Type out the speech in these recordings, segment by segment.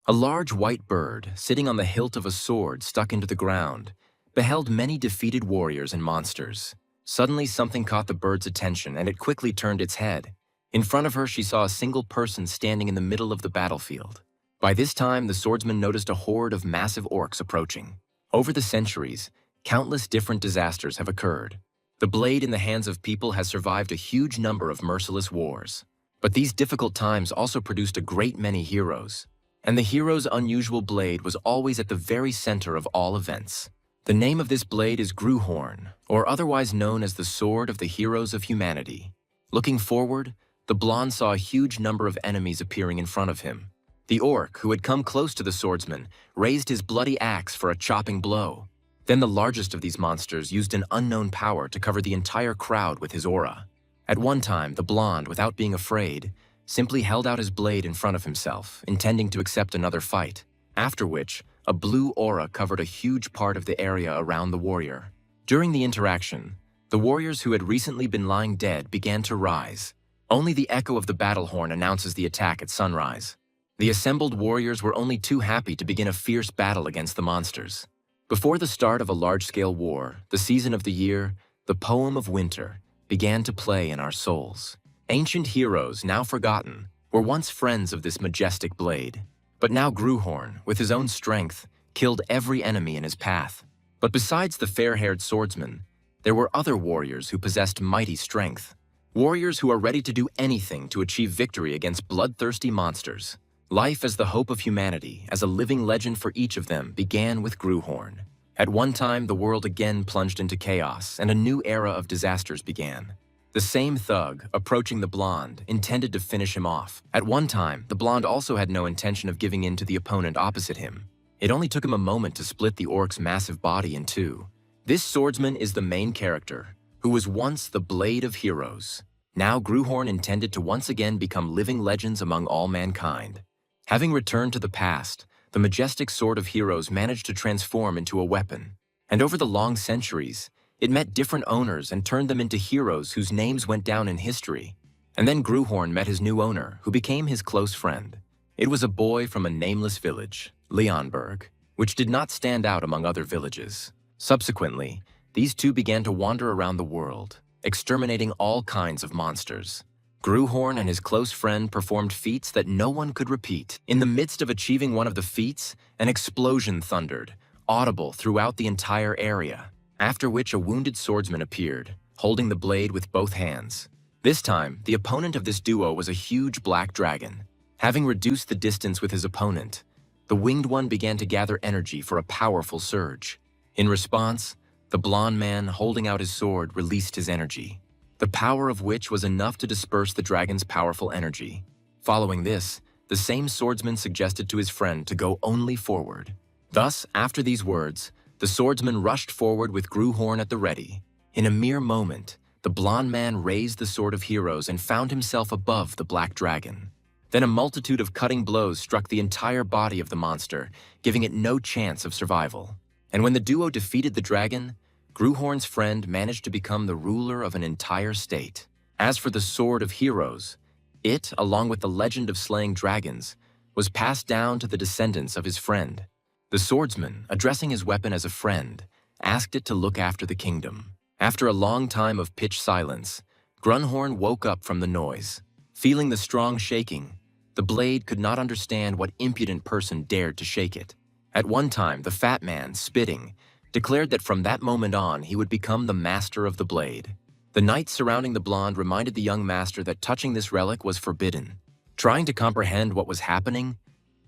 A large white bird, sitting on the hilt of a sword stuck into the ground, beheld many defeated warriors and monsters. Suddenly something caught the bird's attention and it quickly turned its head. In front of her she saw a single person standing in the middle of the battlefield. By this time the swordsman noticed a horde of massive orcs approaching. Over the centuries, countless different disasters have occurred. The blade in the hands of people has survived a huge number of merciless wars. But these difficult times also produced a great many heroes. And the hero's unusual blade was always at the very center of all events. The name of this blade is Gruhorn, or otherwise known as the Sword of the Heroes of Humanity. Looking forward, the blonde saw a huge number of enemies appearing in front of him. The orc, who had come close to the swordsman, raised his bloody axe for a chopping blow. Then the largest of these monsters used an unknown power to cover the entire crowd with his aura. At one time, the blonde, without being afraid, simply held out his blade in front of himself, intending to accept another fight, after which, a blue aura covered a huge part of the area around the warrior. During the interaction, the warriors who had recently been lying dead began to rise. Only the echo of the battle horn announces the attack at sunrise. The assembled warriors were only too happy to begin a fierce battle against the monsters. Before the start of a large-scale war, the season of the year, the poem of winter, began to play in our souls. Ancient heroes, now forgotten, were once friends of this majestic blade. But now Gruhorn, with his own strength, killed every enemy in his path. But besides the fair-haired swordsman, there were other warriors who possessed mighty strength. Warriors who are ready to do anything to achieve victory against bloodthirsty monsters. Life as the hope of humanity, as a living legend for each of them, began with Gruhorn. At one time, the world again plunged into chaos, and a new era of disasters began. The same thug, approaching the blonde, intended to finish him off. At one time, the blonde also had no intention of giving in to the opponent opposite him. It only took him a moment to split the orc's massive body in two. This swordsman is the main character, who was once the blade of heroes. Now Gruhorn intended to once again become living legends among all mankind. Having returned to the past, the majestic sword of heroes managed to transform into a weapon. And over the long centuries, it met different owners and turned them into heroes whose names went down in history. And then Gruhorn met his new owner, who became his close friend. It was a boy from a nameless village, Leonberg, which did not stand out among other villages. Subsequently, these two began to wander around the world, exterminating all kinds of monsters. Gruhorn and his close friend performed feats that no one could repeat. In the midst of achieving one of the feats, an explosion thundered, audible throughout the entire area, after which a wounded swordsman appeared, holding the blade with both hands. This time, the opponent of this duo was a huge black dragon. Having reduced the distance with his opponent, the winged one began to gather energy for a powerful surge. In response, the blonde man holding out his sword released his energy, the power of which was enough to disperse the dragon's powerful energy. Following this, the same swordsman suggested to his friend to go only forward. Thus, after these words, the swordsman rushed forward with Gruhorn at the ready. In a mere moment, the blonde man raised the sword of heroes and found himself above the black dragon. Then a multitude of cutting blows struck the entire body of the monster, giving it no chance of survival. And when the duo defeated the dragon, Gruhorn's friend managed to become the ruler of an entire state. As for the Sword of Heroes, it, along with the legend of slaying dragons, was passed down to the descendants of his friend. The swordsman, addressing his weapon as a friend, asked it to look after the kingdom. After a long time of pitch silence, Grunhorn woke up from the noise. Feeling the strong shaking, the blade could not understand what impudent person dared to shake it. At one time, the fat man, spitting, declared that from that moment on he would become the master of the blade. The knights surrounding the blonde reminded the young master that touching this relic was forbidden. Trying to comprehend what was happening,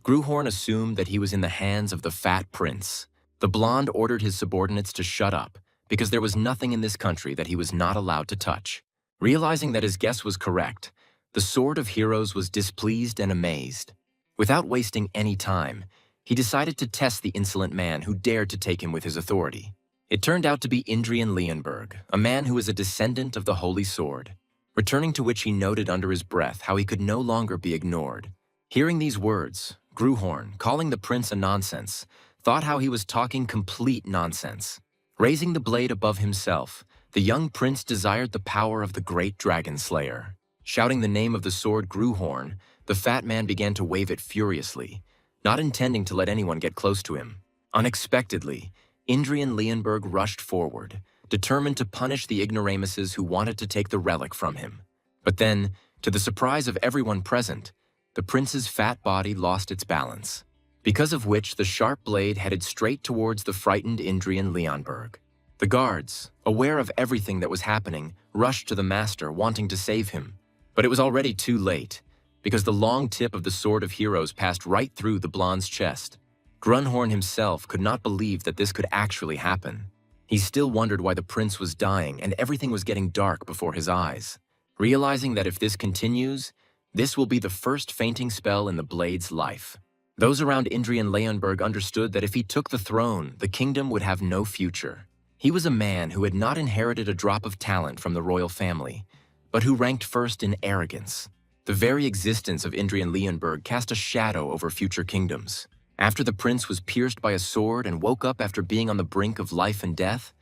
Gruhorn assumed that he was in the hands of the fat prince. The blonde ordered his subordinates to shut up, because there was nothing in this country that he was not allowed to touch. Realizing that his guess was correct, the Sword of Heroes was displeased and amazed. Without wasting any time, he decided to test the insolent man who dared to take him with his authority. It turned out to be Indrian Leonberg, a man who was a descendant of the Holy Sword, returning to which he noted under his breath how he could no longer be ignored. Hearing these words, Gruhorn, calling the prince a nonsense, thought how he was talking complete nonsense. Raising the blade above himself, the young prince desired the power of the great dragon slayer. Shouting the name of the sword Gruhorn, the fat man began to wave it furiously. not intending to let anyone get close to him. Unexpectedly, Indrian Leonberg rushed forward, determined to punish the ignoramuses who wanted to take the relic from him. But then, to the surprise of everyone present, the prince's fat body lost its balance, because of which the sharp blade headed straight towards the frightened Indrian Leonberg. The guards, aware of everything that was happening, rushed to the master, wanting to save him. But it was already too late, because the long tip of the Sword of Heroes passed right through the blonde's chest. Grunhorn himself could not believe that this could actually happen. He still wondered why the prince was dying and everything was getting dark before his eyes, realizing that if this continues, this will be the first fainting spell in the blade's life. Those around Indrian Leonberg understood that if he took the throne, the kingdom would have no future. He was a man who had not inherited a drop of talent from the royal family, but who ranked first in arrogance. The very existence of Indrian Leonberg cast a shadow over future kingdoms. After the prince was pierced by a sword and woke up after being on the brink of life and death,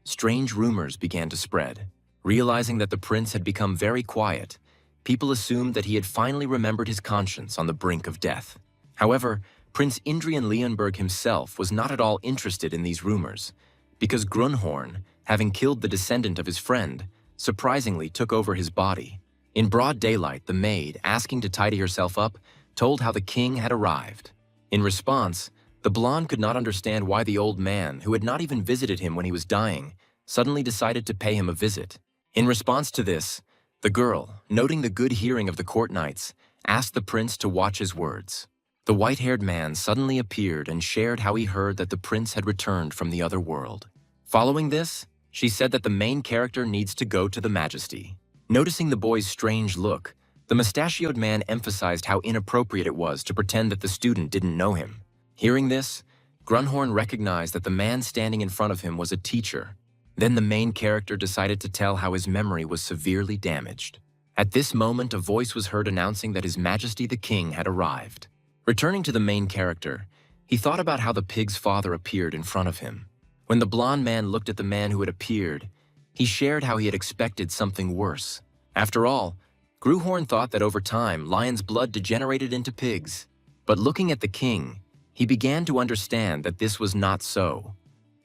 strange rumors began to spread. Realizing that the prince had become very quiet, people assumed that he had finally remembered his conscience on the brink of death. However, Prince Indrian Leonberg himself was not at all interested in these rumors, because Grunhorn, having killed the descendant of his friend, surprisingly took over his body. In broad daylight, the maid, asking to tidy herself up, told how the king had arrived. In response, the blonde could not understand why the old man, who had not even visited him when he was dying, suddenly decided to pay him a visit. In response to this, the girl, noting the good hearing of the court knights, asked the prince to watch his words. The white-haired man suddenly appeared and shared how he heard that the prince had returned from the other world. Following this, she said that the main character needs to go to the Majesty. Noticing the boy's strange look, the mustachioed man emphasized how inappropriate it was to pretend that the student didn't know him. Hearing this, Grunhorn recognized that the man standing in front of him was a teacher. Then the main character decided to tell how his memory was severely damaged. At this moment, a voice was heard announcing that His Majesty the King had arrived. Returning to the main character, he thought about how the pig's father appeared in front of him. When the blonde man looked at the man who had appeared, he shared how he had expected something worse. After all, Grunhorn thought that over time, lion's blood degenerated into pigs. But looking at the king, he began to understand that this was not so.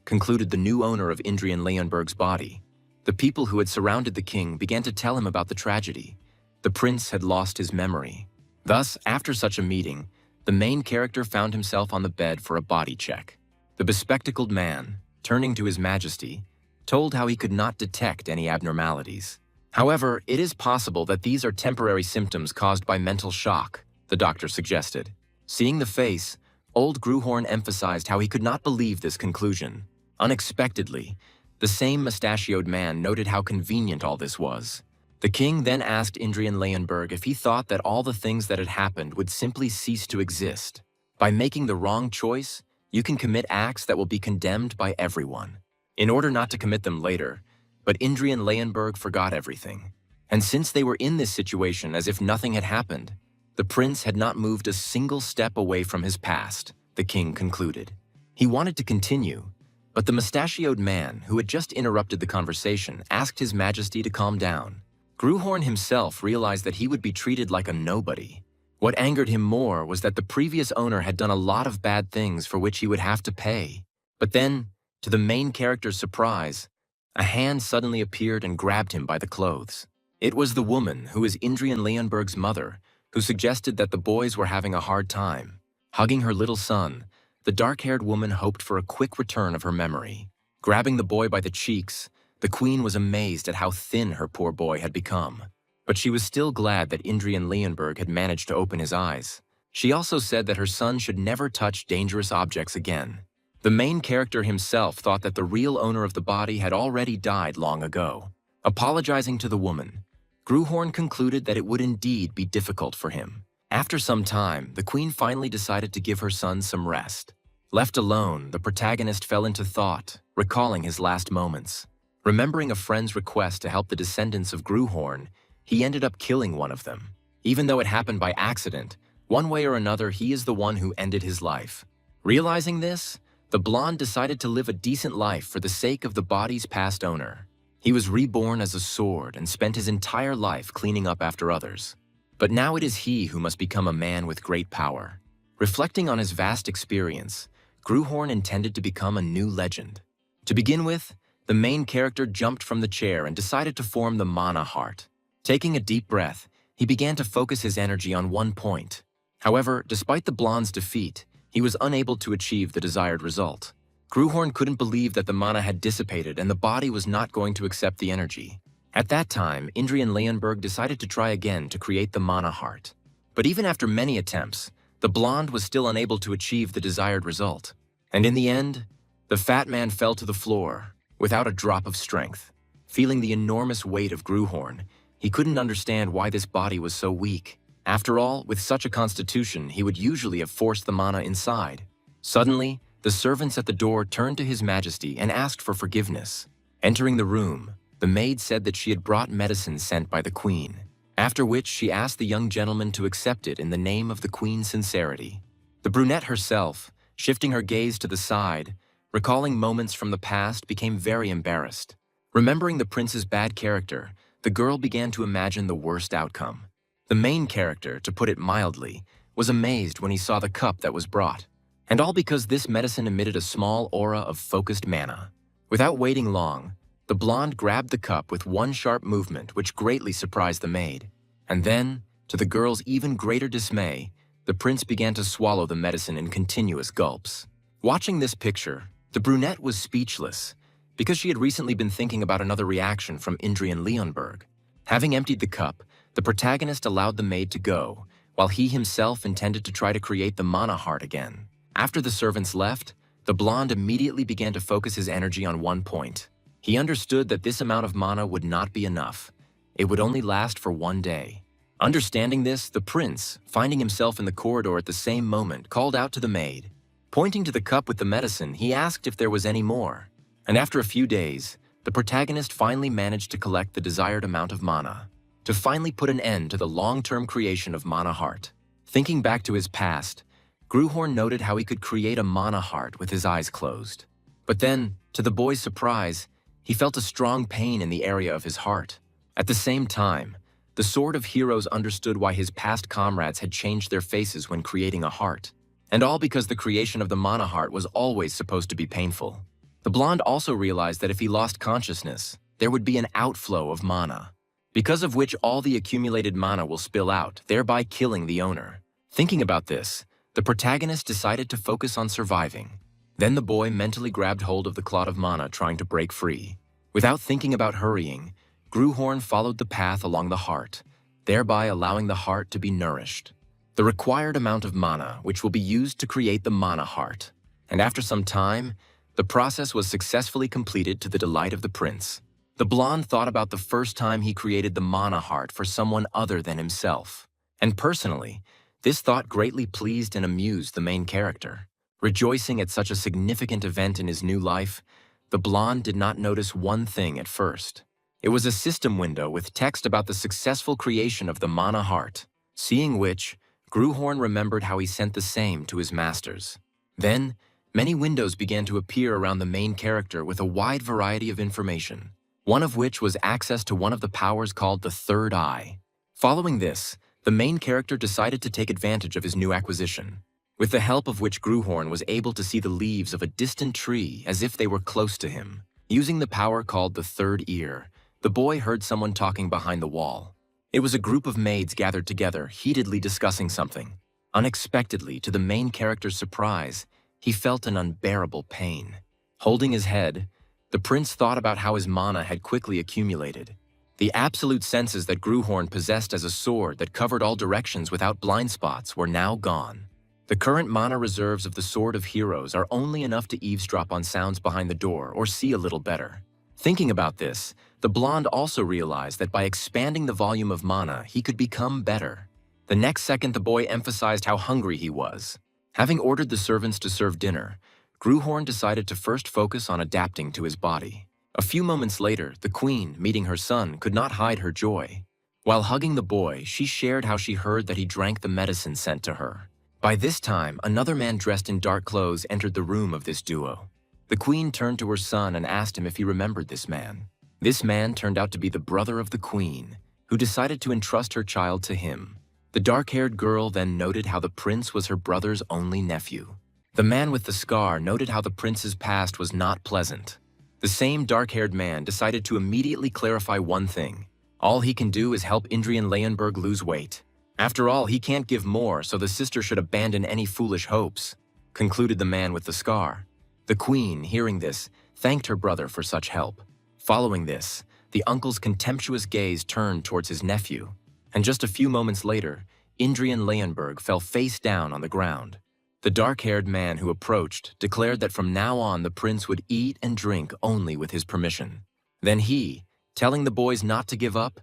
Concluded the new owner of Indrian Leonberg's body. The people who had surrounded the king began to tell him about the tragedy. The prince had lost his memory. Thus, after such a meeting, the main character found himself on the bed for a body check. The bespectacled man, turning to His Majesty, told how he could not detect any abnormalities. However, it is possible that these are temporary symptoms caused by mental shock, the doctor suggested. Seeing the face, old Grunhorn emphasized how he could not believe this conclusion. Unexpectedly, the same mustachioed man noted how convenient all this was. The king then asked Indrian Leonberg if he thought that all the things that had happened would simply cease to exist. By making the wrong choice, you can commit acts that will be condemned by everyone, in order not to commit them later. But Indrian Leonberg forgot everything. And since they were in this situation as if nothing had happened, the prince had not moved a single step away from his past, the king concluded. He wanted to continue, but the mustachioed man, who had just interrupted the conversation, asked His Majesty to calm down. Grunhorn himself realized that he would be treated like a nobody. What angered him more was that the previous owner had done a lot of bad things for which he would have to pay. But then, to the main character's surprise, a hand suddenly appeared and grabbed him by the clothes. It was the woman, who is Indrian Leonberg's mother, who suggested that the boys were having a hard time. Hugging her little son, the dark-haired woman hoped for a quick return of her memory. Grabbing the boy by the cheeks, the queen was amazed at how thin her poor boy had become. But she was still glad that Indrian Leonberg had managed to open his eyes. She also said that her son should never touch dangerous objects again. The main character himself thought that the real owner of the body had already died long ago. Apologizing to the woman, Grunhorn concluded that it would indeed be difficult for him. After some time, the queen finally decided to give her son some rest. Left alone, the protagonist fell into thought, recalling his last moments. Remembering a friend's request to help the descendants of Grunhorn, he ended up killing one of them. Even though it happened by accident, one way or another he is the one who ended his life. Realizing this, the blonde decided to live a decent life for the sake of the body's past owner. He was reborn as a sword and spent his entire life cleaning up after others. But now it is he who must become a man with great power. Reflecting on his vast experience, Gruhorn intended to become a new legend. To begin with, the main character jumped from the chair and decided to form the mana heart. Taking a deep breath, he began to focus his energy on one point. However, despite the blonde's defeat, he was unable to achieve the desired result. Gruhorn couldn't believe that the mana had dissipated and the body was not going to accept the energy. At that time, Indri and Leonberg decided to try again to create the mana heart. But even after many attempts, the blonde was still unable to achieve the desired result. And in the end, the fat man fell to the floor, without a drop of strength. Feeling the enormous weight of Gruhorn, he couldn't understand why this body was so weak. After all, with such a constitution, he would usually have forced the mana inside. Suddenly, the servants at the door turned to His Majesty and asked for forgiveness. Entering the room, the maid said that she had brought medicine sent by the queen, after which she asked the young gentleman to accept it in the name of the queen's sincerity. The brunette herself, shifting her gaze to the side, recalling moments from the past, became very embarrassed. Remembering the prince's bad character, the girl began to imagine the worst outcome. The main character, to put it mildly, was amazed when he saw the cup that was brought. And all because this medicine emitted a small aura of focused mana. Without waiting long, the blonde grabbed the cup with one sharp movement which greatly surprised the maid. And then, to the girl's even greater dismay, the prince began to swallow the medicine in continuous gulps. Watching this picture, the brunette was speechless, because she had recently been thinking about another reaction from Indri and Leonberg. Having emptied the cup, the protagonist allowed the maid to go, while he himself intended to try to create the mana heart again. After the servants left, the blonde immediately began to focus his energy on one point. He understood that this amount of mana would not be enough. It would only last for one day. Understanding this, the prince, finding himself in the corridor at the same moment, called out to the maid. Pointing to the cup with the medicine, he asked if there was any more. And after a few days, the protagonist finally managed to collect the desired amount of mana, to finally put an end to the long-term creation of mana heart. Thinking back to his past, Gruhorn noted how he could create a mana heart with his eyes closed. But then, to the boy's surprise, he felt a strong pain in the area of his heart. At the same time, the Sword of Heroes understood why his past comrades had changed their faces when creating a heart. And all because the creation of the mana heart was always supposed to be painful. The blonde also realized that if he lost consciousness, there would be an outflow of mana, because of which all the accumulated mana will spill out, thereby killing the owner. Thinking about this, the protagonist decided to focus on surviving. Then the boy mentally grabbed hold of the clot of mana, trying to break free. Without thinking about hurrying, Gruhorn followed the path along the heart, thereby allowing the heart to be nourished. The required amount of mana, which will be used to create the mana heart. And after some time, the process was successfully completed to the delight of the prince. The blonde thought about the first time he created the mana heart for someone other than himself. And personally, this thought greatly pleased and amused the main character. Rejoicing at such a significant event in his new life, the blonde did not notice one thing at first. It was a system window with text about the successful creation of the mana heart, seeing which, Gruhorn remembered how he sent the same to his masters. Then, many windows began to appear around the main character with a wide variety of information, one of which was access to one of the powers called the Third Eye. Following this, the main character decided to take advantage of his new acquisition, with the help of which Gruhorn was able to see the leaves of a distant tree as if they were close to him. Using the power called the Third Ear, the boy heard someone talking behind the wall. It was a group of maids gathered together, heatedly discussing something. Unexpectedly, to the main character's surprise, he felt an unbearable pain. Holding his head, the prince thought about how his mana had quickly accumulated. The absolute senses that Gruhorn possessed as a sword that covered all directions without blind spots were now gone. The current mana reserves of the Sword of Heroes are only enough to eavesdrop on sounds behind the door or see a little better. Thinking about this, the blonde also realized that by expanding the volume of mana, he could become better. The next second, the boy emphasized how hungry he was. Having ordered the servants to serve dinner, Gruhorn decided to first focus on adapting to his body. A few moments later, the queen, meeting her son, could not hide her joy. While hugging the boy, she shared how she heard that he drank the medicine sent to her. By this time, another man dressed in dark clothes entered the room of this duo. The queen turned to her son and asked him if he remembered this man. This man turned out to be the brother of the queen, who decided to entrust her child to him. The dark-haired girl then noted how the prince was her brother's only nephew. The man with the scar noted how the prince's past was not pleasant. The same dark-haired man decided to immediately clarify one thing. All he can do is help Indrian Leonberg lose weight. After all, he can't give more, so the sister should abandon any foolish hopes, concluded the man with the scar. The queen, hearing this, thanked her brother for such help. Following this, the uncle's contemptuous gaze turned towards his nephew, and just a few moments later, Indrian Leonberg fell face down on the ground. The dark-haired man who approached declared that from now on the prince would eat and drink only with his permission. Then he, telling the boys not to give up,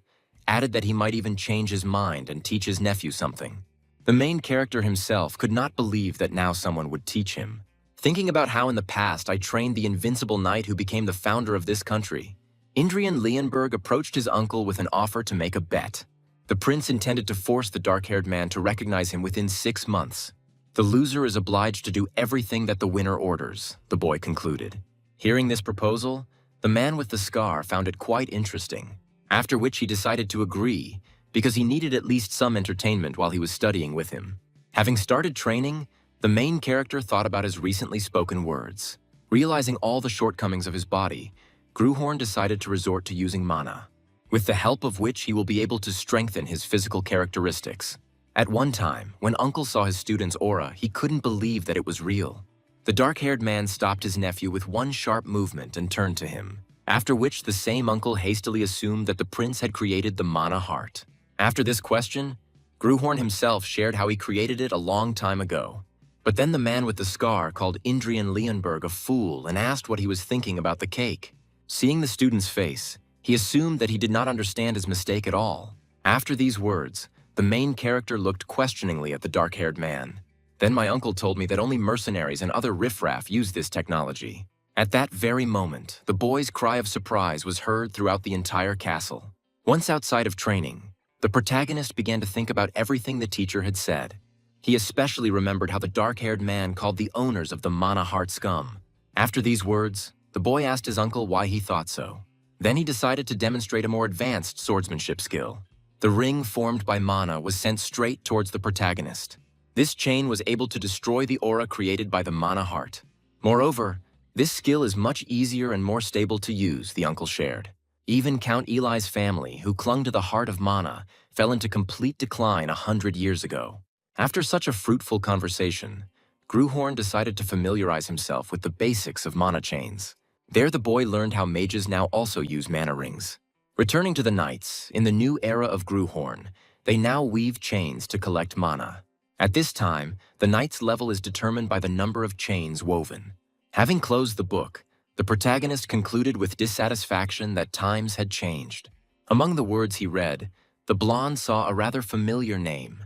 added that he might even change his mind and teach his nephew something. The main character himself could not believe that now someone would teach him. Thinking about how in the past I trained the invincible knight who became the founder of this country, Indrian Leonberg approached his uncle with an offer to make a bet. The prince intended to force the dark-haired man to recognize him within 6 months. The loser is obliged to do everything that the winner orders, the boy concluded. Hearing this proposal, the man with the scar found it quite interesting, after which he decided to agree because he needed at least some entertainment while he was studying with him. Having started training, the main character thought about his recently spoken words. Realizing all the shortcomings of his body, Gruhorn decided to resort to using mana, with the help of which he will be able to strengthen his physical characteristics. At one time, when Uncle saw his student's aura, he couldn't believe that it was real. The dark-haired man stopped his nephew with one sharp movement and turned to him, after which the same uncle hastily assumed that the prince had created the mana heart. After this question, Gruhorn himself shared how he created it a long time ago. But then the man with the scar called Indrian Leonberg a fool and asked what he was thinking about the cake. Seeing the student's face, he assumed that he did not understand his mistake at all. After these words, the main character looked questioningly at the dark-haired man. Then my uncle told me that only mercenaries and other riffraff use this technology. At that very moment, the boy's cry of surprise was heard throughout the entire castle. Once outside of training, the protagonist began to think about everything the teacher had said. He especially remembered how the dark-haired man called the owners of the mana heart scum. After these words, the boy asked his uncle why he thought so. Then he decided to demonstrate a more advanced swordsmanship skill. The ring formed by mana was sent straight towards the protagonist. This chain was able to destroy the aura created by the mana heart. Moreover, this skill is much easier and more stable to use, the uncle shared. Even Count Eli's family, who clung to the heart of mana, fell into complete decline 100 years ago. After such a fruitful conversation, Gruhorn decided to familiarize himself with the basics of mana chains. There the boy learned how mages now also use mana rings. Returning to the knights, in the new era of Gruhorn, they now weave chains to collect mana. At this time, the knight's level is determined by the number of chains woven. Having closed the book, the protagonist concluded with dissatisfaction that times had changed. Among the words he read, the blonde saw a rather familiar name,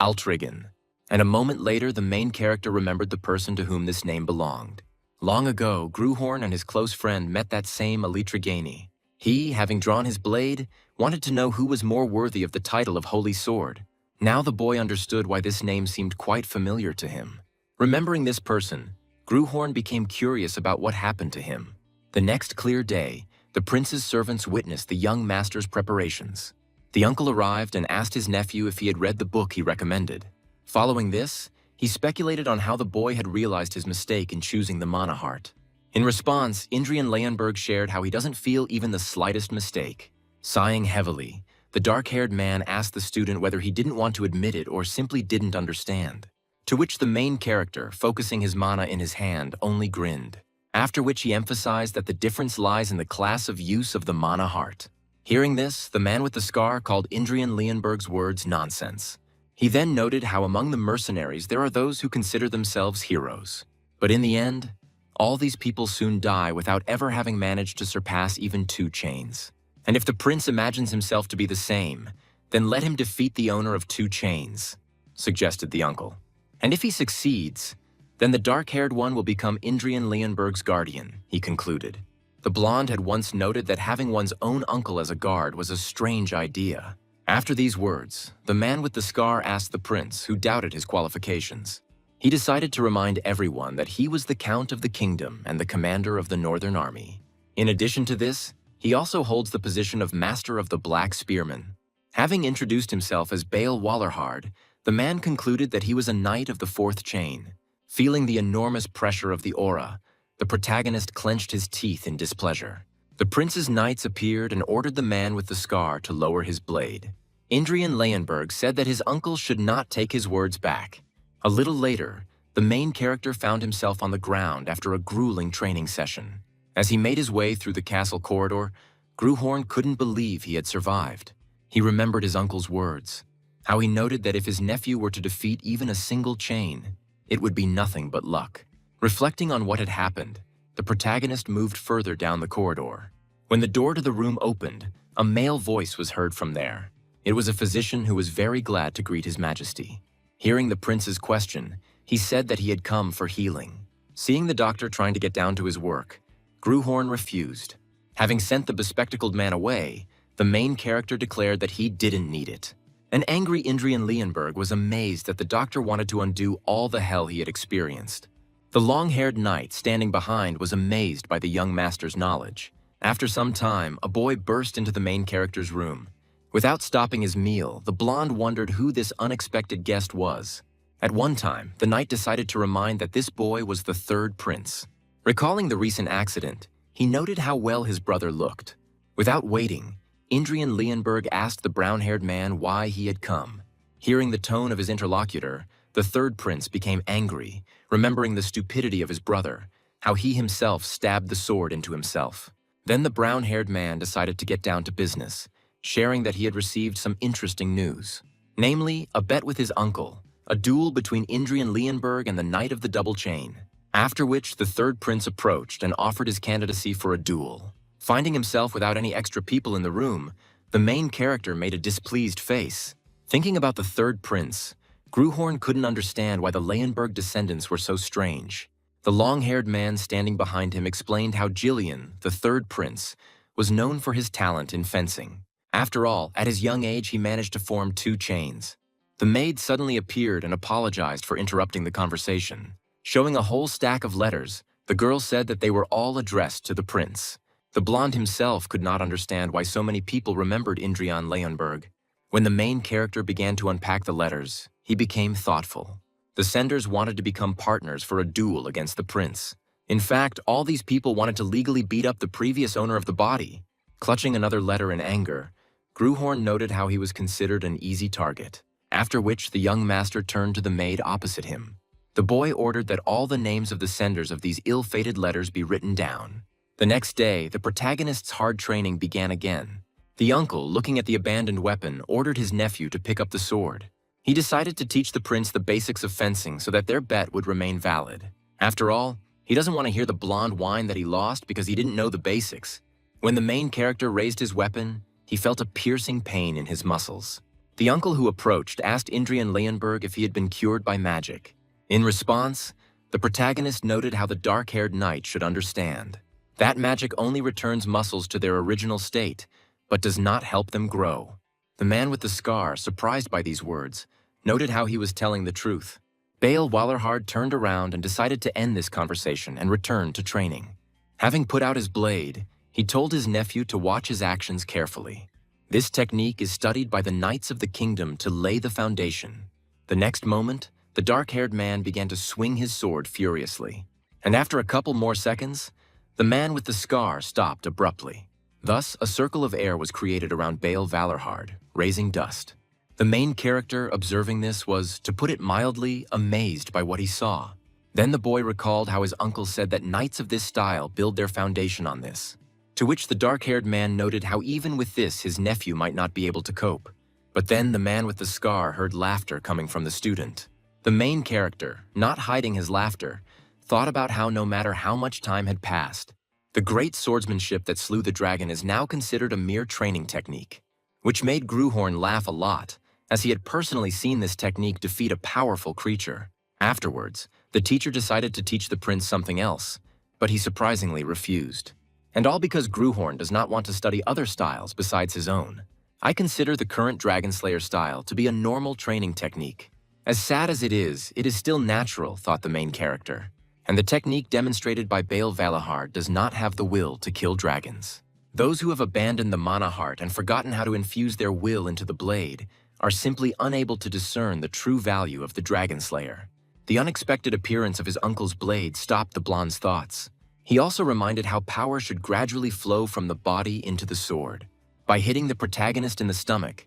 Altrigan, and a moment later the main character remembered the person to whom this name belonged. Long ago, Gruhorn and his close friend met that same Alitrigani. He, having drawn his blade, wanted to know who was more worthy of the title of Holy Sword. Now the boy understood why this name seemed quite familiar to him. Remembering this person, Gruhorn became curious about what happened to him. The next clear day, the prince's servants witnessed the young master's preparations. The uncle arrived and asked his nephew if he had read the book he recommended. Following this, he speculated on how the boy had realized his mistake in choosing the mana heart. In response, Indrian Leonberg shared how he doesn't feel even the slightest mistake. Sighing heavily, the dark-haired man asked the student whether he didn't want to admit it or simply didn't understand. To which the main character, focusing his mana in his hand, only grinned. After which he emphasized that the difference lies in the class of use of the mana heart. Hearing this, the man with the scar called Indrian Leonberg's words nonsense. He then noted how among the mercenaries there are those who consider themselves heroes. But in the end, all these people soon die without ever having managed to surpass even 2 chains. And if the prince imagines himself to be the same, then let him defeat the owner of 2 chains, suggested the uncle. And if he succeeds, then the dark-haired one will become Indrian Leonberg's guardian, he concluded. The blonde had once noted that having one's own uncle as a guard was a strange idea. After these words, the man with the scar asked the prince, who doubted his qualifications. He decided to remind everyone that he was the count of the kingdom and the commander of the northern army. In addition to this, he also holds the position of master of the Black Spearmen. Having introduced himself as Baal Wallerhard, the man concluded that he was a knight of the fourth chain. Feeling the enormous pressure of the aura, the protagonist clenched his teeth in displeasure. The prince's knights appeared and ordered the man with the scar to lower his blade. Indrian Leyenberg said that his uncle should not take his words back. A little later, the main character found himself on the ground after a grueling training session. As he made his way through the castle corridor, Gruhorn couldn't believe he had survived. He remembered his uncle's words, how he noted that if his nephew were to defeat even a single chain, it would be nothing but luck. Reflecting on what had happened, the protagonist moved further down the corridor. When the door to the room opened, a male voice was heard from there. It was a physician who was very glad to greet His Majesty. Hearing the prince's question, he said that he had come for healing. Seeing the doctor trying to get down to his work, Gruhorn refused. Having sent the bespectacled man away, the main character declared that he didn't need it. An angry Indrian Leyenberg was amazed that the doctor wanted to undo all the hell he had experienced. The long-haired knight standing behind was amazed by the young master's knowledge. After some time, a boy burst into the main character's room. Without stopping his meal, the blonde wondered who this unexpected guest was. At one time, the knight decided to remind that this boy was the third prince. Recalling the recent accident, he noted how well his brother looked. Without waiting, Indrian Leyenberg asked the brown-haired man why he had come. Hearing the tone of his interlocutor, the third prince became angry, remembering the stupidity of his brother, how he himself stabbed the sword into himself. Then the brown-haired man decided to get down to business, sharing that he had received some interesting news. Namely, a bet with his uncle, a duel between Indrian Leyenberg and the Knight of the Double Chain. After which, the third prince approached and offered his candidacy for a duel. Finding himself without any extra people in the room, the main character made a displeased face. Thinking about the third prince, Gruhorn couldn't understand why the Leyenberg descendants were so strange. The long-haired man standing behind him explained how Jillian, the third prince, was known for his talent in fencing. After all, at his young age he managed to form 2 chains. The maid suddenly appeared and apologized for interrupting the conversation. Showing a whole stack of letters, the girl said that they were all addressed to the prince. The blonde himself could not understand why so many people remembered Indrian Leyenberg. When the main character began to unpack the letters, he became thoughtful. The senders wanted to become partners for a duel against the prince. In fact, all these people wanted to legally beat up the previous owner of the body. Clutching another letter in anger, Gruhorn noted how he was considered an easy target, after which the young master turned to the maid opposite him. The boy ordered that all the names of the senders of these ill-fated letters be written down. The next day, the protagonist's hard training began again. The uncle, looking at the abandoned weapon, ordered his nephew to pick up the sword. He decided to teach the prince the basics of fencing so that their bet would remain valid. After all, he doesn't want to hear the blonde whine that he lost because he didn't know the basics. When the main character raised his weapon, he felt a piercing pain in his muscles. The uncle who approached asked Indrian Leyenberg if he had been cured by magic. In response, the protagonist noted how the dark-haired knight should understand. That magic only returns muscles to their original state, but does not help them grow. The man with the scar, surprised by these words, noted how he was telling the truth. Baal Wallerhard turned around and decided to end this conversation and return to training. Having put out his blade, he told his nephew to watch his actions carefully. This technique is studied by the knights of the kingdom to lay the foundation. The next moment, the dark-haired man began to swing his sword furiously. And after a couple more seconds, the man with the scar stopped abruptly. Thus, a circle of air was created around Baal Wallerhard, raising dust. The main character, observing this, was, to put it mildly, amazed by what he saw. Then the boy recalled how his uncle said that knights of this style build their foundation on this. To which the dark-haired man noted how even with this his nephew might not be able to cope. But then the man with the scar heard laughter coming from the student. The main character, not hiding his laughter, thought about how no matter how much time had passed, the great swordsmanship that slew the dragon is now considered a mere training technique, which made Gruhorn laugh a lot, as he had personally seen this technique defeat a powerful creature. Afterwards, the teacher decided to teach the prince something else, but he surprisingly refused. And all because Gruhorn does not want to study other styles besides his own. I consider the current Dragon Slayer style to be a normal training technique. As sad as it is still natural, thought the main character. And the technique demonstrated by Baal Wallerhard does not have the will to kill dragons. Those who have abandoned the mana heart and forgotten how to infuse their will into the blade are simply unable to discern the true value of the Dragon Slayer. The unexpected appearance of his uncle's blade stopped the blonde's thoughts. He also reminded how power should gradually flow from the body into the sword. By hitting the protagonist in the stomach,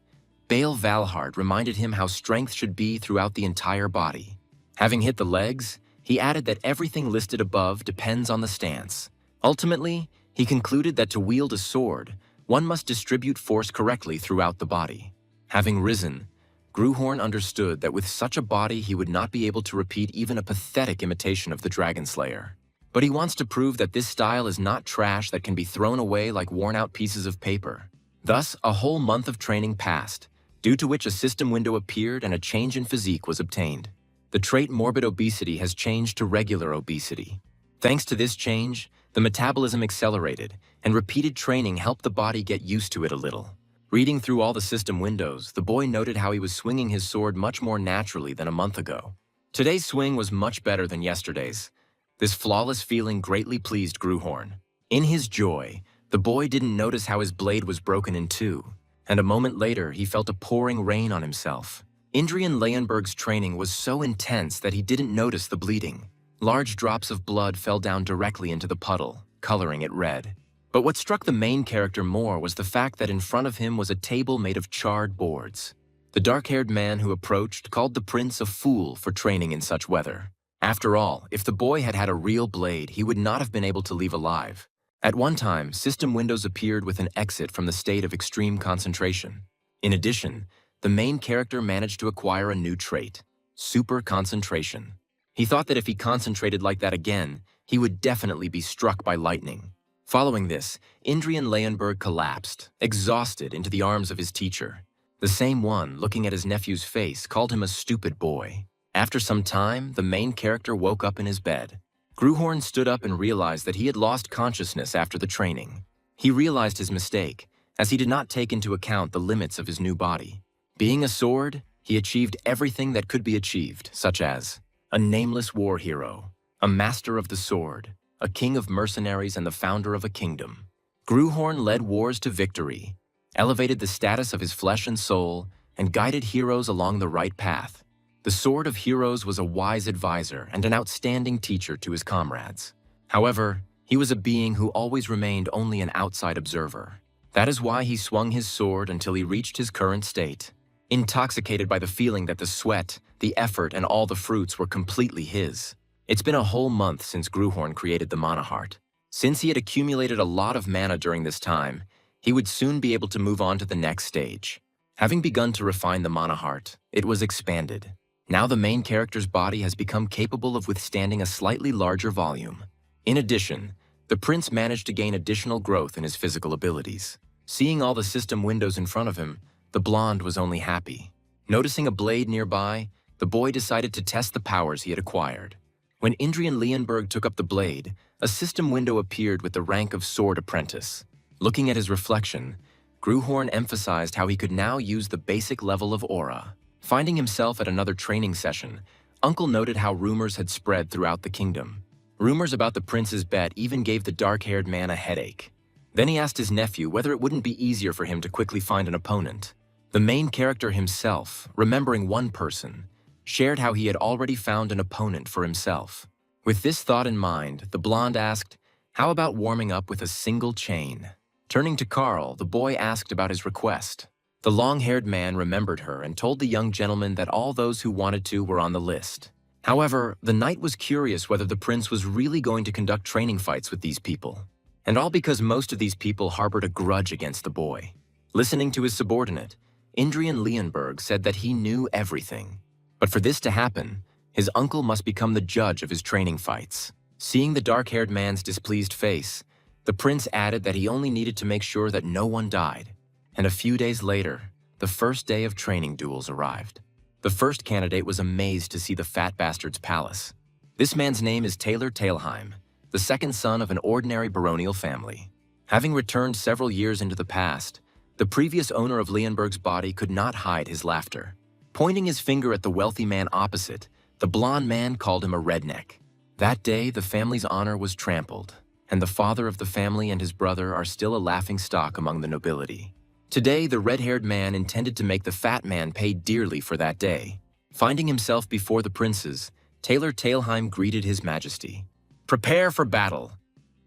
Baal Valhart reminded him how strength should be throughout the entire body. Having hit the legs, he added that everything listed above depends on the stance. Ultimately, he concluded that to wield a sword, one must distribute force correctly throughout the body. Having risen, Gruhorn understood that with such a body he would not be able to repeat even a pathetic imitation of the Dragon Slayer. But he wants to prove that this style is not trash that can be thrown away like worn-out pieces of paper. Thus, a whole month of training passed, due to which a system window appeared and a change in physique was obtained. The trait morbid obesity has changed to regular obesity. Thanks to this change, the metabolism accelerated, and repeated training helped the body get used to it a little. Reading through all the system windows, the boy noted how he was swinging his sword much more naturally than a month ago. Today's swing was much better than yesterday's. This flawless feeling greatly pleased Gruhorn. In his joy, the boy didn't notice how his blade was broken in two, and a moment later he felt a pouring rain on himself. Indrian Leyenberg's training was so intense that he didn't notice the bleeding. Large drops of blood fell down directly into the puddle, coloring it red. But what struck the main character more was the fact that in front of him was a table made of charred boards. The dark-haired man who approached called the prince a fool for training in such weather. After all, if the boy had had a real blade, he would not have been able to leave alive. At one time, system windows appeared with an exit from the state of extreme concentration. In addition, the main character managed to acquire a new trait, super concentration. He thought that if he concentrated like that again, he would definitely be struck by lightning. Following this, Indrian Leyenberg collapsed, exhausted, into the arms of his teacher. The same one, looking at his nephew's face, called him a stupid boy. After some time, the main character woke up in his bed. Gruhorn stood up and realized that he had lost consciousness after the training. He realized his mistake, as he did not take into account the limits of his new body. Being a sword, he achieved everything that could be achieved, such as a nameless war hero, a master of the sword, a king of mercenaries and the founder of a kingdom. Gruhorn led wars to victory, elevated the status of his flesh and soul, and guided heroes along the right path. The Sword of Heroes was a wise advisor and an outstanding teacher to his comrades. However, he was a being who always remained only an outside observer. That is why he swung his sword until he reached his current state, intoxicated by the feeling that the sweat, the effort, and all the fruits were completely his. It's been a whole month since Gruhorn created the Mana Heart. Since he had accumulated a lot of mana during this time, he would soon be able to move on to the next stage. Having begun to refine the Mana Heart, it was expanded. Now the main character's body has become capable of withstanding a slightly larger volume. In addition, the prince managed to gain additional growth in his physical abilities. Seeing all the system windows in front of him, the blonde was only happy. Noticing a blade nearby, the boy decided to test the powers he had acquired. When Indrian Leyenberg took up the blade, a system window appeared with the rank of Sword Apprentice. Looking at his reflection, Gruhorn emphasized how he could now use the basic level of aura. Finding himself at another training session, Uncle noted how rumors had spread throughout the kingdom. Rumors about the prince's bet even gave the dark-haired man a headache. Then he asked his nephew whether it wouldn't be easier for him to quickly find an opponent. The main character himself, remembering one person, shared how he had already found an opponent for himself. With this thought in mind, the blonde asked, "How about warming up with a single chain?" Turning to Carl, the boy asked about his request. The long-haired man remembered her and told the young gentleman that all those who wanted to were on the list. However, the knight was curious whether the prince was really going to conduct training fights with these people. And all because most of these people harbored a grudge against the boy. Listening to his subordinate, Indrian Leyenberg said that he knew everything. But for this to happen, his uncle must become the judge of his training fights. Seeing the dark-haired man's displeased face, the prince added that he only needed to make sure that no one died. And a few days later, the first day of training duels arrived. The first candidate was amazed to see the fat bastard's palace. This man's name is Taylor Tailheim, the second son of an ordinary baronial family. Having returned several years into the past, the previous owner of Leyenberg's body could not hide his laughter. Pointing his finger at the wealthy man opposite, the blonde man called him a redneck. That day, the family's honor was trampled, and the father of the family and his brother are still a laughingstock among the nobility. Today, the red-haired man intended to make the fat man pay dearly for that day. Finding himself before the princes, Taylor Talheim greeted his majesty. "Prepare for battle."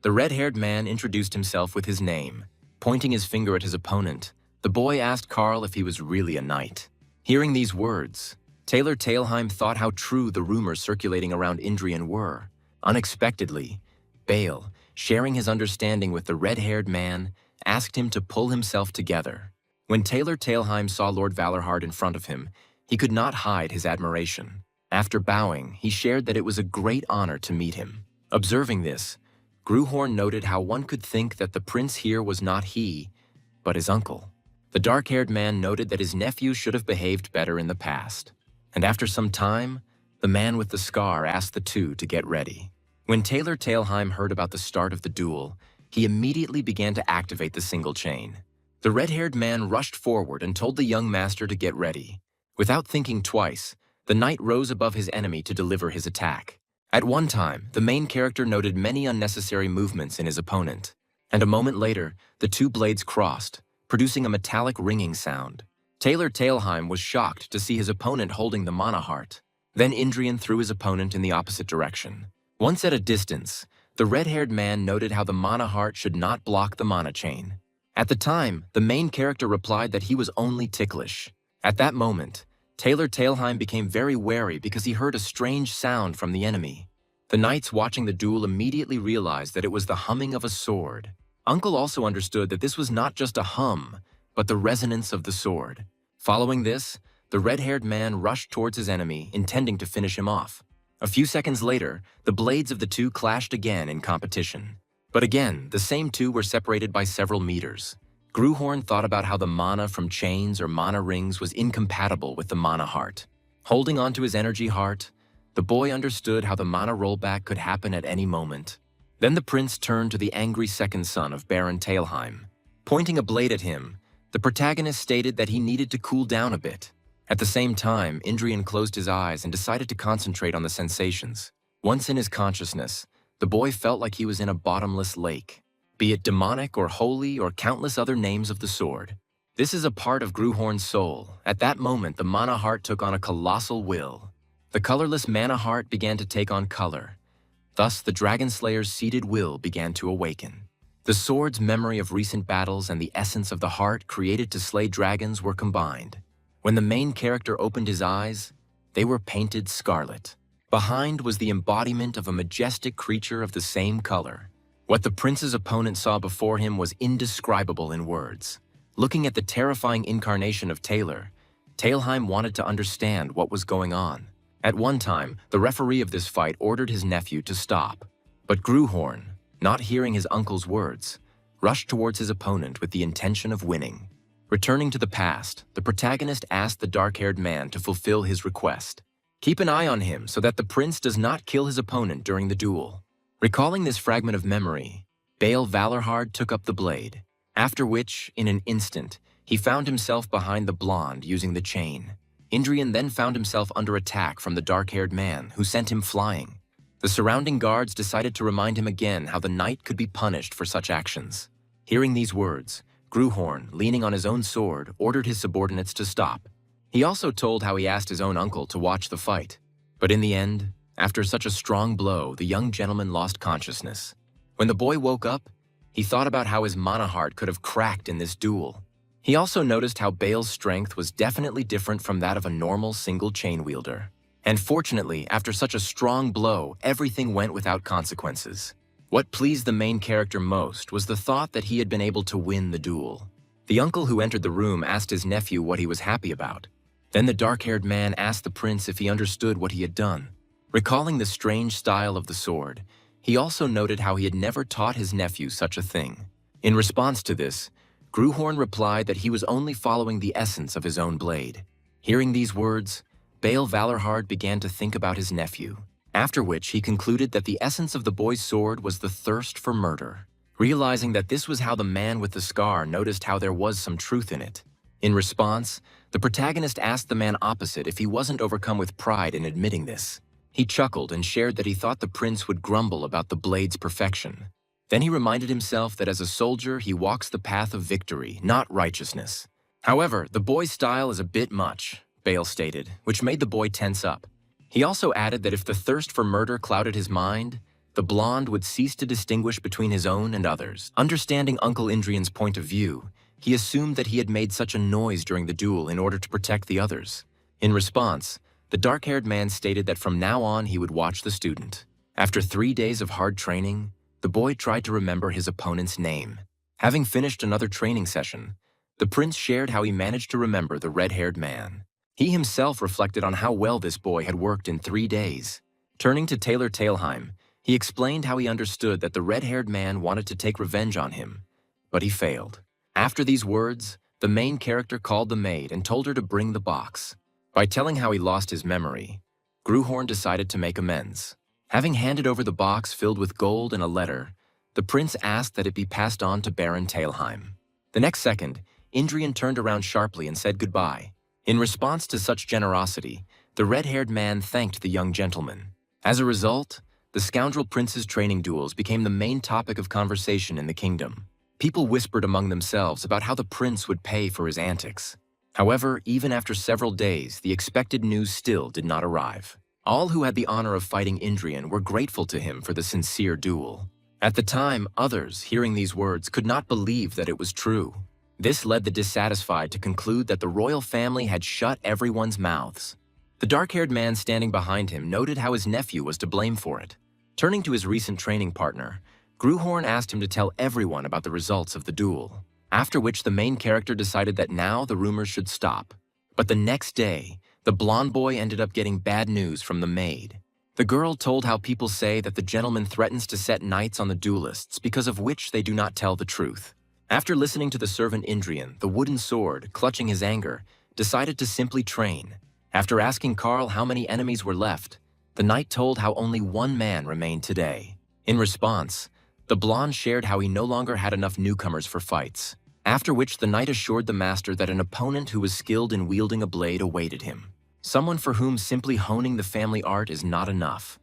The red-haired man introduced himself with his name. Pointing his finger at his opponent, the boy asked Karl if he was really a knight. Hearing these words, Taylor Talheim thought how true the rumors circulating around Indrian were. Unexpectedly, Bale, sharing his understanding with the red-haired man, asked him to pull himself together. When Taylor Talheim saw Lord Valorhard in front of him, he could not hide his admiration. After bowing, he shared that it was a great honor to meet him. Observing this, Gruhorn noted how one could think that the prince here was not he, but his uncle. The dark-haired man noted that his nephew should have behaved better in the past. And after some time, the man with the scar asked the two to get ready. When Taylor Talheim heard about the start of the duel, he immediately began to activate the single chain. The red-haired man rushed forward and told the young master to get ready. Without thinking twice, the knight rose above his enemy to deliver his attack. At one time, the main character noted many unnecessary movements in his opponent, and a moment later, the two blades crossed, producing a metallic ringing sound. Taylor Talheim was shocked to see his opponent holding the mana heart. Then Indrian threw his opponent in the opposite direction. Once at a distance, the red-haired man noted how the mana heart should not block the mana chain. At the time, the main character replied that he was only ticklish. At that moment, Taylor Talheim became very wary because he heard a strange sound from the enemy. The knights watching the duel immediately realized that it was the humming of a sword. Uncle also understood that this was not just a hum, but the resonance of the sword. Following this, the red-haired man rushed towards his enemy, intending to finish him off. A few seconds later, the blades of the two clashed again in competition. But again, the same two were separated by several meters. Gruhorn thought about how the mana from chains or mana rings was incompatible with the mana heart. Holding on to his energy heart, the boy understood how the mana rollback could happen at any moment. Then the prince turned to the angry second son of Baron Talheim. Pointing a blade at him, the protagonist stated that he needed to cool down a bit. At the same time, Indrian closed his eyes and decided to concentrate on the sensations. Once in his consciousness, the boy felt like he was in a bottomless lake. Be it demonic or holy or countless other names of the sword. This is a part of Gruhorn's soul. At that moment, the mana heart took on a colossal will. The colorless mana heart began to take on color. Thus, the Dragon Slayer's seated will began to awaken. The sword's memory of recent battles and the essence of the heart created to slay dragons were combined. When the main character opened his eyes, they were painted scarlet. Behind was the embodiment of a majestic creature of the same color. What the prince's opponent saw before him was indescribable in words. Looking at the terrifying incarnation of Taylor, Talheim wanted to understand what was going on. At one time, the referee of this fight ordered his nephew to stop. But Gruhorn, not hearing his uncle's words, rushed towards his opponent with the intention of winning. Returning to the past, the protagonist asked the dark-haired man to fulfill his request. Keep an eye on him so that the prince does not kill his opponent during the duel. Recalling this fragment of memory, Bale Valorhard took up the blade, after which, in an instant, he found himself behind the blonde using the chain. Indrian then found himself under attack from the dark-haired man, who sent him flying. The surrounding guards decided to remind him again how the knight could be punished for such actions. Hearing these words, Gruhorn, leaning on his own sword, ordered his subordinates to stop. He also told how he asked his own uncle to watch the fight. But in the end, after such a strong blow, the young gentleman lost consciousness. When the boy woke up, he thought about how his mana heart could have cracked in this duel. He also noticed how Bale's strength was definitely different from that of a normal single chain wielder. And fortunately, after such a strong blow, everything went without consequences. What pleased the main character most was the thought that he had been able to win the duel. The uncle who entered the room asked his nephew what he was happy about. Then the dark-haired man asked the prince if he understood what he had done. Recalling the strange style of the sword, he also noted how he had never taught his nephew such a thing. In response to this, Gruhorn replied that he was only following the essence of his own blade. Hearing these words, Bale Valorhard began to think about his nephew, after which he concluded that the essence of the boy's sword was the thirst for murder. Realizing that this was how the man with the scar noticed how there was some truth in it. In response, the protagonist asked the man opposite if he wasn't overcome with pride in admitting this. He chuckled and shared that he thought the prince would grumble about the blade's perfection. Then he reminded himself that as a soldier, he walks the path of victory, not righteousness. However, the boy's style is a bit much, Bale stated, which made the boy tense up. He also added that if the thirst for murder clouded his mind, the blonde would cease to distinguish between his own and others. Understanding Uncle Indrian's point of view, he assumed that he had made such a noise during the duel in order to protect the others. In response, the dark-haired man stated that from now on he would watch the student. After 3 days of hard training, the boy tried to remember his opponent's name. Having finished another training session, the prince shared how he managed to remember the red-haired man. He himself reflected on how well this boy had worked in 3 days. Turning to Taylor Tailheim, he explained how he understood that the red-haired man wanted to take revenge on him, but he failed. After these words, the main character called the maid and told her to bring the box. By telling how he lost his memory, Gruhorn decided to make amends. Having handed over the box filled with gold and a letter, the prince asked that it be passed on to Baron Tailheim. The next second, Indrian turned around sharply and said goodbye. In response to such generosity, the red-haired man thanked the young gentleman. As a result, the scoundrel prince's training duels became the main topic of conversation in the kingdom. People whispered among themselves about how the prince would pay for his antics. However, even after several days, the expected news still did not arrive. All who had the honor of fighting Indrian were grateful to him for the sincere duel. At the time, others, hearing these words, could not believe that it was true. This led the dissatisfied to conclude that the royal family had shut everyone's mouths. The dark-haired man standing behind him noted how his nephew was to blame for it. Turning to his recent training partner, Gruhorn asked him to tell everyone about the results of the duel, after which the main character decided that now the rumors should stop. But the next day, the blonde boy ended up getting bad news from the maid. The girl told how people say that the gentleman threatens to set knights on the duelists, because of which they do not tell the truth. After listening to the servant Indrian, the wooden sword, clutching his anger, decided to simply train. After asking Karl how many enemies were left, the knight told how only one man remained today. In response, the blonde shared how he no longer had enough newcomers for fights, after which the knight assured the master that an opponent who was skilled in wielding a blade awaited him. Someone for whom simply honing the family art is not enough.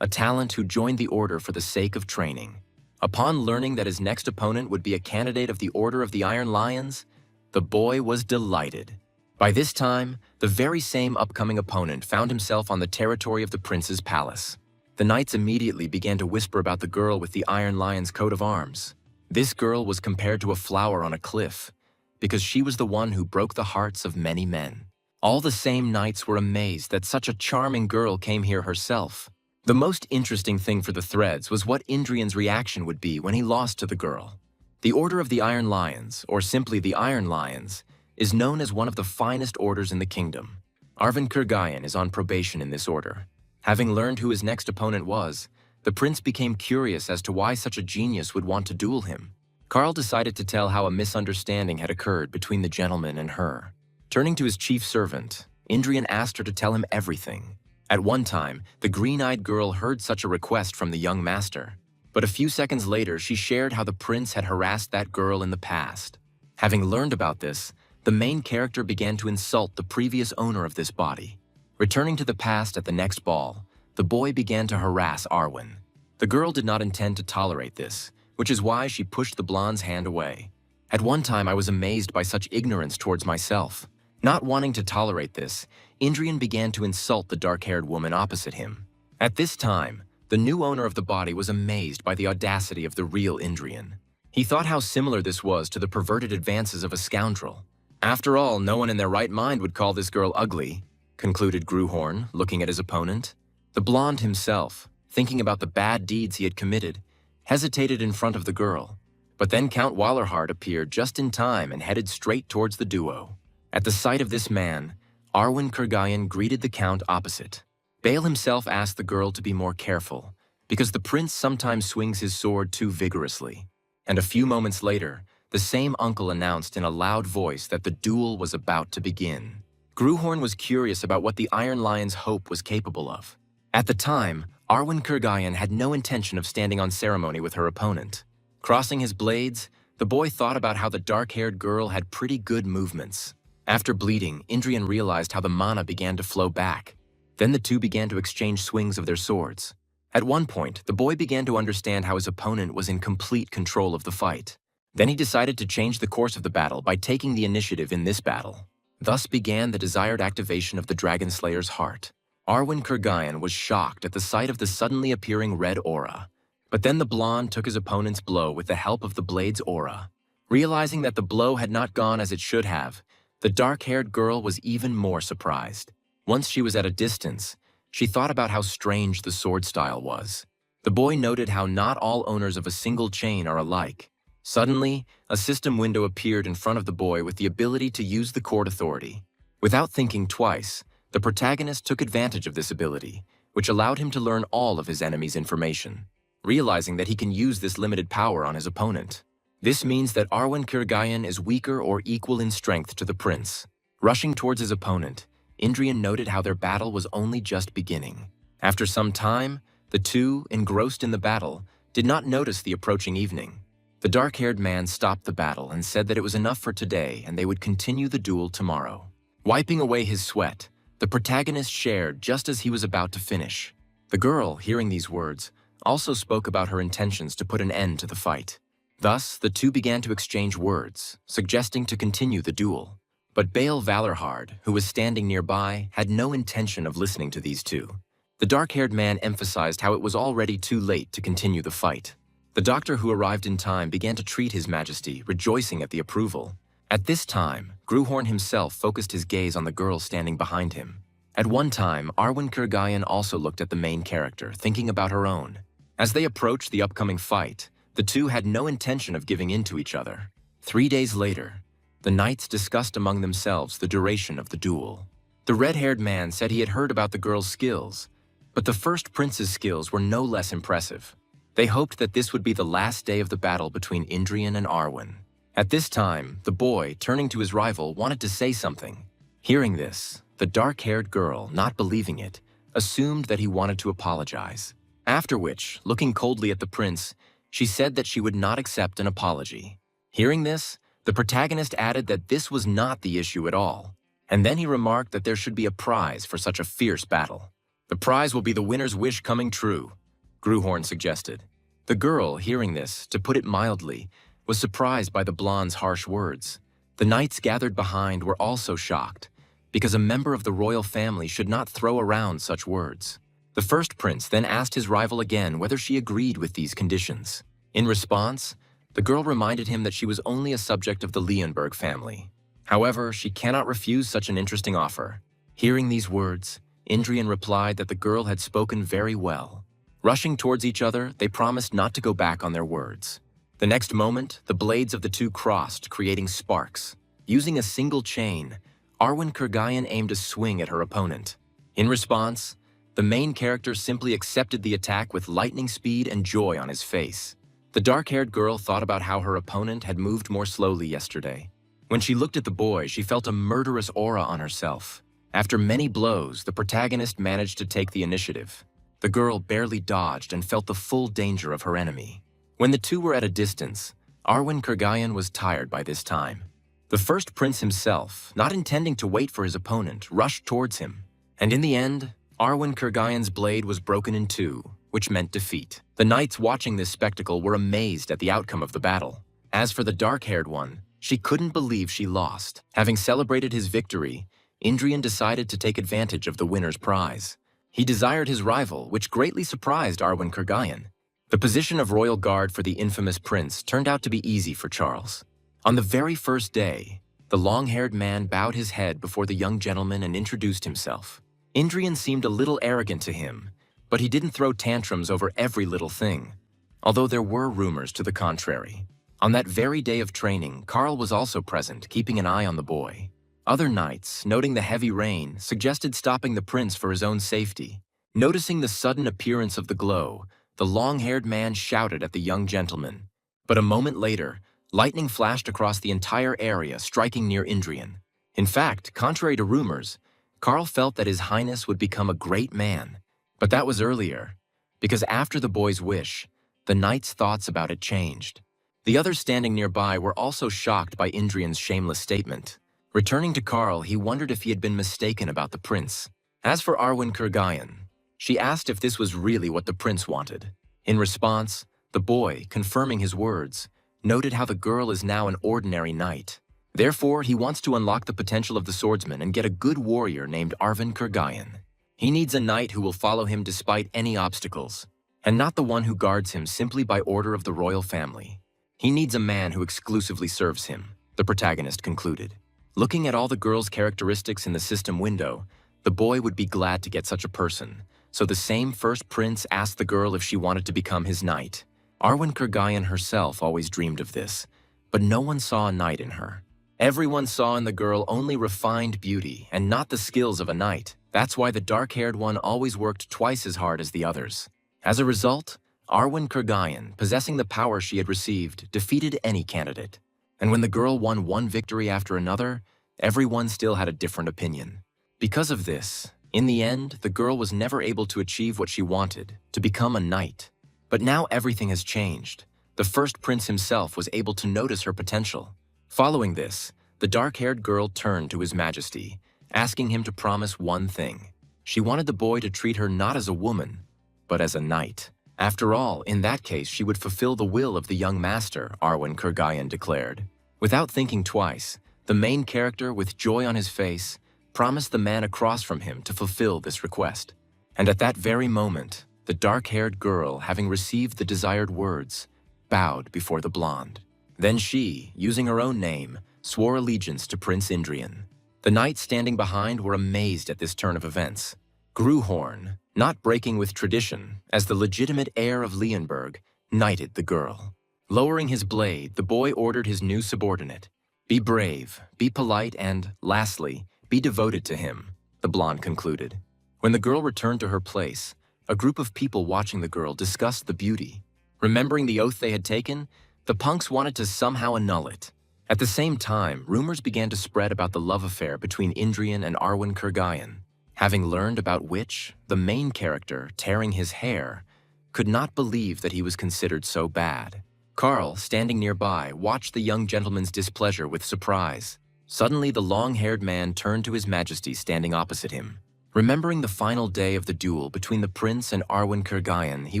A talent who joined the order for the sake of training. Upon learning that his next opponent would be a candidate of the Order of the Iron Lions, the boy was delighted. By this time, the very same upcoming opponent found himself on the territory of the prince's palace. The knights immediately began to whisper about the girl with the Iron Lion's coat of arms. This girl was compared to a flower on a cliff, because she was the one who broke the hearts of many men. All the same knights were amazed that such a charming girl came here herself. The most interesting thing for the threads was what Indrian's reaction would be when he lost to the girl. The Order of the Iron Lions, or simply the Iron Lions, is known as one of the finest orders in the kingdom. Arvin Kurgayan is on probation in this order. Having learned who his next opponent was, the prince became curious as to why such a genius would want to duel him. Karl decided to tell how a misunderstanding had occurred between the gentleman and her. Turning to his chief servant, Indrian asked her to tell him everything. At one time, the green-eyed girl heard such a request from the young master. But a few seconds later, she shared how the prince had harassed that girl in the past. Having learned about this, the main character began to insult the previous owner of this body. Returning to the past at the next ball, the boy began to harass Arwen. The girl did not intend to tolerate this, which is why she pushed the blonde's hand away. At one time, I was amazed by such ignorance towards myself. Not wanting to tolerate this, Indrian began to insult the dark-haired woman opposite him. At this time, the new owner of the body was amazed by the audacity of the real Indrian. He thought how similar this was to the perverted advances of a scoundrel. After all, no one in their right mind would call this girl ugly, concluded Gruhorn, looking at his opponent. The blonde himself, thinking about the bad deeds he had committed, hesitated in front of the girl. But then Count Wallerhard appeared just in time and headed straight towards the duo. At the sight of this man, Arwen Kurgayan greeted the count opposite. Bale himself asked the girl to be more careful, because the prince sometimes swings his sword too vigorously. And a few moments later, the same uncle announced in a loud voice that the duel was about to begin. Gruhorn was curious about what the Iron Lion's hope was capable of. At the time, Arwen Kurgayan had no intention of standing on ceremony with her opponent. Crossing his blades, the boy thought about how the dark-haired girl had pretty good movements. After bleeding, Indrian realized how the mana began to flow back. Then the two began to exchange swings of their swords. At one point, the boy began to understand how his opponent was in complete control of the fight. Then he decided to change the course of the battle by taking the initiative in this battle. Thus began the desired activation of the Dragon Slayer's heart. Arwen Kurgayan was shocked at the sight of the suddenly appearing red aura. But then the blonde took his opponent's blow with the help of the blade's aura. Realizing that the blow had not gone as it should have, the dark-haired girl was even more surprised. Once she was at a distance, she thought about how strange the sword style was. The boy noted how not all owners of a single chain are alike. Suddenly, a system window appeared in front of the boy with the ability to use the court authority. Without thinking twice, the protagonist took advantage of this ability, which allowed him to learn all of his enemy's information, realizing that he can use this limited power on his opponent. This means that Arwen Kurgayan is weaker or equal in strength to the prince. Rushing towards his opponent, Indrian noted how their battle was only just beginning. After some time, the two, engrossed in the battle, did not notice the approaching evening. The dark-haired man stopped the battle and said that it was enough for today and they would continue the duel tomorrow. Wiping away his sweat, the protagonist shared just as he was about to finish. The girl, hearing these words, also spoke about her intentions to put an end to the fight. Thus, the two began to exchange words, suggesting to continue the duel. But Baal Valorhard, who was standing nearby, had no intention of listening to these two. The dark-haired man emphasized how it was already too late to continue the fight. The doctor who arrived in time began to treat His Majesty, rejoicing at the approval. At this time, Gruhorn himself focused his gaze on the girl standing behind him. At one time, Arwen Kurgayan also looked at the main character, thinking about her own. As they approached the upcoming fight, the two had no intention of giving in to each other. 3 days later, the knights discussed among themselves the duration of the duel. The red-haired man said he had heard about the girl's skills, but the first prince's skills were no less impressive. They hoped that this would be the last day of the battle between Indrian and Arwen. At this time, the boy, turning to his rival, wanted to say something. Hearing this, the dark-haired girl, not believing it, assumed that he wanted to apologize. After which, looking coldly at the prince, she said that she would not accept an apology. Hearing this, the protagonist added that this was not the issue at all. And then he remarked that there should be a prize for such a fierce battle. The prize will be the winner's wish coming true, Gruhorn suggested. The girl, hearing this, to put it mildly, was surprised by the blonde's harsh words. The knights gathered behind were also shocked, because a member of the royal family should not throw around such words. The first prince then asked his rival again whether she agreed with these conditions. In response, the girl reminded him that she was only a subject of the Leonberg family. However, she cannot refuse such an interesting offer. Hearing these words, Indrian replied that the girl had spoken very well. Rushing towards each other, they promised not to go back on their words. The next moment, the blades of the two crossed, creating sparks. Using a single chain, Arwen Kurgayan aimed a swing at her opponent. In response, the main character simply accepted the attack with lightning speed and joy on his face. The dark-haired girl thought about how her opponent had moved more slowly yesterday. When she looked at the boy, she felt a murderous aura on herself. After many blows, the protagonist managed to take the initiative. The girl barely dodged and felt the full danger of her enemy. When the two were at a distance, Arwen Kurgayan was tired by this time. The first prince himself, not intending to wait for his opponent, rushed towards him. And in the end, Arwen Kurgayan's blade was broken in two, which meant defeat. The knights watching this spectacle were amazed at the outcome of the battle. As for the dark-haired one, she couldn't believe she lost. Having celebrated his victory, Indrian decided to take advantage of the winner's prize. He desired his rival, which greatly surprised Arwen Kurgayan. The position of royal guard for the infamous prince turned out to be easy for Charles. On the very first day, the long-haired man bowed his head before the young gentleman and introduced himself. Indrian seemed a little arrogant to him, but he didn't throw tantrums over every little thing, although there were rumors to the contrary. On that very day of training, Karl was also present, keeping an eye on the boy. Other knights, noting the heavy rain, suggested stopping the prince for his own safety. Noticing the sudden appearance of the glow, the long-haired man shouted at the young gentleman. But a moment later, lightning flashed across the entire area, striking near Indrian. In fact, contrary to rumors, Karl felt that His Highness would become a great man. But that was earlier, because after the boy's wish, the knight's thoughts about it changed. The others standing nearby were also shocked by Indrian's shameless statement. Returning to Karl, he wondered if he had been mistaken about the prince. As for Arwen Kurgayan, She asked if this was really what the prince wanted. In response, the boy, confirming his words, noted how the girl is now an ordinary knight. Therefore, he wants to unlock the potential of the swordsman and get a good warrior named Arvin Kurgayan. He needs a knight who will follow him despite any obstacles, and not the one who guards him simply by order of the royal family. He needs a man who exclusively serves him, the protagonist concluded. Looking at all the girl's characteristics in the system window, the boy would be glad to get such a person, so the same first prince asked the girl if she wanted to become his knight. Arwen Kurgayan herself always dreamed of this, but no one saw a knight in her. Everyone saw in the girl only refined beauty and not the skills of a knight. That's why the dark-haired one always worked twice as hard as the others. As a result, Arwen Kurgayan, possessing the power she had received, defeated any candidate. And when the girl won one victory after another, everyone still had a different opinion. Because of this, in the end, the girl was never able to achieve what she wanted, to become a knight. But now everything has changed. The first prince himself was able to notice her potential. Following this, the dark-haired girl turned to His Majesty, asking him to promise one thing. She wanted the boy to treat her not as a woman, but as a knight. After all, in that case, she would fulfill the will of the young master, Arwen Kurgayan declared. Without thinking twice, the main character, with joy on his face, promised the man across from him to fulfill this request. And at that very moment, the dark-haired girl, having received the desired words, bowed before the blonde. Then she, using her own name, swore allegiance to Prince Indrian. The knights standing behind were amazed at this turn of events. Gruhorn, not breaking with tradition, as the legitimate heir of Leonberg, knighted the girl. Lowering his blade, the boy ordered his new subordinate, "Be brave, be polite, and, lastly, be devoted to him," the blonde concluded. When the girl returned to her place, a group of people watching the girl discussed the beauty. Remembering the oath they had taken, the punks wanted to somehow annul it. At the same time, rumors began to spread about the love affair between Indrian and Arwen Kurgayan. Having learned about which, the main character, tearing his hair, could not believe that he was considered so bad. Carl, standing nearby, watched the young gentleman's displeasure with surprise. Suddenly, the long-haired man turned to His Majesty standing opposite him. Remembering the final day of the duel between the prince and Arwen Kurgayan, he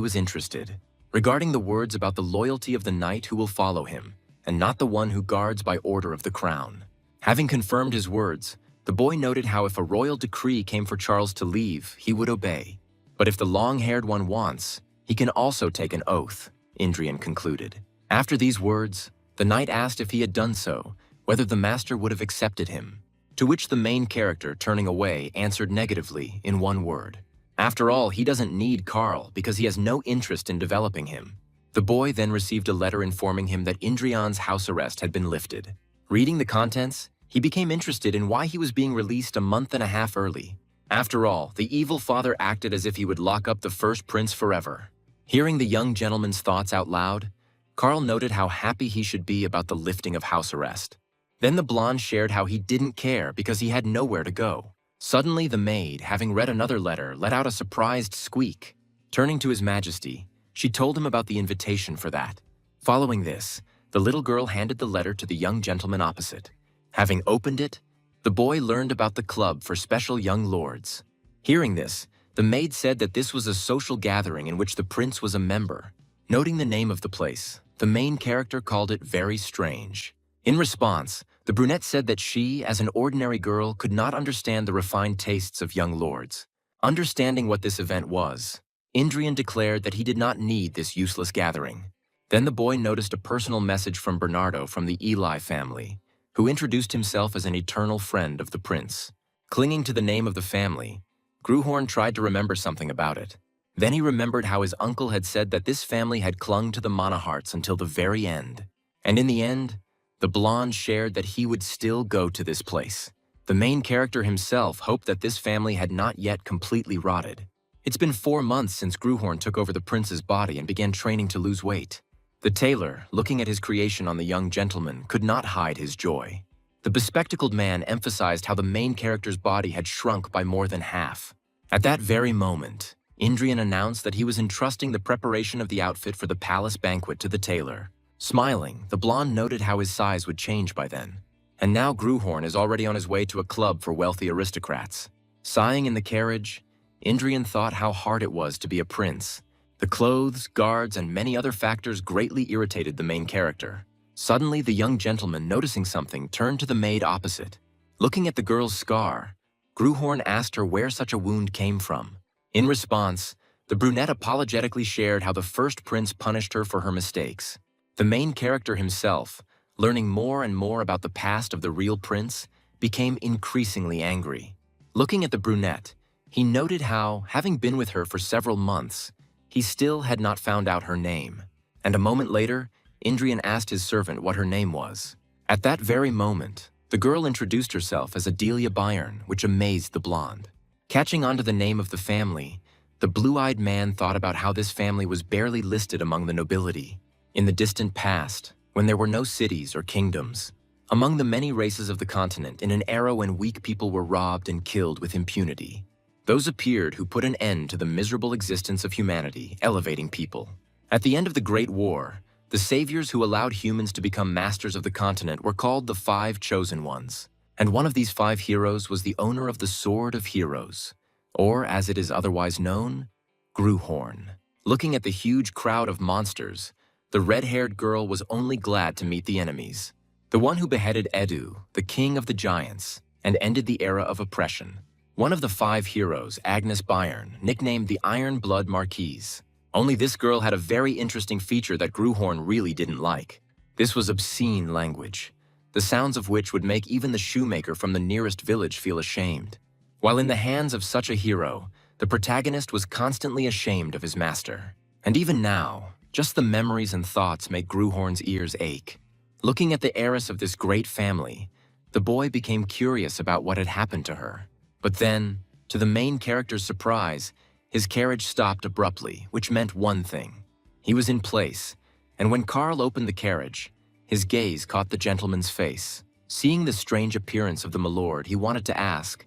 was interested. Regarding the words about the loyalty of the knight who will follow him, and not the one who guards by order of the crown. Having confirmed his words, the boy noted how if a royal decree came for Charles to leave, he would obey. But if the long-haired one wants, he can also take an oath, Indrian concluded. After these words, the knight asked if he had done so, whether the master would have accepted him, to which the main character, turning away, answered negatively in one word. After all, he doesn't need Carl because he has no interest in developing him. The boy then received a letter informing him that Indrian's house arrest had been lifted. Reading the contents, he became interested in why he was being released a month and a half early. After all, the evil father acted as if he would lock up the first prince forever. Hearing the young gentleman's thoughts out loud, Carl noted how happy he should be about the lifting of house arrest. Then the blonde shared how he didn't care because he had nowhere to go. Suddenly, the maid, having read another letter, let out a surprised squeak. Turning to His Majesty, she told him about the invitation for that. Following this, the little girl handed the letter to the young gentleman opposite. Having opened it, the boy learned about the club for special young lords. Hearing this, the maid said that this was a social gathering in which the prince was a member. Noting the name of the place, the main character called it very strange. In response, the brunette said that she, as an ordinary girl, could not understand the refined tastes of young lords. Understanding what this event was, Indrian declared that he did not need this useless gathering. Then the boy noticed a personal message from Bernardo from the Eli family, who introduced himself as an eternal friend of the prince. Clinging to the name of the family, Gruhorn tried to remember something about it. Then he remembered how his uncle had said that this family had clung to the Monaharts until the very end. And in the end, the blonde shared that he would still go to this place. The main character himself hoped that this family had not yet completely rotted. It's been 4 months since Gruhorn took over the prince's body and began training to lose weight. The tailor, looking at his creation on the young gentleman, could not hide his joy. The bespectacled man emphasized how the main character's body had shrunk by more than half. At that very moment, Indrian announced that he was entrusting the preparation of the outfit for the palace banquet to the tailor. Smiling, the blonde noted how his size would change by then. And now Gruhorn is already on his way to a club for wealthy aristocrats. Sighing in the carriage, Indrian thought how hard it was to be a prince. The clothes, guards, and many other factors greatly irritated the main character. Suddenly, the young gentleman, noticing something, turned to the maid opposite. Looking at the girl's scar, Gruhorn asked her where such a wound came from. In response, the brunette apologetically shared how the first prince punished her for her mistakes. The main character himself, learning more and more about the past of the real prince, became increasingly angry. Looking at the brunette, he noted how, having been with her for several months, he still had not found out her name. And a moment later, Indrian asked his servant what her name was. At that very moment, the girl introduced herself as Adelia Byrne, which amazed the blonde. Catching on to the name of the family, the blue-eyed man thought about how this family was barely listed among the nobility. In the distant past, when there were no cities or kingdoms, among the many races of the continent in an era when weak people were robbed and killed with impunity, those appeared who put an end to the miserable existence of humanity, elevating people. At the end of the Great War, the saviors who allowed humans to become masters of the continent were called the Five Chosen Ones, and one of these 5 heroes was the owner of the Sword of Heroes, or as it is otherwise known, Gruhorn. Looking at the huge crowd of monsters, the red-haired girl was only glad to meet the enemies. The one who beheaded Edu, the king of the giants, and ended the era of oppression. One of the 5 heroes, Agnes Byrne, nicknamed the Iron Blood Marquise. Only this girl had a very interesting feature that Gruhorn really didn't like. This was obscene language, the sounds of which would make even the shoemaker from the nearest village feel ashamed. While in the hands of such a hero, the protagonist was constantly ashamed of his master. And even now, just the memories and thoughts make Gruhorn's ears ache. Looking at the heiress of this great family, the boy became curious about what had happened to her. But then, to the main character's surprise, his carriage stopped abruptly, which meant one thing. He was in place, and when Carl opened the carriage, his gaze caught the gentleman's face. Seeing the strange appearance of the milord, he wanted to ask,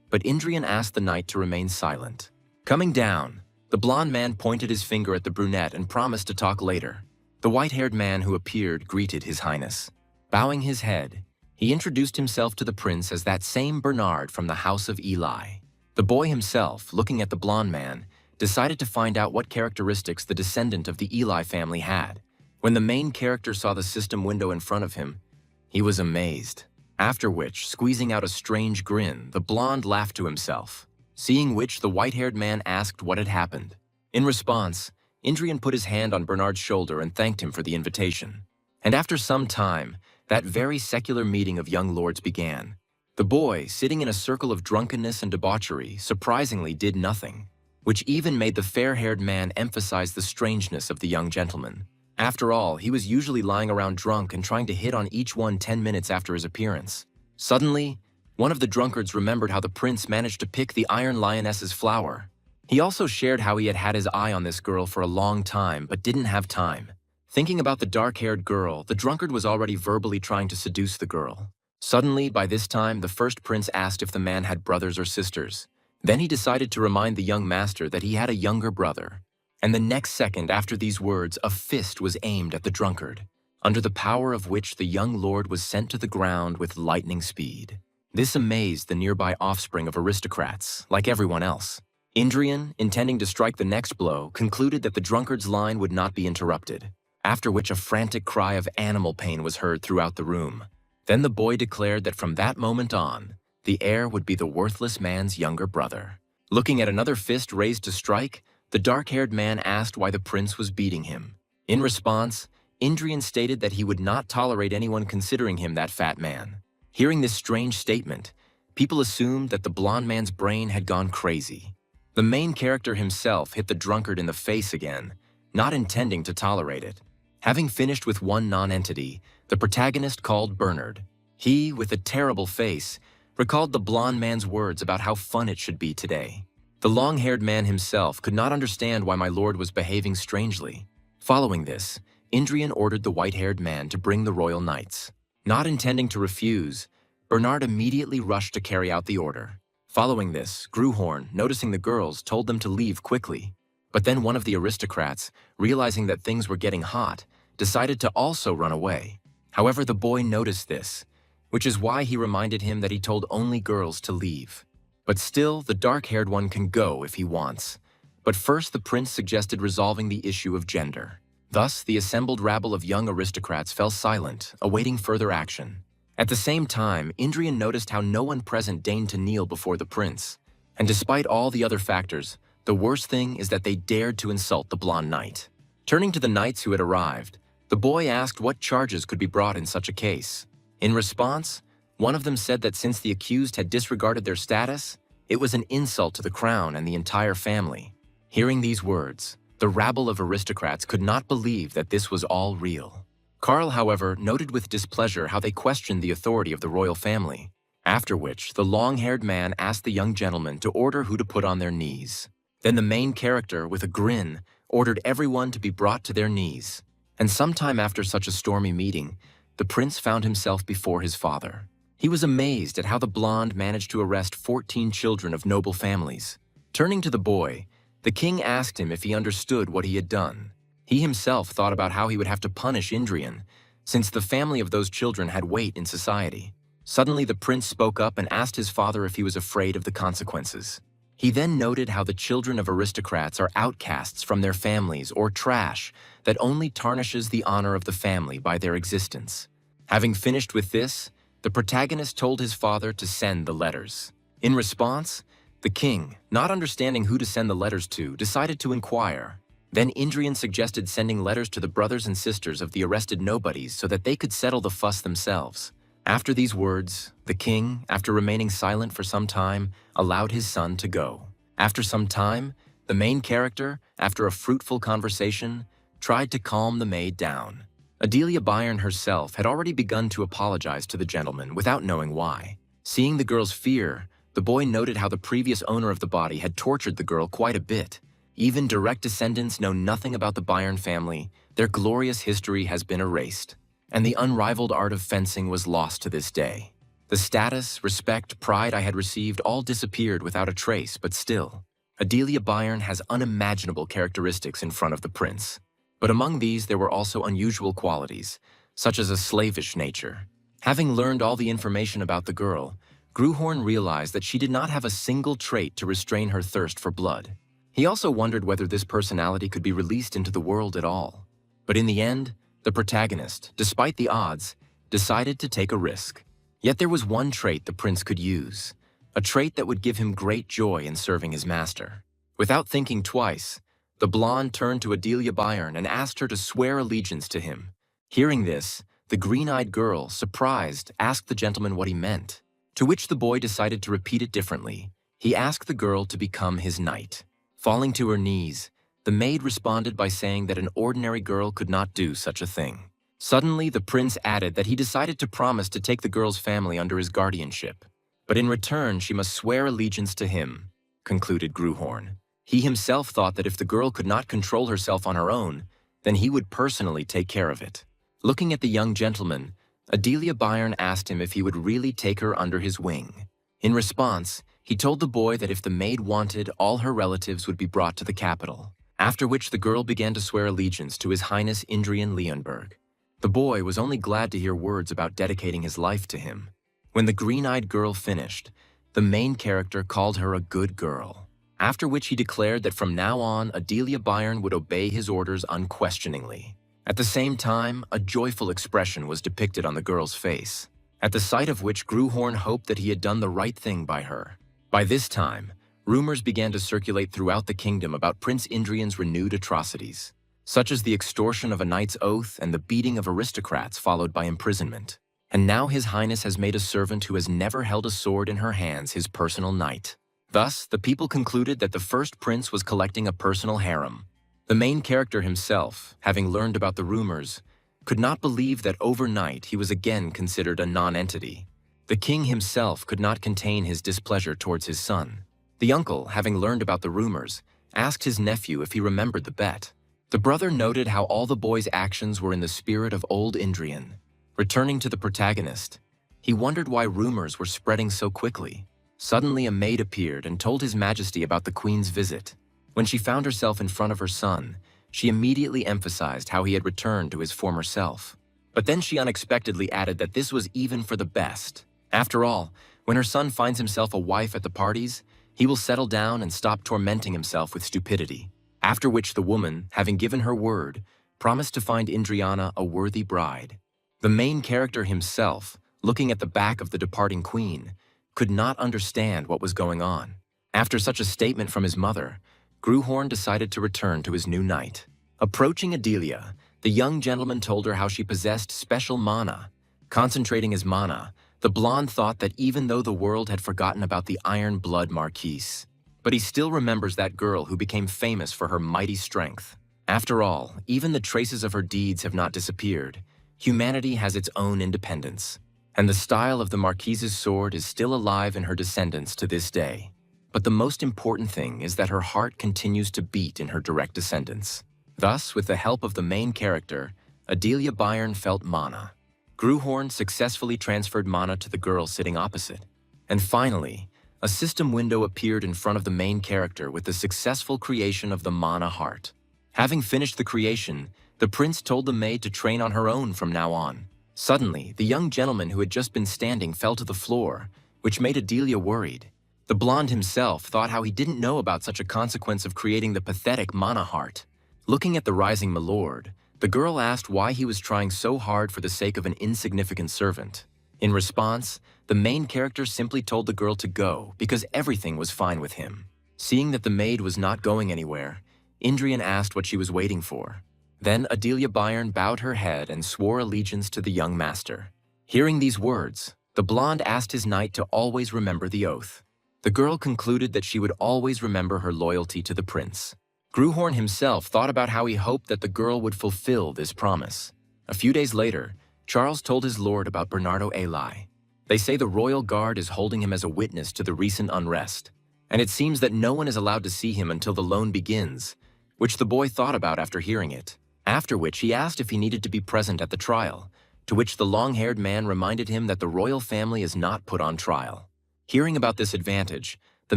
but Indrian asked the knight to remain silent. Coming down, the blond man pointed his finger at the brunette and promised to talk later. The white-haired man who appeared greeted his highness. Bowing his head, he introduced himself to the prince as that same Bernard from the house of Eli. The boy himself, looking at the blond man, decided to find out what characteristics the descendant of the Eli family had. When the main character saw the system window in front of him, he was amazed. After which, squeezing out a strange grin, the blonde laughed to himself. Seeing which, the white-haired man asked what had happened. In response, Indrian put his hand on Bernard's shoulder and thanked him for the invitation. And after some time, that very secular meeting of young lords began. The boy, sitting in a circle of drunkenness and debauchery, surprisingly did nothing, which even made the fair-haired man emphasize the strangeness of the young gentleman. After all, he was usually lying around drunk and trying to hit on each one 10 minutes after his appearance. Suddenly, one of the drunkards remembered how the prince managed to pick the Iron Lioness's flower. He also shared how he had had his eye on this girl for a long time but didn't have time. Thinking about the dark-haired girl, the drunkard was already verbally trying to seduce the girl. Suddenly, by this time, the first prince asked if the man had brothers or sisters. Then he decided to remind the young master that he had a younger brother. And the next second after these words, a fist was aimed at the drunkard, under the power of which the young lord was sent to the ground with lightning speed. This amazed the nearby offspring of aristocrats, like everyone else. Indrian, intending to strike the next blow, concluded that the drunkard's line would not be interrupted, after which a frantic cry of animal pain was heard throughout the room. Then the boy declared that from that moment on, the heir would be the worthless man's younger brother. Looking at another fist raised to strike, the dark-haired man asked why the prince was beating him. In response, Indrian stated that he would not tolerate anyone considering him that fat man. Hearing this strange statement, people assumed that the blond man's brain had gone crazy. The main character himself hit the drunkard in the face again, not intending to tolerate it. Having finished with one non-entity, the protagonist called Bernard. He, with a terrible face, recalled the blond man's words about how fun it should be today. The long-haired man himself could not understand why my lord was behaving strangely. Following this, Indrian ordered the white-haired man to bring the royal knights. Not intending to refuse, Bernard immediately rushed to carry out the order. Following this, Gruhorn, noticing the girls, told them to leave quickly. But then one of the aristocrats, realizing that things were getting hot, decided to also run away. However, the boy noticed this, which is why he reminded him that he told only girls to leave. But still, the dark-haired one can go if he wants. But first, the prince suggested resolving the issue of gender. Thus, the assembled rabble of young aristocrats fell silent, awaiting further action. At the same time, Indrian noticed how no one present deigned to kneel before the prince. And despite all the other factors, the worst thing is that they dared to insult the blonde knight. Turning to the knights who had arrived, the boy asked what charges could be brought in such a case. In response, one of them said that since the accused had disregarded their status, it was an insult to the crown and the entire family. Hearing these words, the rabble of aristocrats could not believe that this was all real. Karl, however, noted with displeasure how they questioned the authority of the royal family, after which the long-haired man asked the young gentleman to order who to put on their knees. Then the main character, with a grin, ordered everyone to be brought to their knees. And sometime after such a stormy meeting, the prince found himself before his father. He was amazed at how the blonde managed to arrest 14 children of noble families. Turning to the boy, the king asked him if he understood what he had done. He himself thought about how he would have to punish Indrian, since the family of those children had weight in society. Suddenly, the prince spoke up and asked his father if he was afraid of the consequences. He then noted how the children of aristocrats are outcasts from their families or trash that only tarnishes the honor of the family by their existence. Having finished with this, the protagonist told his father to send the letters. In response, the king, not understanding who to send the letters to, decided to inquire. Then Indrian suggested sending letters to the brothers and sisters of the arrested nobodies so that they could settle the fuss themselves. After these words, the king, after remaining silent for some time, allowed his son to go. After some time, the main character, after a fruitful conversation, tried to calm the maid down. Adelia Byrne herself had already begun to apologize to the gentleman without knowing why. Seeing the girl's fear, the boy noted how the previous owner of the body had tortured the girl quite a bit. Even direct descendants know nothing about the Byrne family. Their glorious history has been erased, and the unrivaled art of fencing was lost to this day. The status, respect, pride I had received all disappeared without a trace, but still, Adelia Byrne has unimaginable characteristics in front of the prince. But among these there were also unusual qualities, such as a slavish nature. Having learned all the information about the girl, Gruhorn realized that she did not have a single trait to restrain her thirst for blood. He also wondered whether this personality could be released into the world at all. But in the end, the protagonist, despite the odds, decided to take a risk. Yet there was one trait the prince could use, a trait that would give him great joy in serving his master. Without thinking twice, the blonde turned to Adelia Byrne and asked her to swear allegiance to him. Hearing this, the green-eyed girl, surprised, asked the gentleman what he meant, to which the boy decided to repeat it differently. He asked the girl to become his knight. Falling to her knees, the maid responded by saying that an ordinary girl could not do such a thing. Suddenly, the prince added that he decided to promise to take the girl's family under his guardianship. But in return, she must swear allegiance to him, concluded Gruhorn. He himself thought that if the girl could not control herself on her own, then he would personally take care of it. Looking at the young gentleman, Adelia Byrne asked him if he would really take her under his wing. In response, he told the boy that if the maid wanted, all her relatives would be brought to the capital, after which the girl began to swear allegiance to His Highness Indrian Leonberg. The boy was only glad to hear words about dedicating his life to him. When the green-eyed girl finished, the main character called her a good girl, after which he declared that from now on, Adelia Byrne would obey his orders unquestioningly. At the same time, a joyful expression was depicted on the girl's face, at the sight of which Gruhorn hoped that he had done the right thing by her. By this time, rumors began to circulate throughout the kingdom about Prince Indrian's renewed atrocities, such as the extortion of a knight's oath and the beating of aristocrats followed by imprisonment. And now His Highness has made a servant who has never held a sword in her hands his personal knight. Thus, the people concluded that the first prince was collecting a personal harem. The main character himself, having learned about the rumors, could not believe that overnight he was again considered a non-entity. The king himself could not contain his displeasure towards his son. The uncle, having learned about the rumors, asked his nephew if he remembered the bet. The brother noted how all the boy's actions were in the spirit of old Indrian. Returning to the protagonist, he wondered why rumors were spreading so quickly. Suddenly, a maid appeared and told His Majesty about the queen's visit. When she found herself in front of her son, she immediately emphasized how he had returned to his former self. But then she unexpectedly added that this was even for the best. After all, When her son finds himself a wife at the parties, he will settle down and stop tormenting himself with stupidity. After which the woman, having given her word, promised to find Indriana a worthy bride. The main character himself, looking at the back of the departing queen, could not understand what was going on. After such a statement from his mother, Gruhorn decided to return to his new knight. Approaching Adelia, the young gentleman told her how she possessed special mana. Concentrating his mana, the blonde thought that even though the world had forgotten about the Iron Blood Marquise, but he still remembers that girl who became famous for her mighty strength. After all, even the traces of her deeds have not disappeared. Humanity has its own independence, and the style of the Marquise's sword is still alive in her descendants to this day. But the most important thing is that her heart continues to beat in her direct descendants. Thus, with the help of the main character, Adelia Bayern felt mana. Gruhorn successfully transferred mana to the girl sitting opposite. And finally, a system window appeared in front of the main character with the successful creation of the mana heart. Having finished the creation, the prince told the maid to train on her own from now on. Suddenly, the young gentleman who had just been standing fell to the floor, which made Adelia worried. The blonde himself thought how he didn't know about such a consequence of creating the pathetic mana heart. Looking at the rising milord, the girl asked why he was trying so hard for the sake of an insignificant servant. In response, the main character simply told the girl to go because everything was fine with him. Seeing that the maid was not going anywhere, Indrian asked what she was waiting for. Then Adelia Bayern bowed her head and swore allegiance to the young master. Hearing these words, the blonde asked his knight to always remember the oath. The girl concluded that she would always remember her loyalty to the prince. Gruhorn himself thought about how he hoped that the girl would fulfill this promise. A few days later, Charles told his lord about Bernardo Eli. They say the royal guard is holding him as a witness to the recent unrest, and it seems that no one is allowed to see him until the loan begins, which the boy thought about after hearing it. After which he asked if he needed to be present at the trial, to which the long-haired man reminded him that the royal family is not put on trial. Hearing about this advantage, the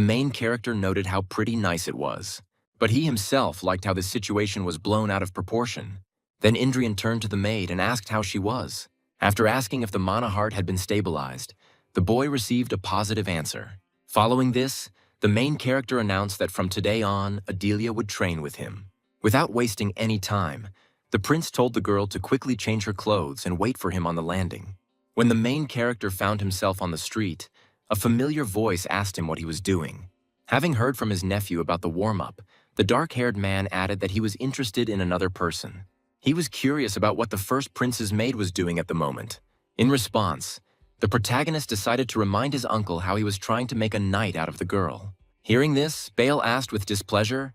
main character noted how pretty nice it was. But he himself liked how the situation was blown out of proportion. Then Indrian turned to the maid and asked how she was. After asking if the mana heart had been stabilized, the boy received a positive answer. Following this, the main character announced that from today on, Adelia would train with him. Without wasting any time, the prince told the girl to quickly change her clothes and wait for him on the landing. When the main character found himself on the street, a familiar voice asked him what he was doing. Having heard from his nephew about the warm-up, the dark-haired man added that he was interested in another person. He was curious about what the first prince's maid was doing at the moment. In response, the protagonist decided to remind his uncle how he was trying to make a knight out of the girl. Hearing this, Bale asked with displeasure.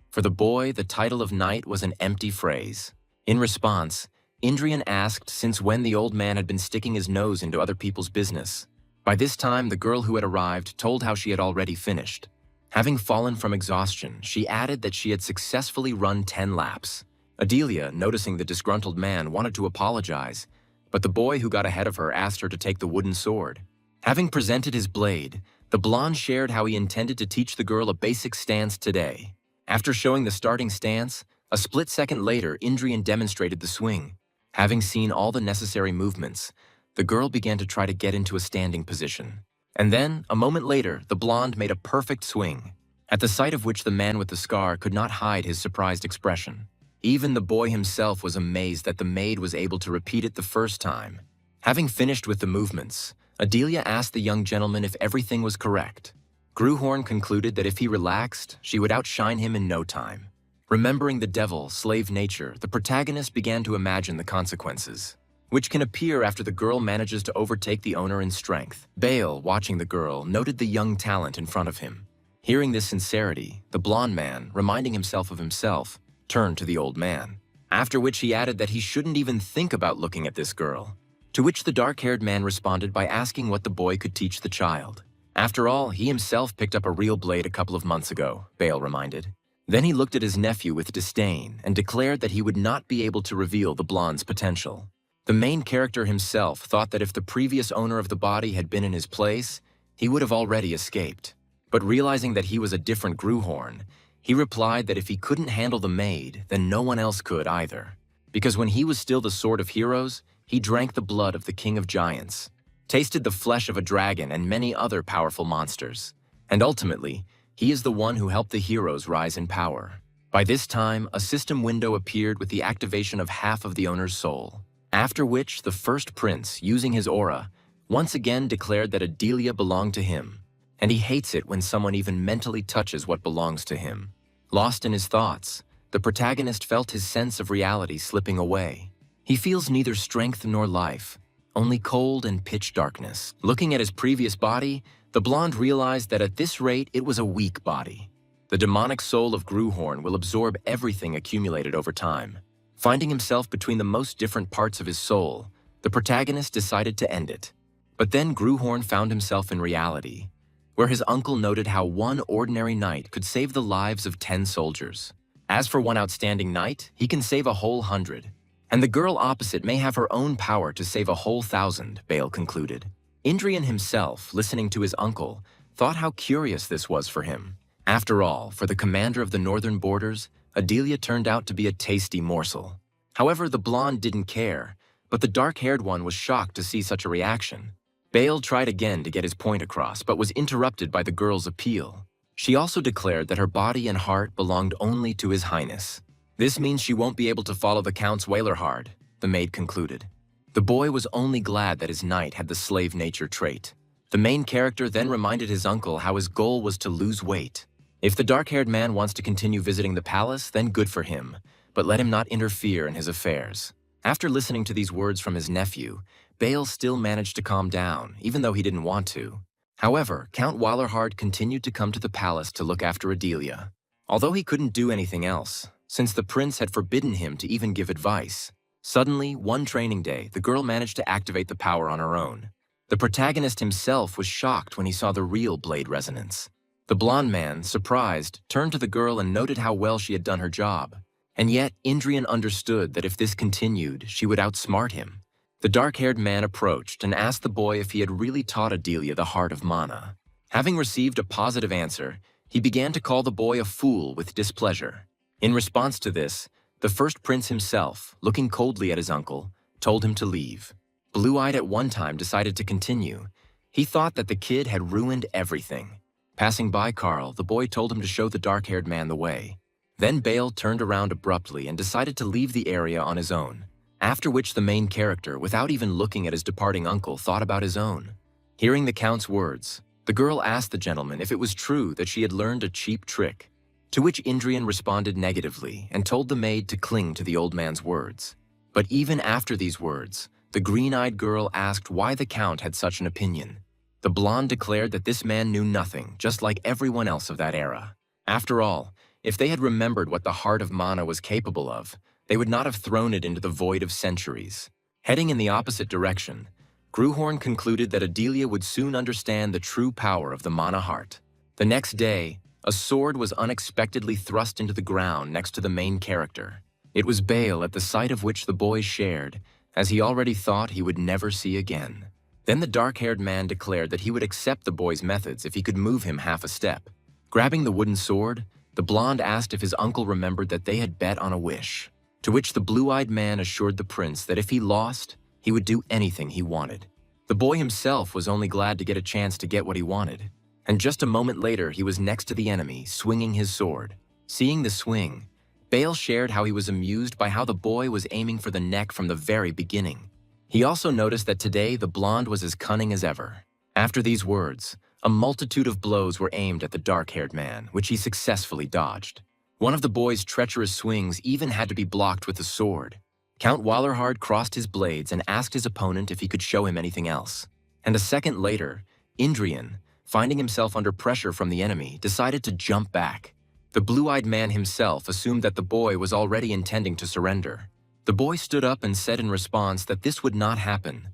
For the boy, the title of knight was an empty phrase. In response, Indrian asked since when the old man had been sticking his nose into other people's business. By this time, the girl who had arrived told how she had already finished. Having fallen from exhaustion, she added that she had successfully run 10 laps. Adelia, noticing the disgruntled man, wanted to apologize, but the boy who got ahead of her asked her to take the wooden sword. Having presented his blade, the blonde shared how he intended to teach the girl a basic stance today. After showing the starting stance, a split second later, Indrian demonstrated the swing. Having seen all the necessary movements, the girl began to try to get into a standing position. And then, a moment later, the blonde made a perfect swing, at the sight of which the man with the scar could not hide his surprised expression. Even the boy himself was amazed that the maid was able to repeat it the first time. Having finished with the movements, Adelia asked the young gentleman if everything was correct. Gruhorn concluded that if he relaxed, she would outshine him in no time. Remembering the devil, slave nature, the protagonist began to imagine the consequences, which can appear after the girl manages to overtake the owner in strength. Bale, watching the girl, noted the young talent in front of him. Hearing this sincerity, the blonde man, reminding himself of himself, turned to the old man. After which he added that he shouldn't even think about looking at this girl. To which the dark-haired man responded by asking what the boy could teach the child. After all, he himself picked up a real blade a couple of months ago, Bale reminded. Then he looked at his nephew with disdain and declared that he would not be able to reveal the blonde's potential. The main character himself thought that if the previous owner of the body had been in his place, he would have already escaped. But realizing that he was a different Gruhorn, he replied that if he couldn't handle the maid, then no one else could either. Because when he was still the Sword of Heroes, he drank the blood of the King of Giants. tasted the flesh of a dragon and many other powerful monsters. And ultimately, he is the one who helped the heroes rise in power. By this time, a system window appeared with the activation of half of the owner's soul, after which the first prince, using his aura, once again declared that Adelia belonged to him, and he hates it when someone even mentally touches what belongs to him. Lost in his thoughts, the protagonist felt his sense of reality slipping away. He feels neither strength nor life, only cold and pitch darkness. Looking at his previous body, the blonde realized that at this rate it was a weak body. The demonic soul of Gruhorn will absorb everything accumulated over time. Finding himself between the most different parts of his soul, the protagonist decided to end it. But then Gruhorn found himself in reality, where his uncle noted how one ordinary knight could save the lives of 10 soldiers. As for one outstanding knight, he can save a whole 100. And the girl opposite may have her own power to save a whole 1,000, Bale concluded. Indrian himself, listening to his uncle, thought how curious this was for him. After all, for the commander of the northern borders, Adelia turned out to be a tasty morsel. However, the blonde didn't care, but the dark-haired one was shocked to see such a reaction. Bale tried again to get his point across, but was interrupted by the girl's appeal. She also declared that her body and heart belonged only to His Highness. This means she won't be able to follow the Count's Wailerhard, the maid concluded. The boy was only glad that his knight had the slave nature trait. The main character then reminded his uncle how his goal was to lose weight. If the dark-haired man wants to continue visiting the palace, then good for him, but let him not interfere in his affairs. After listening to these words from his nephew, Bale still managed to calm down, even though he didn't want to. However, Count Wailerhard continued to come to the palace to look after Adelia. Although he couldn't do anything else, since the prince had forbidden him to even give advice. Suddenly, one training day, the girl managed to activate the power on her own. The protagonist himself was shocked when he saw the real blade resonance. The blonde man, surprised, turned to the girl and noted how well she had done her job. And yet, Indrian understood that if this continued, she would outsmart him. The dark-haired man approached and asked the boy if he had really taught Adelia the heart of mana. Having received a positive answer, he began to call the boy a fool with displeasure. In response to this, the first prince himself, looking coldly at his uncle, told him to leave. Blue-eyed at one time decided to continue. He thought that the kid had ruined everything. Passing by Carl, the boy told him to show the dark-haired man the way. Then Bale turned around abruptly and decided to leave the area on his own, after which the main character, without even looking at his departing uncle, thought about his own. Hearing the Count's words, the girl asked the gentleman if it was true that she had learned a cheap trick, to which Indrian responded negatively and told the maid to cling to the old man's words. But even after these words, the green-eyed girl asked why the Count had such an opinion. The blonde declared that this man knew nothing, just like everyone else of that era. After all, if they had remembered what the heart of mana was capable of, they would not have thrown it into the void of centuries. Heading in the opposite direction, Gruhorn concluded that Adelia would soon understand the true power of the mana heart. The next day, a sword was unexpectedly thrust into the ground next to the main character. It was Bale, at the sight of which the boy shared, as he already thought he would never see again. Then the dark-haired man declared that he would accept the boy's methods if he could move him half a step. Grabbing the wooden sword, the blonde asked if his uncle remembered that they had bet on a wish, to which the blue-eyed man assured the prince that if he lost, he would do anything he wanted. The boy himself was only glad to get a chance to get what he wanted, and just a moment later he was next to the enemy, swinging his sword. Seeing the swing, Bale shared how he was amused by how the boy was aiming for the neck from the very beginning. He also noticed that today the blonde was as cunning as ever. After these words, a multitude of blows were aimed at the dark-haired man, which he successfully dodged. One of the boy's treacherous swings even had to be blocked with the sword. Count Wailerhard crossed his blades and asked his opponent if he could show him anything else. And a second later, Indrian, finding himself under pressure from the enemy, decided to jump back. The blue-eyed man himself assumed that the boy was already intending to surrender. The boy stood up and said in response that this would not happen,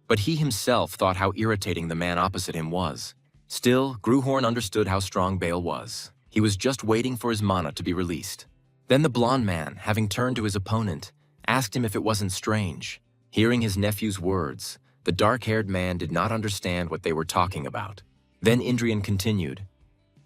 but he himself thought how irritating the man opposite him was. Still, Gruhorn understood how strong Bale was. He was just waiting for his mana to be released. Then the blonde man, having turned to his opponent, asked him if it wasn't strange. Hearing his nephew's words, the dark-haired man did not understand what they were talking about. Then Indrian continued.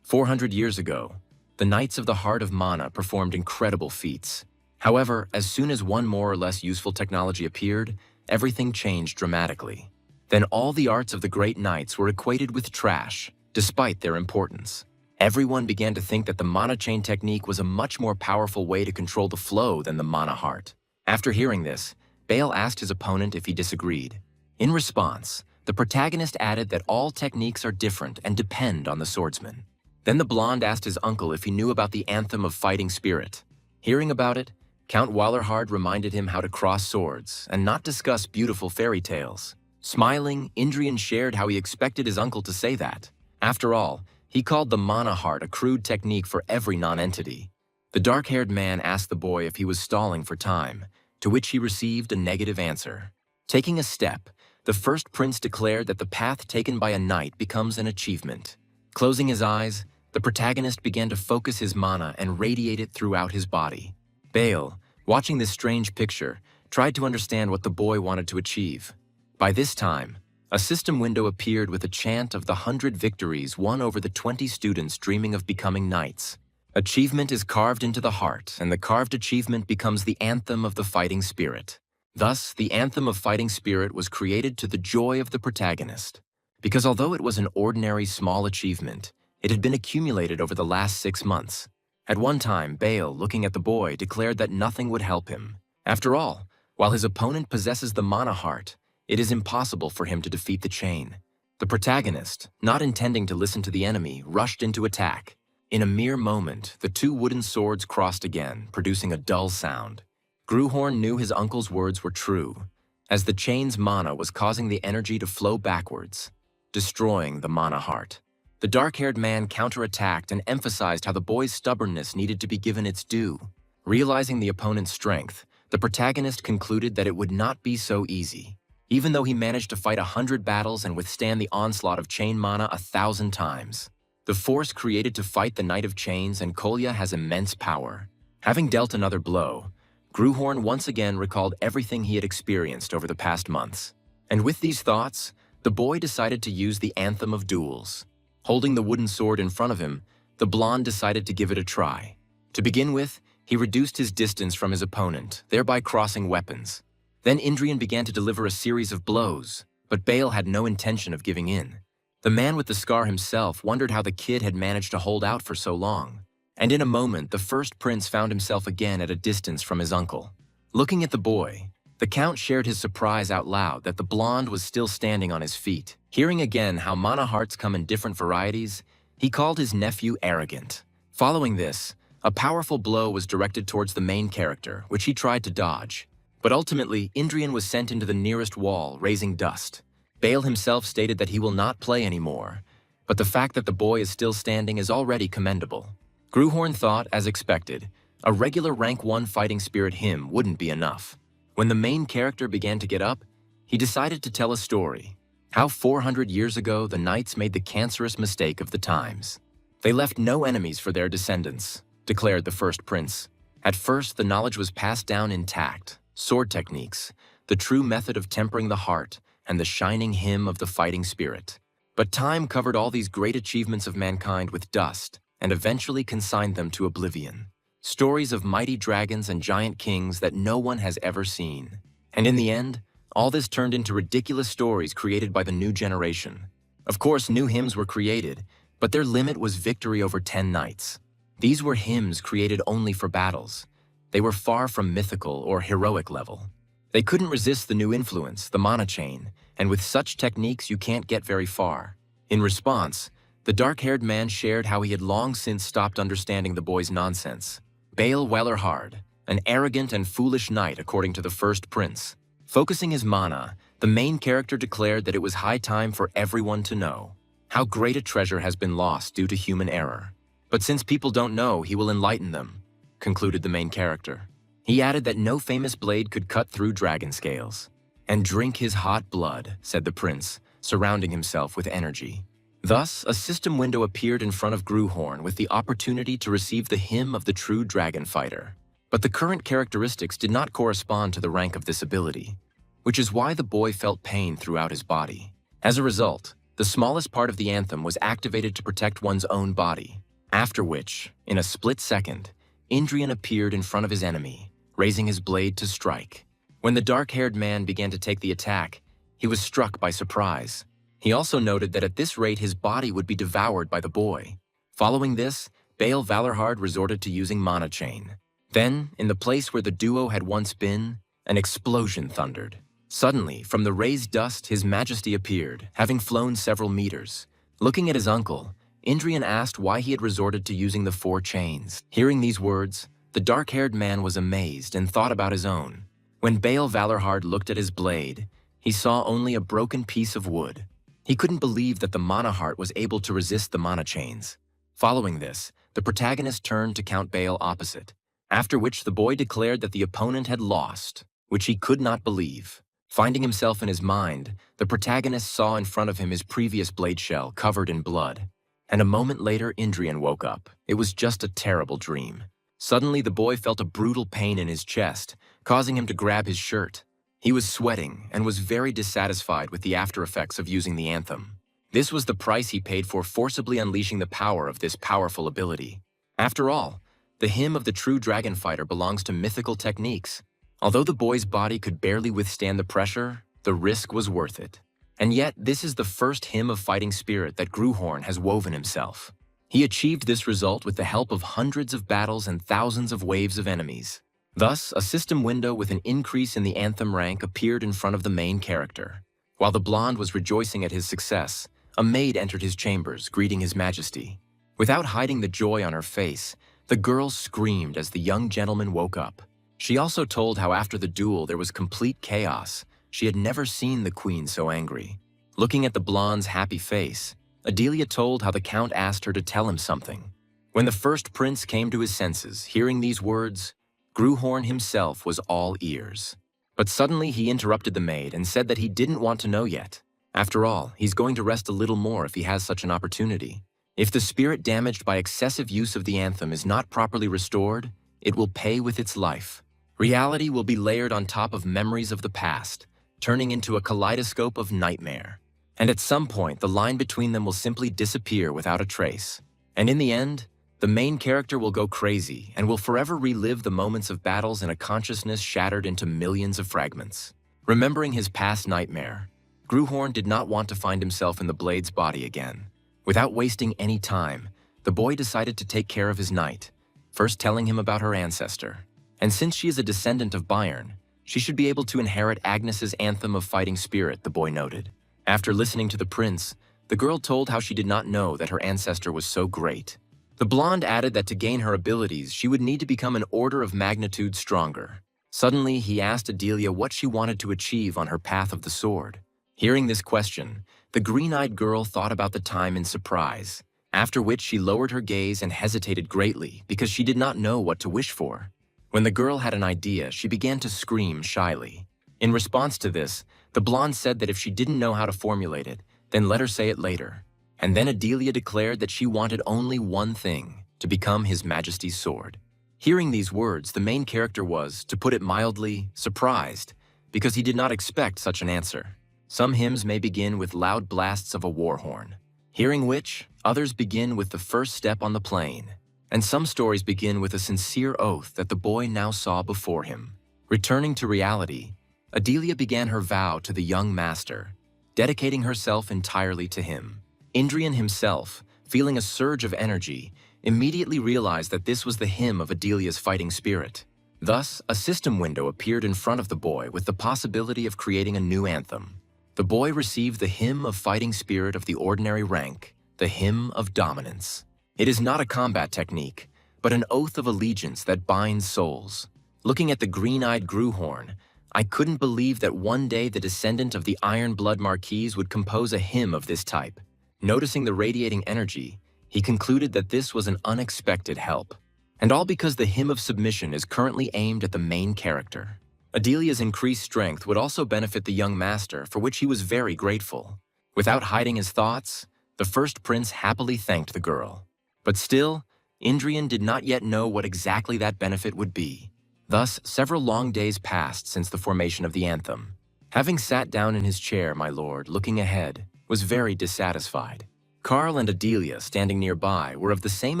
400 years ago, the Knights of the Heart of Mana performed incredible feats. However, as soon as one more or less useful technology appeared, everything changed dramatically. Then all the arts of the great knights were equated with trash, despite their importance. Everyone began to think that the mana chain technique was a much more powerful way to control the flow than the mana heart. After hearing this, Bale asked his opponent if he disagreed. In response, the protagonist added that all techniques are different and depend on the swordsman. Then the blonde asked his uncle if he knew about the anthem of fighting spirit. Hearing about it, Count Wallerhard reminded him how to cross swords and not discuss beautiful fairy tales. Smiling, Indrian shared how he expected his uncle to say that. After all, he called the mana heart a crude technique for every non-entity. The dark-haired man asked the boy if he was stalling for time, to which he received a negative answer. Taking a step, the first prince declared that the path taken by a knight becomes an achievement. Closing his eyes, the protagonist began to focus his mana and radiate it throughout his body. Bale, watching this strange picture, tried to understand what the boy wanted to achieve. By this time, a system window appeared with a chant of the 100 victories won over the 20 students dreaming of becoming knights. Achievement is carved into the heart, and the carved achievement becomes the anthem of the fighting spirit. Thus, the anthem of fighting spirit was created to the joy of the protagonist. Because although it was an ordinary small achievement, it had been accumulated over the last 6 months. At one time, Bale, looking at the boy, declared that nothing would help him. After all, while his opponent possesses the mana heart, it is impossible for him to defeat the chain. The protagonist, not intending to listen to the enemy, rushed into attack. In a mere moment, the two wooden swords crossed again, producing a dull sound. Gruhorn knew his uncle's words were true, as the chain's mana was causing the energy to flow backwards, destroying the mana heart. The dark-haired man counterattacked and emphasized how the boy's stubbornness needed to be given its due. Realizing the opponent's strength, the protagonist concluded that it would not be so easy. Even though he managed to fight 100 battles and withstand the onslaught of chain mana 1,000 times. The force created to fight the Knight of Chains and Kolya has immense power. Having dealt another blow, Gruhorn once again recalled everything he had experienced over the past months. And with these thoughts, the boy decided to use the Anthem of Duels. Holding the wooden sword in front of him, the blonde decided to give it a try. To begin with, he reduced his distance from his opponent, thereby crossing weapons. Then Indrian began to deliver a series of blows, but Bale had no intention of giving in. The man with the scar himself wondered how the kid had managed to hold out for so long. And in a moment, the first prince found himself again at a distance from his uncle. Looking at the boy, the count shared his surprise out loud that the blonde was still standing on his feet. Hearing again how mana hearts come in different varieties, he called his nephew arrogant. Following this, a powerful blow was directed towards the main character, which he tried to dodge. But ultimately, Indrian was sent into the nearest wall, raising dust. Bale himself stated that he will not play anymore, but the fact that the boy is still standing is already commendable. Gruhorn thought, as expected, a regular rank 1 fighting spirit hymn wouldn't be enough. When the main character began to get up, he decided to tell a story. How 400 years ago the knights made the cancerous mistake of the times. They left no enemies for their descendants, declared the first prince. At first, the knowledge was passed down intact. Sword techniques, the true method of tempering the heart, and the shining hymn of the fighting spirit. But time covered all these great achievements of mankind with dust, and eventually consigned them to oblivion. Stories of mighty dragons and giant kings that no one has ever seen. And in the end, all this turned into ridiculous stories created by the new generation. Of course, new hymns were created, but their limit was victory over 10 knights. These were hymns created only for battles. They were far from mythical or heroic level. They couldn't resist the new influence, the mana chain, and with such techniques you can't get very far. In response, the dark-haired man shared how he had long since stopped understanding the boy's nonsense. Bale Wellerhard, an arrogant and foolish knight according to the first prince. Focusing his mana, the main character declared that it was high time for everyone to know how great a treasure has been lost due to human error. But since people don't know, he will enlighten them, concluded the main character. He added that no famous blade could cut through dragon scales. And drink his hot blood, said the prince, surrounding himself with energy. Thus, a system window appeared in front of Gruhorn with the opportunity to receive the hymn of the true dragon fighter. But the current characteristics did not correspond to the rank of this ability, which is why the boy felt pain throughout his body. As a result, the smallest part of the anthem was activated to protect one's own body, after which, in a split second, Indrian appeared in front of his enemy, raising his blade to strike. When the dark-haired man began to take the attack, he was struck by surprise. He also noted that at this rate his body would be devoured by the boy. Following this, Baal Valorhard resorted to using Mana Chain. Then, in the place where the duo had once been, an explosion thundered. Suddenly, from the raised dust, His Majesty appeared, having flown several meters. Looking at his uncle, Indrian asked why he had resorted to using the 4 chains. Hearing these words, the dark-haired man was amazed and thought about his own. When Baal Valorhard looked at his blade, he saw only a broken piece of wood. He couldn't believe that the Mana Heart was able to resist the Mana Chains. Following this, the protagonist turned to Count Baal opposite, after which the boy declared that the opponent had lost, which he could not believe. Finding himself in his mind, the protagonist saw in front of him his previous blade shell covered in blood. And a moment later, Indrian woke up. It was just a terrible dream. Suddenly, the boy felt a brutal pain in his chest, causing him to grab his shirt. He was sweating and was very dissatisfied with the after effects of using the anthem. This was the price he paid for forcibly unleashing the power of this powerful ability. After all, the hymn of the true dragon fighter belongs to mythical techniques. Although the boy's body could barely withstand the pressure, the risk was worth it. And yet, this is the first hymn of fighting spirit that Gruhorn has woven himself. He achieved this result with the help of hundreds of battles and thousands of waves of enemies. Thus, a system window with an increase in the anthem rank appeared in front of the main character. While the blonde was rejoicing at his success, a maid entered his chambers, greeting His Majesty. Without hiding the joy on her face, the girl screamed as the young gentleman woke up. She also told how after the duel there was complete chaos. She had never seen the queen so angry. Looking at the blonde's happy face, Adelia told how the count asked her to tell him something. When the first prince came to his senses, hearing these words, Gruhorn himself was all ears. But suddenly he interrupted the maid and said that he didn't want to know yet. After all, he's going to rest a little more if he has such an opportunity. If the spirit damaged by excessive use of the anthem is not properly restored, it will pay with its life. Reality will be layered on top of memories of the past, turning into a kaleidoscope of nightmare. And at some point, the line between them will simply disappear without a trace. And in the end, the main character will go crazy and will forever relive the moments of battles in a consciousness shattered into millions of fragments. Remembering his past nightmare, Gruhorn did not want to find himself in the blade's body again. Without wasting any time, the boy decided to take care of his knight, first telling him about her ancestor. And since she is a descendant of Bayern, she should be able to inherit Agnes's anthem of fighting spirit, the boy noted. After listening to the prince, the girl told how she did not know that her ancestor was so great. The blonde added that to gain her abilities, she would need to become an order of magnitude stronger. Suddenly, he asked Adelia what she wanted to achieve on her path of the sword. Hearing this question, the green-eyed girl thought about the time in surprise, after which she lowered her gaze and hesitated greatly because she did not know what to wish for. When the girl had an idea, she began to scream shyly. In response to this, the blonde said that if she didn't know how to formulate it, then let her say it later. And then Adelia declared that she wanted only one thing, to become His Majesty's sword. Hearing these words, the main character was, to put it mildly, surprised, because he did not expect such an answer. Some hymns may begin with loud blasts of a war horn, hearing which, others begin with the first step on the plane. And some stories begin with a sincere oath that the boy now saw before him. Returning to reality, Adelia began her vow to the young master, dedicating herself entirely to him. Indrian himself, feeling a surge of energy, immediately realized that this was the hymn of Adelia's fighting spirit. Thus, a system window appeared in front of the boy with the possibility of creating a new anthem. The boy received the hymn of fighting spirit of the ordinary rank, the hymn of dominance. It is not a combat technique, but an oath of allegiance that binds souls. Looking at the green-eyed Gruhorn, I couldn't believe that one day the descendant of the Iron Blood Marquis would compose a hymn of this type. Noticing the radiating energy, he concluded that this was an unexpected help. And all because the hymn of submission is currently aimed at the main character. Adelia's increased strength would also benefit the young master, for which he was very grateful. Without hiding his thoughts, the first prince happily thanked the girl. But still, Indrian did not yet know what exactly that benefit would be. Thus, several long days passed since the formation of the anthem. Having sat down in his chair, my lord, looking ahead, was very dissatisfied. Karl and Adelia, standing nearby, were of the same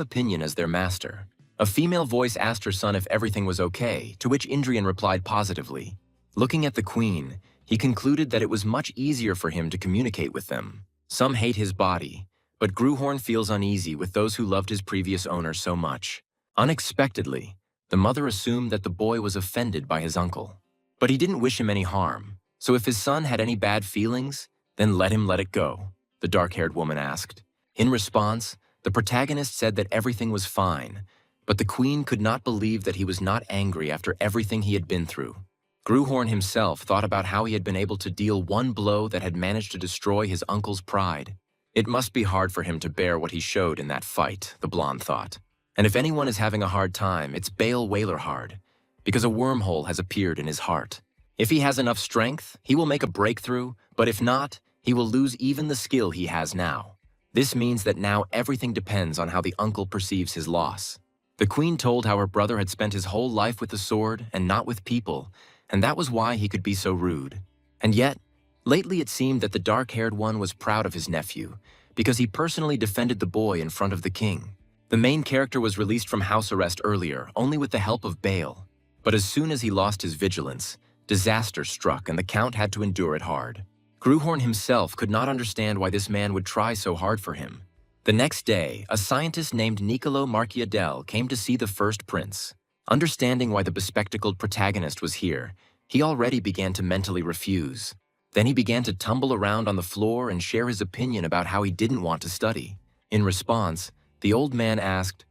opinion as their master. A female voice asked her son if everything was okay, to which Indrian replied positively. Looking at the queen, He concluded that it was much easier for him to communicate with them. Some hate his body, but Gruhorn feels uneasy with those who loved his previous owner so much. Unexpectedly, the mother assumed that the boy was offended by his uncle. But he didn't wish him any harm, so if his son had any bad feelings, then let him let it go, the dark-haired woman asked. In response, the protagonist said that everything was fine, but the queen could not believe that he was not angry after everything he had been through. Gruhorn himself thought about how he had been able to deal one blow that had managed to destroy his uncle's pride. It must be hard for him to bear what he showed in that fight, the blonde thought. And if anyone is having a hard time, it's Bale Wailerhard, because a wormhole has appeared in his heart. If he has enough strength, he will make a breakthrough, but if not, he will lose even the skill he has now. This means that now everything depends on how the uncle perceives his loss. The queen told how her brother had spent his whole life with the sword and not with people, and that was why he could be so rude. And yet, lately it seemed that the dark-haired one was proud of his nephew, because he personally defended the boy in front of the king. The main character was released from house arrest earlier, only with the help of Bale. But as soon as he lost his vigilance, disaster struck and the count had to endure it hard. Gruhorn himself could not understand why this man would try so hard for him. The next day, a scientist named Niccolò Marchiadel came to see the first prince. Understanding why the bespectacled protagonist was here, he already began to mentally refuse. Then he began to tumble around on the floor and share his opinion about how he didn't want to study. In response, the old man asked,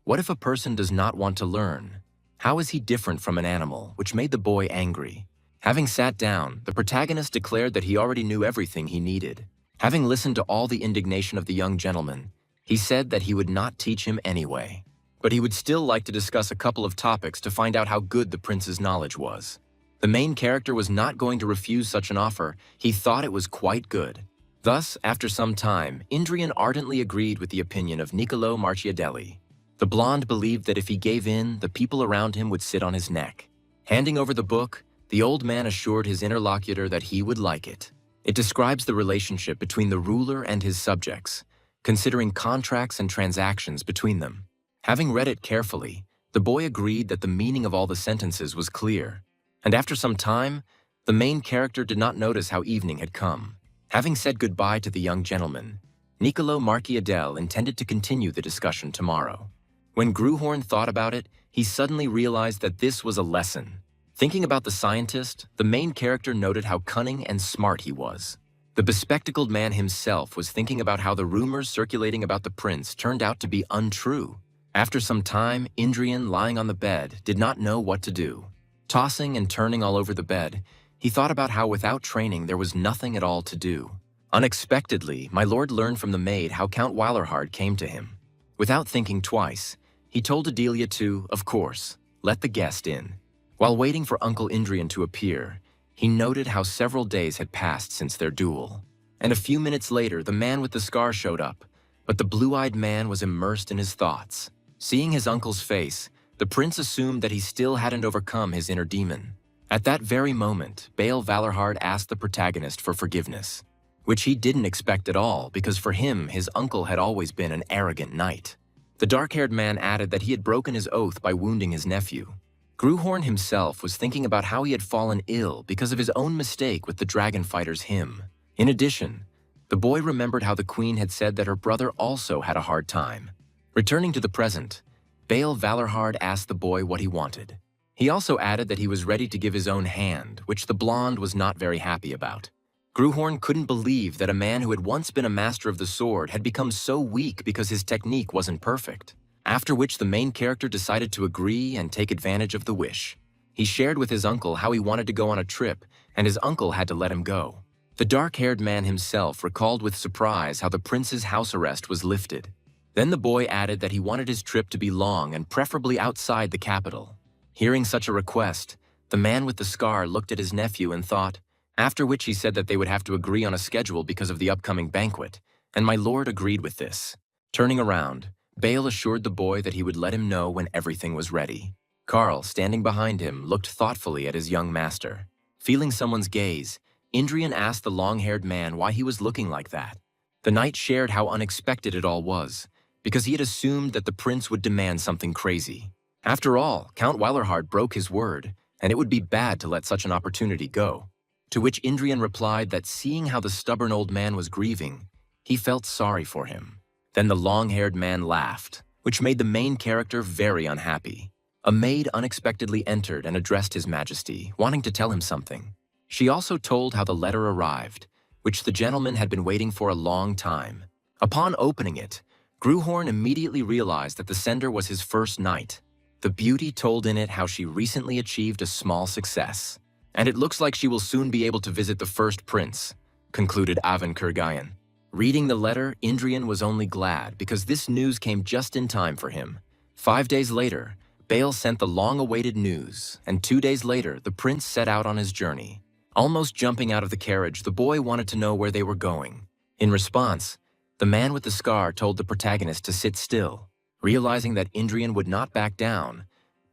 "What if a person does not want to learn? How is he different from an animal?" which made the boy angry. Having sat down, the protagonist declared that he already knew everything he needed. Having listened to all the indignation of the young gentleman, he said that he would not teach him anyway. But he would still like to discuss a couple of topics to find out how good the prince's knowledge was. The main character was not going to refuse such an offer. He thought it was quite good. Thus, after some time, Indrian ardently agreed with the opinion of Niccolò Marchiadelli. The blonde believed that if he gave in, the people around him would sit on his neck. Handing over the book, the old man assured his interlocutor that he would like it. It describes the relationship between the ruler and his subjects, considering contracts and transactions between them. Having read it carefully, the boy agreed that the meaning of all the sentences was clear. And after some time, the main character did not notice how evening had come. Having said goodbye to the young gentleman, Niccolò Marchiadel intended to continue the discussion tomorrow. When Gruhorn thought about it, he suddenly realized that this was a lesson. Thinking about the scientist, the main character noted how cunning and smart he was. The bespectacled man himself was thinking about how the rumors circulating about the prince turned out to be untrue. After some time, Indrian, lying on the bed, did not know what to do. Tossing and turning all over the bed, he thought about how without training there was nothing at all to do. Unexpectedly, my lord learned from the maid how Count Wailerhard came to him. Without thinking twice, he told Adelia to, of course, let the guest in. While waiting for Uncle Indrian to appear, he noted how several days had passed since their duel. And a few minutes later, the man with the scar showed up, but the blue-eyed man was immersed in his thoughts. Seeing his uncle's face, the prince assumed that he still hadn't overcome his inner demon. At that very moment, Bale Wailerhard asked the protagonist for forgiveness, which he didn't expect at all because for him, his uncle had always been an arrogant knight. The dark-haired man added that he had broken his oath by wounding his nephew. Gruhorn himself was thinking about how he had fallen ill because of his own mistake with the dragon fighter's hymn. In addition, the boy remembered how the queen had said that her brother also had a hard time. Returning to the present, Bale Wailerhard asked the boy what he wanted. He also added that he was ready to give his own hand, which the blonde was not very happy about. Gruhorn couldn't believe that a man who had once been a master of the sword had become so weak because his technique wasn't perfect. After which the main character decided to agree and take advantage of the wish. He shared with his uncle how he wanted to go on a trip, and his uncle had to let him go. The dark-haired man himself recalled with surprise how the prince's house arrest was lifted. Then the boy added that he wanted his trip to be long and preferably outside the capital. Hearing such a request, the man with the scar looked at his nephew and thought, after which he said that they would have to agree on a schedule because of the upcoming banquet, and my lord agreed with this. Turning around, Bale assured the boy that he would let him know when everything was ready. Carl, standing behind him, looked thoughtfully at his young master. Feeling someone's gaze, Indrian asked the long-haired man why he was looking like that. The knight shared how unexpected it all was, because he had assumed that the prince would demand something crazy. After all, Count Wailerhard broke his word, and it would be bad to let such an opportunity go. to which Indrian replied that seeing how the stubborn old man was grieving, he felt sorry for him. Then the long-haired man laughed, which made the main character very unhappy. A maid unexpectedly entered and addressed His Majesty, wanting to tell him something. She also told how the letter arrived, which the gentleman had been waiting for a long time. Upon opening it, Gruhorn immediately realized that the sender was his first knight. The beauty told in it how she recently achieved a small success. And it looks like she will soon be able to visit the first prince, concluded Avan Kurgayan. Reading the letter, Indrian was only glad because this news came just in time for him. 5 days later, Bale sent the long-awaited news, and 2 days later, the prince set out on his journey. Almost jumping out of the carriage, the boy wanted to know where they were going. In response, the man with the scar told the protagonist to sit still. Realizing that Indrian would not back down,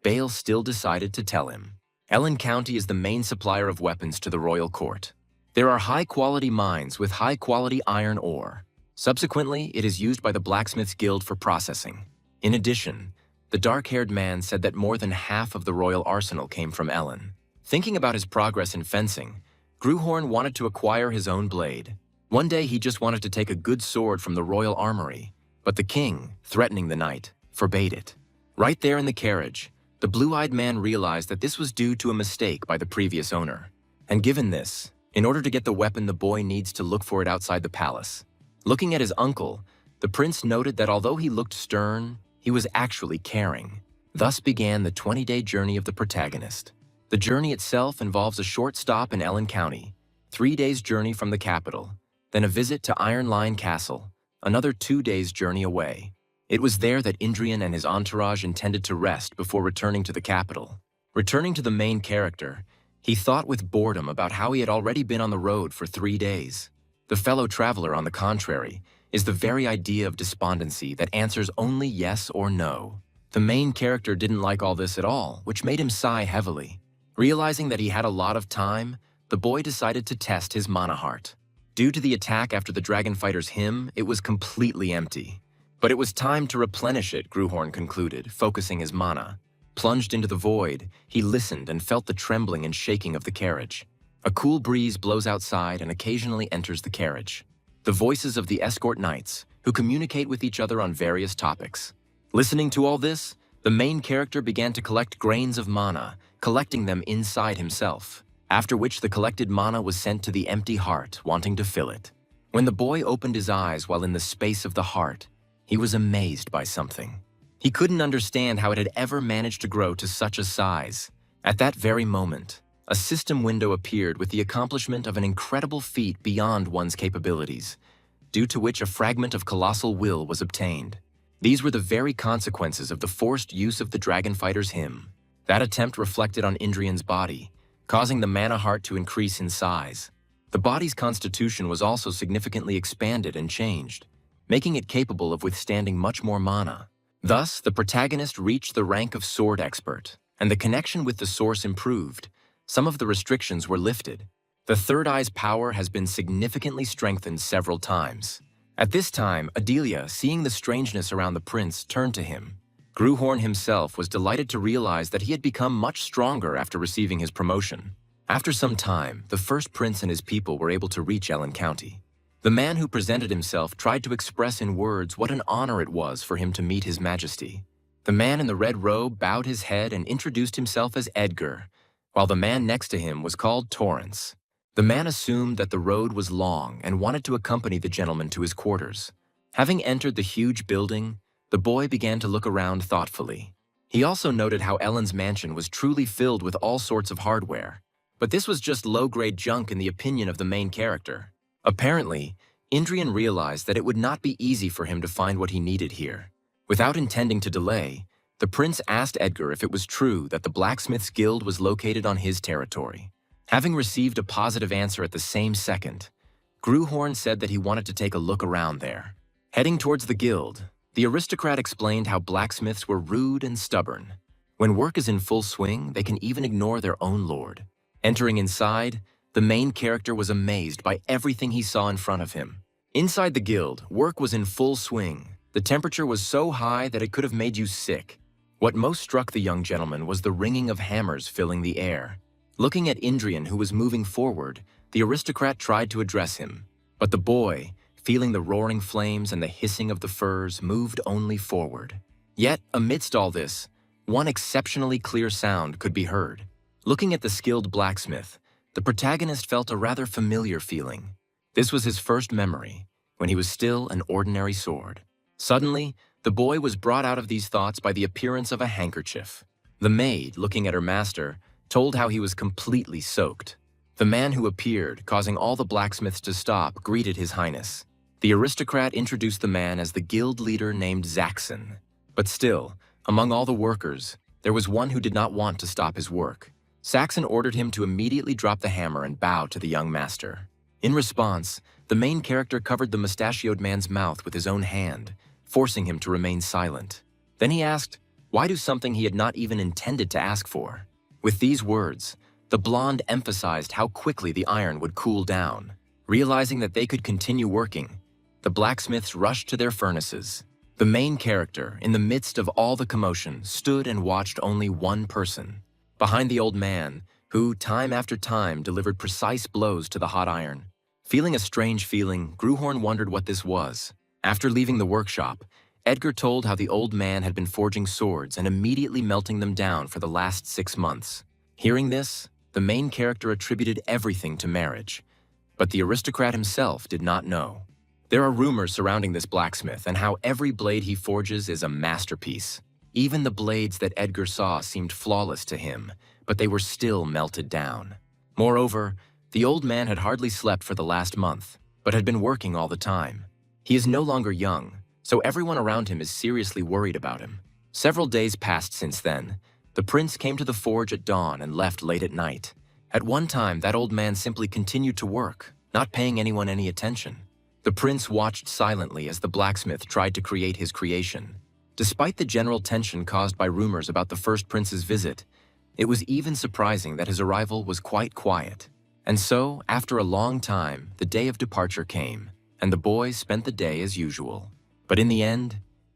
Bale still decided to tell him. Ellen County is the main supplier of weapons to the royal court. There are high-quality mines with high-quality iron ore. Subsequently, it is used by the Blacksmiths Guild for processing. In addition, the dark-haired man said that more than half of the royal arsenal came from Ellen. Thinking about his progress in fencing, Gruhorn wanted to acquire his own blade. One day he just wanted to take a good sword from the royal armory, but the king, threatening the knight, forbade it. Right there in the carriage, the blue-eyed man realized that this was due to a mistake by the previous owner. And given this, in order to get the weapon, the boy needs to look for it outside the palace. Looking at his uncle, the prince noted that although he looked stern, he was actually caring. Thus began the 20-day journey of the protagonist. The journey itself involves a short stop in Ellen County, 3 days' journey from the capital, then a visit to Iron Lion Castle, another 2 days' journey away. It was there that Indrian and his entourage intended to rest before returning to the capital. Returning to the main character, he thought with boredom about how he had already been on the road for 3 days. The fellow traveler, on the contrary, is the very idea of despondency that answers only yes or no. The main character didn't like all this at all, which made him sigh heavily. Realizing that he had a lot of time, the boy decided to test his mana heart. Due to the attack after the dragon fighter's hymn, it was completely empty. But it was time to replenish it, Gruhorn concluded, focusing his mana. Plunged into the void, he listened and felt the trembling and shaking of the carriage. A cool breeze blows outside and occasionally enters the carriage. The voices of the escort knights, who communicate with each other on various topics. Listening to all this, the main character began to collect grains of mana, collecting them inside himself, after which the collected mana was sent to the empty heart, wanting to fill it. When the boy opened his eyes while in the space of the heart, he was amazed by something. He couldn't understand how it had ever managed to grow to such a size. At that very moment, a system window appeared with the accomplishment of an incredible feat beyond one's capabilities, due to which a fragment of colossal will was obtained. These were the very consequences of the forced use of the dragon fighter's hymn. That attempt reflected on Indrian's body, causing the mana heart to increase in size. The body's constitution was also significantly expanded and changed, making it capable of withstanding much more mana. Thus, the protagonist reached the rank of sword expert, and the connection with the source improved. Some of the restrictions were lifted. The third eye's power has been significantly strengthened several times. At this time, Adelia, seeing the strangeness around the prince, turned to him. Gruhorn himself was delighted to realize that he had become much stronger after receiving his promotion. After some time, the first prince and his people were able to reach Ellen County. The man who presented himself tried to express in words what an honor it was for him to meet His Majesty. The man in the red robe bowed his head and introduced himself as Edgar, while the man next to him was called Torrance. The man assumed that the road was long and wanted to accompany the gentleman to his quarters. Having entered the huge building, the boy began to look around thoughtfully. He also noted how Ellen's mansion was truly filled with all sorts of hardware. But this was just low-grade junk in the opinion of the main character. Apparently, Indrian realized that it would not be easy for him to find what he needed here. Without intending to delay, the prince asked Edgar if it was true that the Blacksmiths Guild was located on his territory. Having received a positive answer at the same second, Gruhorn said that he wanted to take a look around there. Heading towards the guild, the aristocrat explained how blacksmiths were rude and stubborn. When work is in full swing, they can even ignore their own lord. Entering inside, the main character was amazed by everything he saw in front of him. Inside the guild, work was in full swing. The temperature was so high that it could have made you sick. What most struck the young gentleman was the ringing of hammers filling the air. Looking at Indrian, who was moving forward, the aristocrat tried to address him. But the boy, feeling the roaring flames and the hissing of the furs, moved only forward. Yet, amidst all this, one exceptionally clear sound could be heard. Looking at the skilled blacksmith, the protagonist felt a rather familiar feeling. This was his first memory, when he was still an ordinary sword. Suddenly, the boy was brought out of these thoughts by the appearance of a handkerchief. The maid, looking at her master, told how he was completely soaked. The man who appeared, causing all the blacksmiths to stop, greeted His Highness. The aristocrat introduced the man as the guild leader named Zaxxon. But still, among all the workers, there was one who did not want to stop his work. Zaxxon ordered him to immediately drop the hammer and bow to the young master. In response, the main character covered the mustachioed man's mouth with his own hand, forcing him to remain silent. Then he asked, why do something he had not even intended to ask for? With these words, the blonde emphasized how quickly the iron would cool down. Realizing that they could continue working, the blacksmiths rushed to their furnaces. The main character, in the midst of all the commotion, stood and watched only one person. Behind the old man, who, time after time, delivered precise blows to the hot iron. Feeling a strange feeling, Gruhorn wondered what this was. After leaving the workshop, Edgar told how the old man had been forging swords and immediately melting them down for the last 6 months. Hearing this, the main character attributed everything to marriage. But the aristocrat himself did not know. There are rumors surrounding this blacksmith and how every blade he forges is a masterpiece. Even the blades that Edgar saw seemed flawless to him, but they were still melted down. Moreover, the old man had hardly slept for the last month, but had been working all the time. He is no longer young, so everyone around him is seriously worried about him. Several days passed since then. The prince came to the forge at dawn and left late at night. At one time, that old man simply continued to work, not paying anyone any attention. The prince watched silently as the blacksmith tried to create his creation. Despite the general tension caused by rumors about the first prince's visit, it was even surprising that his arrival was quite quiet. And so, after a long time, the day of departure came, and the boy spent the day as usual. But in the end,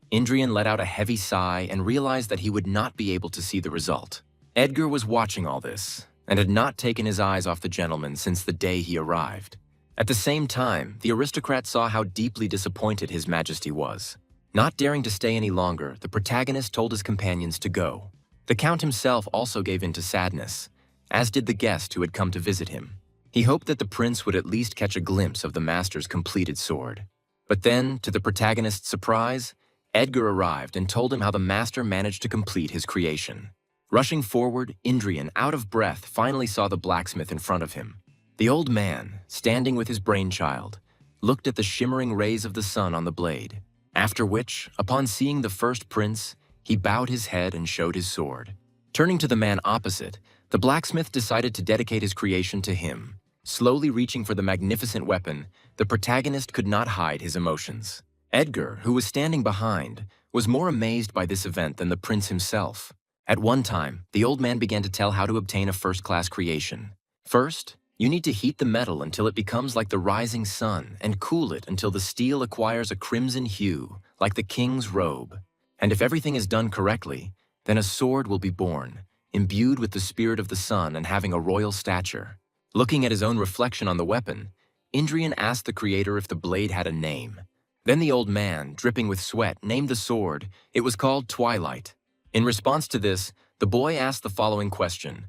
Indrian let out a heavy sigh and realized that he would not be able to see the result. Edgar was watching all this, and had not taken his eyes off the gentleman since the day he arrived. At the same time, the aristocrat saw how deeply disappointed His Majesty was. Not daring to stay any longer, the protagonist told his companions to go. The Count himself also gave in to sadness, as did the guest who had come to visit him. He hoped that the prince would at least catch a glimpse of the master's completed sword. But then, to the protagonist's surprise, Edgar arrived and told him how the master managed to complete his creation. Rushing forward, Indrian, out of breath, finally saw the blacksmith in front of him. The old man, standing with his brainchild, looked at the shimmering rays of the sun on the blade, after which, upon seeing the first prince, he bowed his head and showed his sword. Turning to the man opposite, the blacksmith decided to dedicate his creation to him. Slowly reaching for the magnificent weapon, the protagonist could not hide his emotions. Edgar, who was standing behind, was more amazed by this event than the prince himself. At one time, the old man began to tell how to obtain a first-class creation. First, you need to heat the metal until it becomes like the rising sun and cool it until the steel acquires a crimson hue, like the king's robe. And if everything is done correctly, then a sword will be born, imbued with the spirit of the sun and having a royal stature. Looking at his own reflection on the weapon, Indrian asked the creator if the blade had a name. Then the old man, dripping with sweat, named the sword. It was called Twilight. In response to this, the boy asked the following question: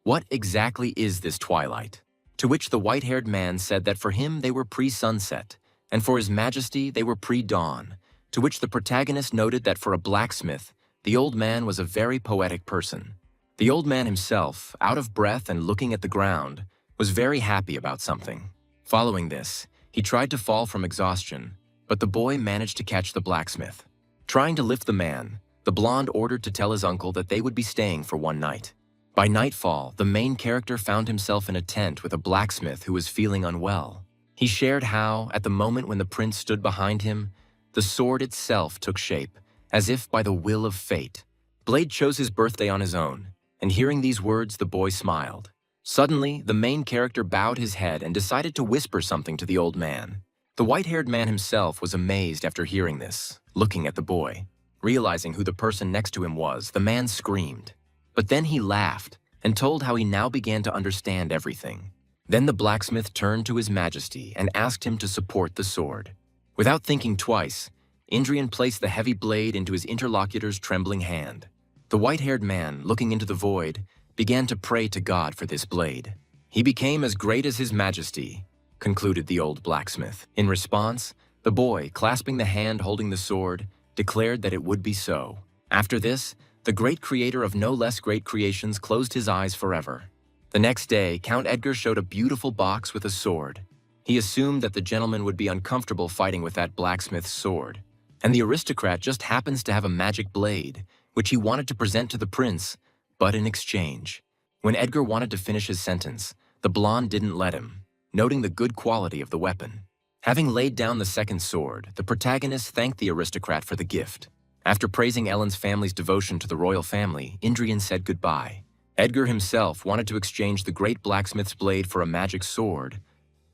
"What exactly is this twilight?" To which the white-haired man said that for him they were pre-sunset, and for His Majesty they were pre-dawn, to which the protagonist noted that for a blacksmith, the old man was a very poetic person. The old man himself, out of breath and looking at the ground, was very happy about something. Following this, he tried to fall from exhaustion, but the boy managed to catch the blacksmith. Trying to lift the man, the blonde ordered to tell his uncle that they would be staying for one night. By nightfall, the main character found himself in a tent with a blacksmith who was feeling unwell. He shared how, at the moment when the prince stood behind him, the sword itself took shape, as if by the will of fate. Blade chose his birthday on his own, and hearing these words, the boy smiled. Suddenly, the main character bowed his head and decided to whisper something to the old man. The white-haired man himself was amazed after hearing this, looking at the boy. Realizing who the person next to him was, the man screamed. But then he laughed, and told how he now began to understand everything. Then the blacksmith turned to His Majesty and asked him to support the sword. Without thinking twice, Indrian placed the heavy blade into his interlocutor's trembling hand. The white-haired man, looking into the void, began to pray to God for this blade. "He became as great as His Majesty," concluded the old blacksmith. In response, the boy, clasping the hand holding the sword, declared that it would be so. After this, the great creator of no less great creations closed his eyes forever. The next day, Count Edgar showed a beautiful box with a sword. He assumed that the gentleman would be uncomfortable fighting with that blacksmith's sword. And the aristocrat just happens to have a magic blade, which he wanted to present to the prince, but in exchange. When Edgar wanted to finish his sentence, the blonde didn't let him, noting the good quality of the weapon. Having laid down the second sword, the protagonist thanked the aristocrat for the gift. After praising Ellen's family's devotion to the royal family, Indrian said goodbye. Edgar himself wanted to exchange the great blacksmith's blade for a magic sword,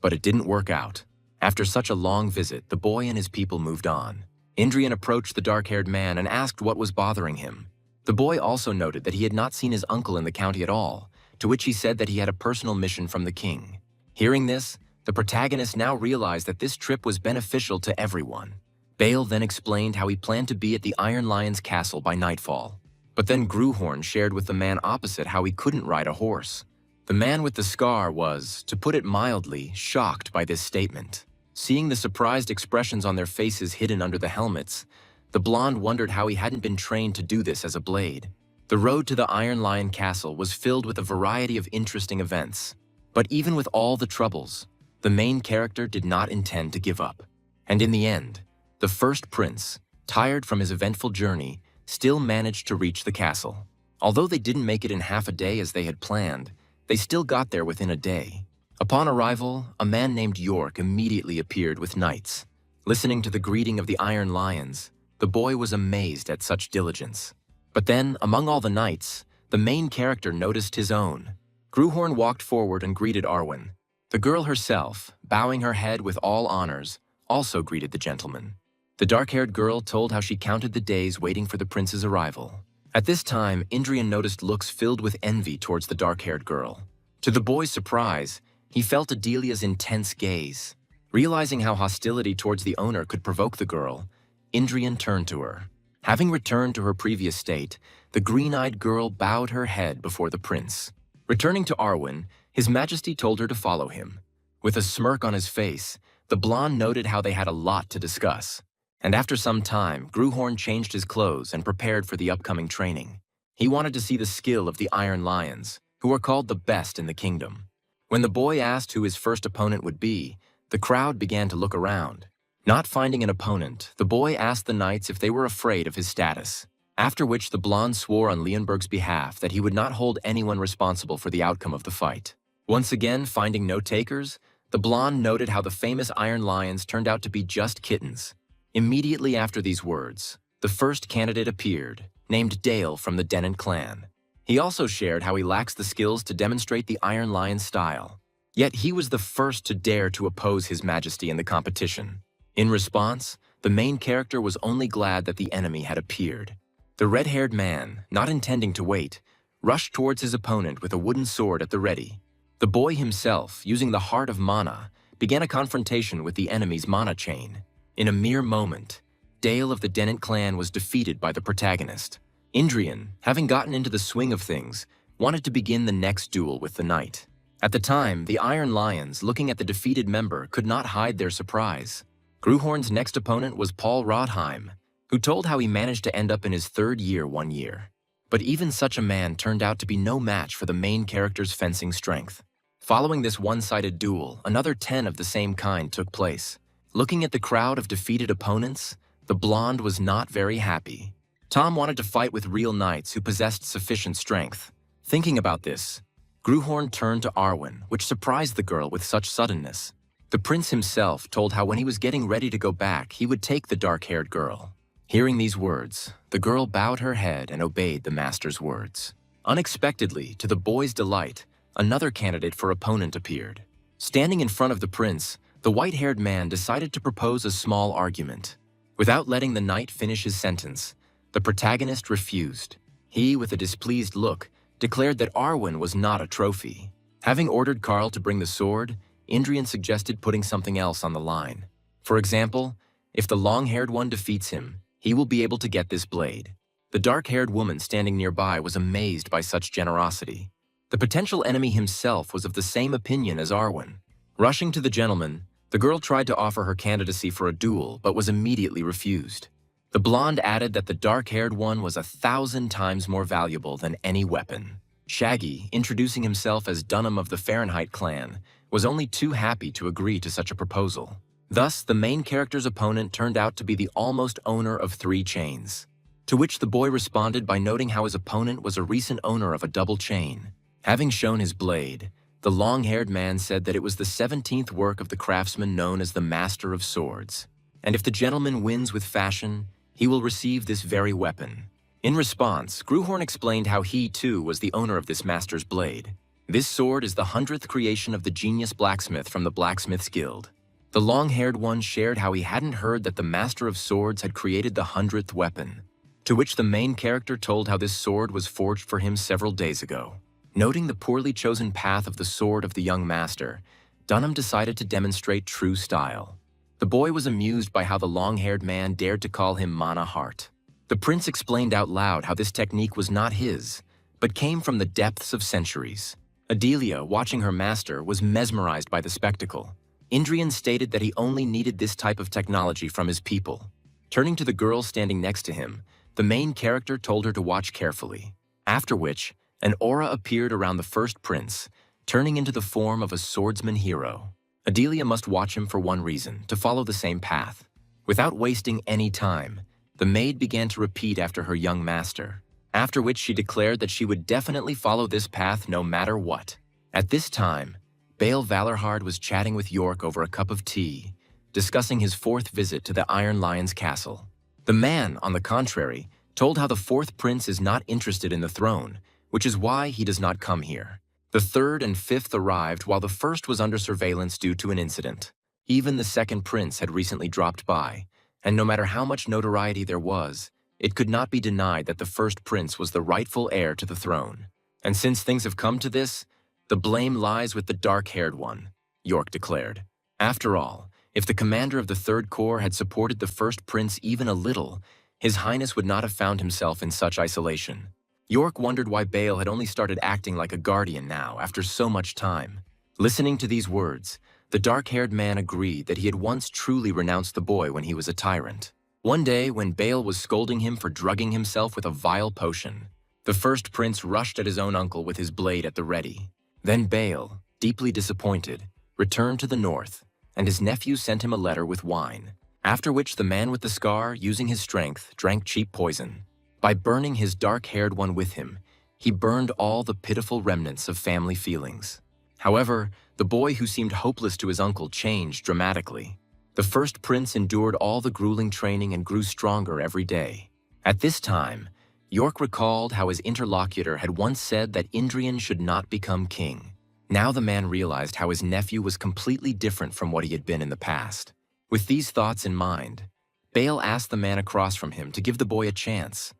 but it didn't work out. After such a long visit, the boy and his people moved on. Indrian approached the dark-haired man and asked what was bothering him. The boy also noted that he had not seen his uncle in the county at all, to which he said that he had a personal mission from the king. Hearing this, the protagonist now realized that this trip was beneficial to everyone. Bale then explained how he planned to be at the Iron Lion's castle by nightfall. But then Gruhorn shared with the man opposite how he couldn't ride a horse. The man with the scar was, to put it mildly, shocked by this statement. Seeing the surprised expressions on their faces hidden under the helmets, the blonde wondered how he hadn't been trained to do this as a blade. The road to the Iron Lion Castle was filled with a variety of interesting events. But even with all the troubles, the main character did not intend to give up. And in the end, the first prince, tired from his eventful journey, still managed to reach the castle. Although they didn't make it in half a day as they had planned, they still got there within a day. Upon arrival, a man named York immediately appeared with knights. Listening to the greeting of the Iron Lions, the boy was amazed at such diligence. But then, among all the knights, the main character noticed his own. Gruhorn walked forward and greeted Arwen. The girl herself, bowing her head with all honors, also greeted the gentleman. The dark-haired girl told how she counted the days waiting for the prince's arrival. At this time, Indrian noticed looks filled with envy towards the dark-haired girl. To the boy's surprise, he felt Adelia's intense gaze. Realizing how hostility towards the owner could provoke the girl, Indrian turned to her. Having returned to her previous state, the green-eyed girl bowed her head before the prince. Returning to Arwen, His Majesty told her to follow him. With a smirk on his face, the blonde noted how they had a lot to discuss. And after some time, Gruhorn changed his clothes and prepared for the upcoming training. He wanted to see the skill of the Iron Lions, who are called the best in the kingdom. When the boy asked who his first opponent would be, the crowd began to look around. Not finding an opponent, the boy asked the knights if they were afraid of his status, after which the blonde swore on Leonberg's behalf that he would not hold anyone responsible for the outcome of the fight. Once again, finding no takers, the blonde noted how the famous Iron Lions turned out to be just kittens. Immediately after these words, the first candidate appeared, named Dale from the Dennant clan. He also shared how he lacks the skills to demonstrate the Iron Lion style. Yet he was the first to dare to oppose His Majesty in the competition. In response, the main character was only glad that the enemy had appeared. The red-haired man, not intending to wait, rushed towards his opponent with a wooden sword at the ready. The boy himself, using the heart of mana, began a confrontation with the enemy's mana chain. In a mere moment, Dale of the Dennant clan was defeated by the protagonist. Indrian, having gotten into the swing of things, wanted to begin the next duel with the knight. At the time, the Iron Lions, looking at the defeated member, could not hide their surprise. Gruhorn's next opponent was Paul Rodheim, who told how he managed to end up in his third year one year. But even such a man turned out to be no match for the main character's fencing strength. Following this one-sided duel, another 10 of the same kind took place. Looking at the crowd of defeated opponents, the blonde was not very happy. Tom wanted to fight with real knights who possessed sufficient strength. Thinking about this, Gruhorn turned to Arwen, which surprised the girl with such suddenness. The prince himself told how when he was getting ready to go back, he would take the dark-haired girl. Hearing these words, the girl bowed her head and obeyed the master's words. Unexpectedly, to the boy's delight, another candidate for opponent appeared. Standing in front of the prince, the white-haired man decided to propose a small argument. Without letting the knight finish his sentence, the protagonist refused. He, with a displeased look, declared that Arwen was not a trophy. Having ordered Carl to bring the sword, Indrian suggested putting something else on the line. For example, if the long-haired one defeats him, he will be able to get this blade. The dark-haired woman standing nearby was amazed by such generosity. The potential enemy himself was of the same opinion as Arwen. Rushing to the gentleman, the girl tried to offer her candidacy for a duel but was immediately refused. The blonde added that the dark-haired one was 1,000 times more valuable than any weapon. Shaggy, introducing himself as Dunham of the Fahrenheit clan, was only too happy to agree to such a proposal. Thus, the main character's opponent turned out to be the almost owner of 3 chains. To which the boy responded by noting how his opponent was a recent owner of a double chain. Having shown his blade, the long-haired man said that it was the 17th work of the craftsman known as the Master of Swords. And if the gentleman wins with fashion, he will receive this very weapon. In response, Gruhorn explained how he, too, was the owner of this master's blade. This sword is the 100th creation of the genius blacksmith from the Blacksmith's Guild. The long-haired one shared how he hadn't heard that the Master of Swords had created the 100th weapon, to which the main character told how this sword was forged for him several days ago. Noting the poorly chosen path of the sword of the young master, Dunham decided to demonstrate true style. The boy was amused by how the long-haired man dared to call him Mana Heart. The prince explained out loud how this technique was not his, but came from the depths of centuries. Adelia, watching her master, was mesmerized by the spectacle. Indrian stated that he only needed this type of technology from his people. Turning to the girl standing next to him, the main character told her to watch carefully, after which, an aura appeared around the first prince, turning into the form of a swordsman hero. Adelia must watch him for one reason, to follow the same path. Without wasting any time, the maid began to repeat after her young master, after which she declared that she would definitely follow this path no matter what. At this time, Bale Valorhard was chatting with York over a cup of tea, discussing his 4th visit to the Iron Lion's castle. The man, on the contrary, told how the 4th prince is not interested in the throne, which is why he does not come here. The 3rd and 5th arrived while the 1st was under surveillance due to an incident. Even the 2nd prince had recently dropped by, and no matter how much notoriety there was, it could not be denied that the 1st prince was the rightful heir to the throne. And since things have come to this, the blame lies with the dark-haired one, York declared. After all, if the commander of the 3rd Corps had supported the 1st prince even a little, His Highness would not have found himself in such isolation. York wondered why Bale had only started acting like a guardian now after so much time. Listening to these words, the dark-haired man agreed that he had once truly renounced the boy when he was a tyrant. One day, when Bale was scolding him for drugging himself with a vile potion, the 1st prince rushed at his own uncle with his blade at the ready. Then Bale, deeply disappointed, returned to the north, and his nephew sent him a letter with wine, after which the man with the scar, using his strength, drank cheap poison. By burning his dark-haired one with him, he burned all the pitiful remnants of family feelings. However, the boy who seemed hopeless to his uncle changed dramatically. The 1st prince endured all the grueling training and grew stronger every day. At this time, York recalled how his interlocutor had once said that Indrian should not become king. Now the man realized how his nephew was completely different from what he had been in the past. With these thoughts in mind, Bale asked the man across from him to give the boy a chance,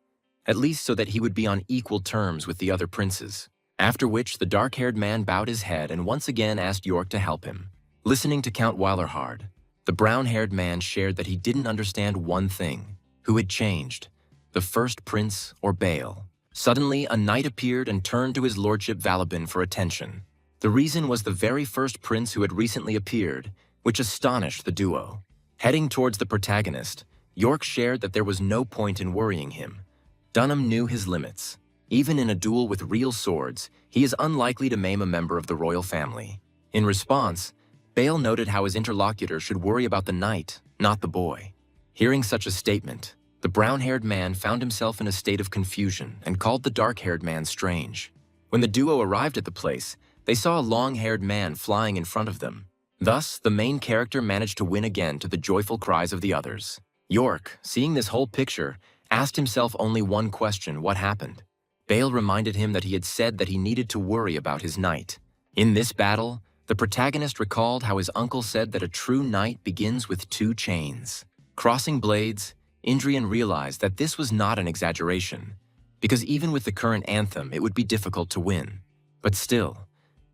at least so that he would be on equal terms with the other princes. After which, the dark-haired man bowed his head and once again asked York to help him. Listening to Count Weilerhard, the brown-haired man shared that he didn't understand one thing: who had changed, the 1st prince or Bale. Suddenly, a knight appeared and turned to his lordship Valabin for attention. The reason was the very 1st prince who had recently appeared, which astonished the duo. Heading towards the protagonist, York shared that there was no point in worrying him. Dunham knew his limits. Even in a duel with real swords, he is unlikely to maim a member of the royal family. In response, Bale noted how his interlocutor should worry about the knight, not the boy. Hearing such a statement, the brown-haired man found himself in a state of confusion and called the dark-haired man strange. When the duo arrived at the place, they saw a long-haired man flying in front of them. Thus, the main character managed to win again to the joyful cries of the others. York, seeing this whole picture, asked himself only one question: what happened? Bale reminded him that he had said that he needed to worry about his knight. In this battle, the protagonist recalled how his uncle said that a true knight begins with 2 chains. Crossing blades, Indrian realized that this was not an exaggeration. because even with the current anthem, it would be difficult to win. But still,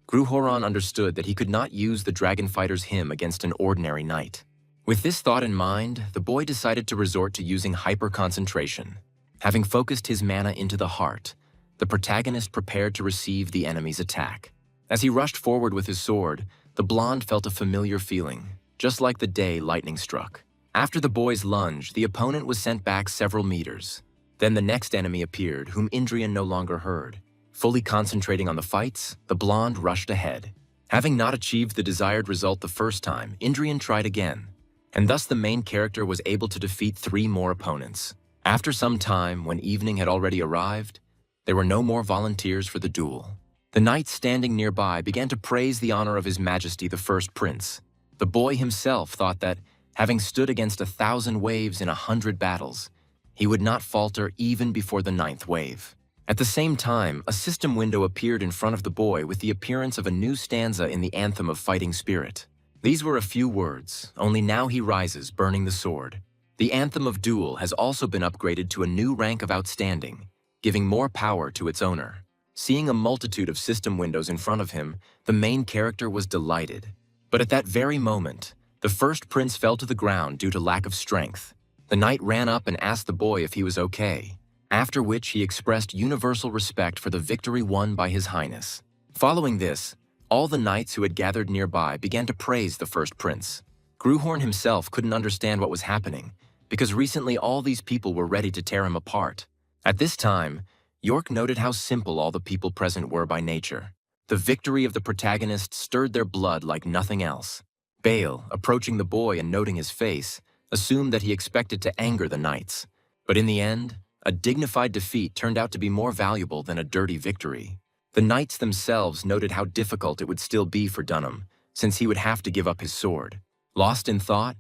Gruhoran understood that he could not use the Dragon Fighter's hymn against an ordinary knight. With this thought in mind, the boy decided to resort to using hyper-concentration. Having focused his mana into the heart, the protagonist prepared to receive the enemy's attack. As he rushed forward with his sword, the blonde felt a familiar feeling, just like the day lightning struck. After the boy's lunge, the opponent was sent back several meters. Then the next enemy appeared, whom Indrian no longer heard. Fully concentrating on the fights, the blonde rushed ahead. Having not achieved the desired result the first time, Indrian tried again, and thus the main character was able to defeat 3 more opponents. After some time, when evening had already arrived, there were no more volunteers for the duel. The knights standing nearby began to praise the honor of His Majesty the First Prince. The boy himself thought that, having stood against 1,000 waves in 100 battles, he would not falter even before the 9th wave. At the same time, a system window appeared in front of the boy with the appearance of a new stanza in the Anthem of Fighting Spirit. These were a few words, only now he rises, burning the sword. The Anthem of Duel has also been upgraded to a new rank of Outstanding, giving more power to its owner. Seeing a multitude of system windows in front of him, the main character was delighted. But at that very moment, the first prince fell to the ground due to lack of strength. The knight ran up and asked the boy if he was okay, after which he expressed universal respect for the victory won by His Highness. Following this, all the knights who had gathered nearby began to praise the first prince. Gruhorn himself couldn't understand what was happening, because recently all these people were ready to tear him apart. At this time, York noted how simple all the people present were by nature. The victory of the protagonist stirred their blood like nothing else. Bale, approaching the boy and noting his face, assumed that he expected to anger the knights. But in the end, a dignified defeat turned out to be more valuable than a dirty victory. The knights themselves noted how difficult it would still be for Dunham, since he would have to give up his sword. Lost in thought,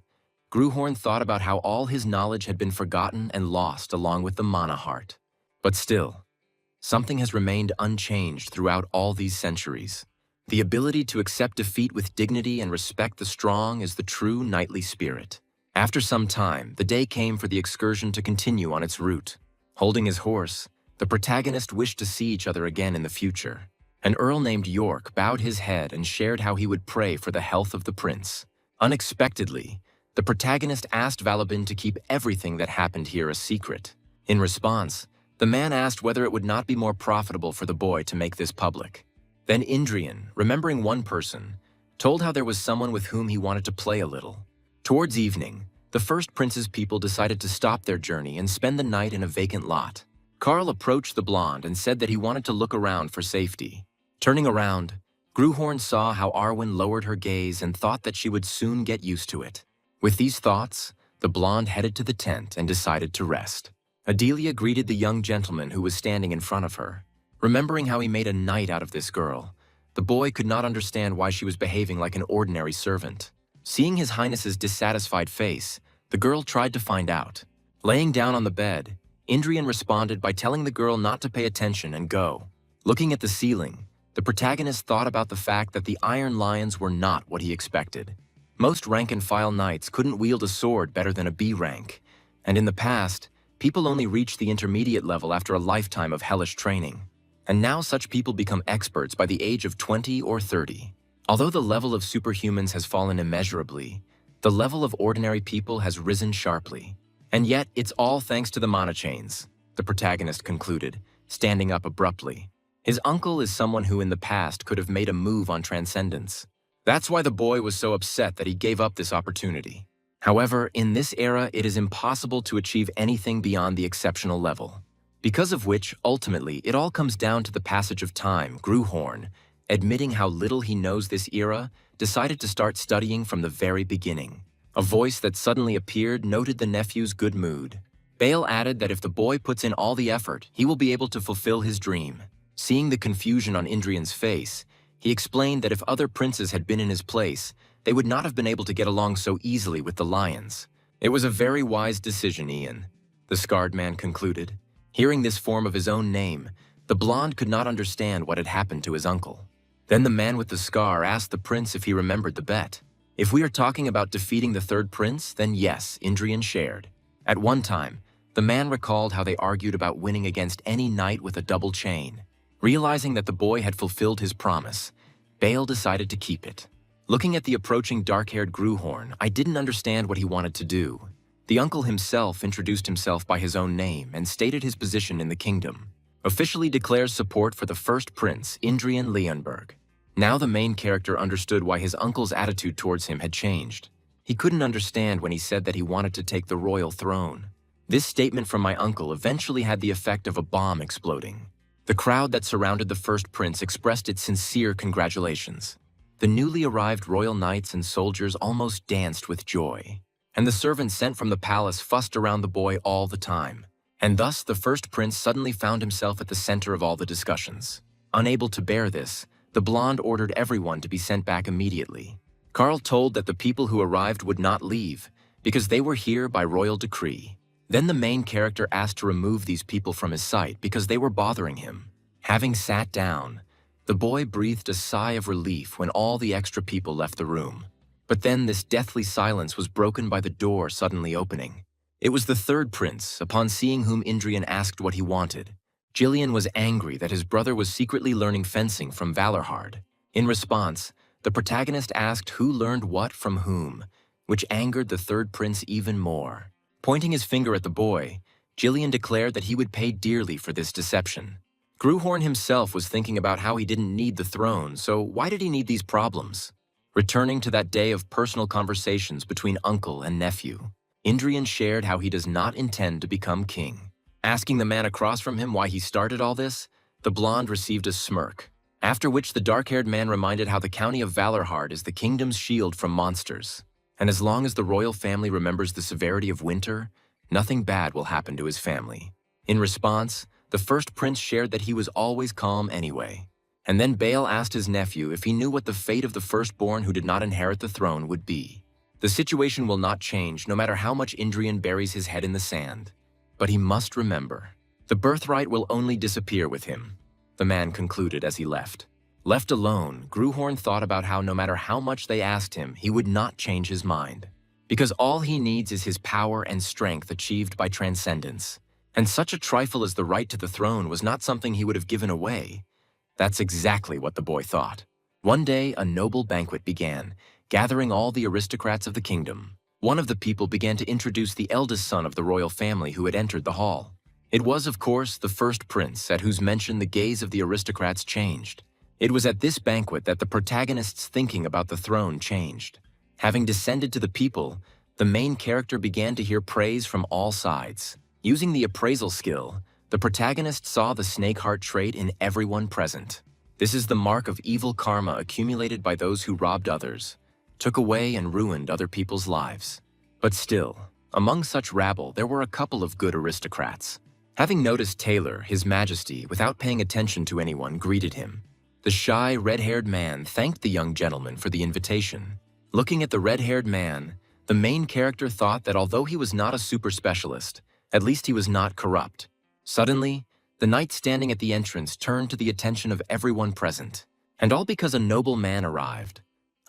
Gruhorn thought about how all his knowledge had been forgotten and lost along with the mana heart. But still, something has remained unchanged throughout all these centuries. The ability to accept defeat with dignity and respect the strong is the true knightly spirit. After some time, the day came for the excursion to continue on its route. Holding his horse, the protagonist wished to see each other again in the future. An earl named York bowed his head and shared how he would pray for the health of the prince. Unexpectedly, the protagonist asked Valabin to keep everything that happened here a secret. In response, the man asked whether it would not be more profitable for the boy to make this public. Then Indrian, remembering one person, told how there was someone with whom he wanted to play a little. Towards evening, the first prince's people decided to stop their journey and spend the night in a vacant lot. Karl approached the blonde and said that he wanted to look around for safety. Turning around, Gruhorn saw how Arwen lowered her gaze and thought that she would soon get used to it. With these thoughts, the blonde headed to the tent and decided to rest. Adelia greeted the young gentleman who was standing in front of her. Remembering how he made a knight out of this girl, the boy could not understand why she was behaving like an ordinary servant. Seeing His Highness's dissatisfied face, the girl tried to find out. Laying down on the bed, Indrian responded by telling the girl not to pay attention and go. Looking at the ceiling, the protagonist thought about the fact that the Iron Lions were not what he expected. Most rank-and-file knights couldn't wield a sword better than a B rank, and in the past, people only reached the intermediate level after a lifetime of hellish training. And now such people become experts by the age of 20 or 30. Although the level of superhumans has fallen immeasurably, the level of ordinary people has risen sharply. And yet, it's all thanks to the mana chains, the protagonist concluded, standing up abruptly. His uncle is someone who in the past could have made a move on transcendence. That's why the boy was so upset that he gave up this opportunity. However, in this era, it is impossible to achieve anything beyond the exceptional level. Because of which, ultimately, it all comes down to the passage of time. Gruhorn, admitting how little he knows this era, decided to start studying from the very beginning. A voice that suddenly appeared noted the nephew's good mood. Bale added that if the boy puts in all the effort, he will be able to fulfill his dream. Seeing the confusion on Indrian's face, he explained that if other princes had been in his place, they would not have been able to get along so easily with the lions. It was a very wise decision, Ian, the scarred man concluded. Hearing this form of his own name, the blonde could not understand what had happened to his uncle. Then the man with the scar asked the prince if he remembered the bet. If we are talking about defeating the third prince, then yes, Indrian shared. At one time, The man recalled how they argued about winning against any knight with a double chain. Realizing that the boy had fulfilled his promise, Bale decided to keep it. Looking at the approaching dark-haired Gruhorn, I didn't understand what he wanted to do. The uncle himself introduced himself by his own name and stated his position in the kingdom. Officially declares support for the first prince, Indrian Leonberg. Now the main character understood why his uncle's attitude towards him had changed. He couldn't understand when he said that he wanted to take the royal throne. This statement from my uncle eventually had the effect of a bomb exploding. The crowd that surrounded the first prince expressed its sincere congratulations. The newly arrived royal knights and soldiers almost danced with joy. And the servants sent from the palace fussed around the boy all the time. And thus the first prince suddenly found himself at the center of all the discussions. Unable to bear this, the blonde ordered everyone to be sent back immediately. Carl told that the people who arrived would not leave, because they were here by royal decree. Then the main character asked to remove these people from his sight because they were bothering him. Having sat down, the boy breathed a sigh of relief when all the extra people left the room. But then this deathly silence was broken by the door suddenly opening. It was the third prince, upon seeing whom Indrian asked what he wanted. Gillian was angry that his brother was secretly learning fencing from Valorhard. In response, the protagonist asked who learned what from whom, which angered the third prince even more. Pointing his finger at the boy, Gillian declared that he would pay dearly for this deception. Gruhorn himself was thinking about how he didn't need the throne, so why did he need these problems? Returning to that day of personal conversations between uncle and nephew, Indrian shared how he does not intend to become king. Asking the man across from him why he started all this, the blonde received a smirk, after which the dark-haired man reminded how the county of Valorhard is the kingdom's shield from monsters. And as long as the royal family remembers the severity of winter, nothing bad will happen to his family. In response, the first prince shared that he was always calm anyway. And then Bale asked his nephew if he knew what the fate of the firstborn who did not inherit the throne would be. The situation will not change no matter how much Indrian buries his head in the sand. But he must remember, the birthright will only disappear with him, the man concluded as he left. Left alone, Gruhorn thought about how no matter how much they asked him, he would not change his mind. Because all he needs is his power and strength achieved by transcendence. And such a trifle as the right to the throne was not something he would have given away. That's exactly what the boy thought. One day, a noble banquet began, gathering all the aristocrats of the kingdom. One of the people began to introduce the eldest son of the royal family who had entered the hall. It was, of course, the first prince, at whose mention the gaze of the aristocrats changed. It was at this banquet that the protagonist's thinking about the throne changed. Having descended to the people, the main character began to hear praise from all sides. Using the appraisal skill, the protagonist saw the snake heart trait in everyone present. This is the mark of evil karma accumulated by those who robbed others, took away and ruined other people's lives. But still, among such rabble, there were a couple of good aristocrats. Having noticed Taylor, His Majesty, without paying attention to anyone, greeted him. The shy, red-haired man thanked the young gentleman for the invitation. Looking at the red-haired man, the main character thought that although he was not a super specialist, at least he was not corrupt. Suddenly, the knight standing at the entrance turned to the attention of everyone present, and all because a noble man arrived,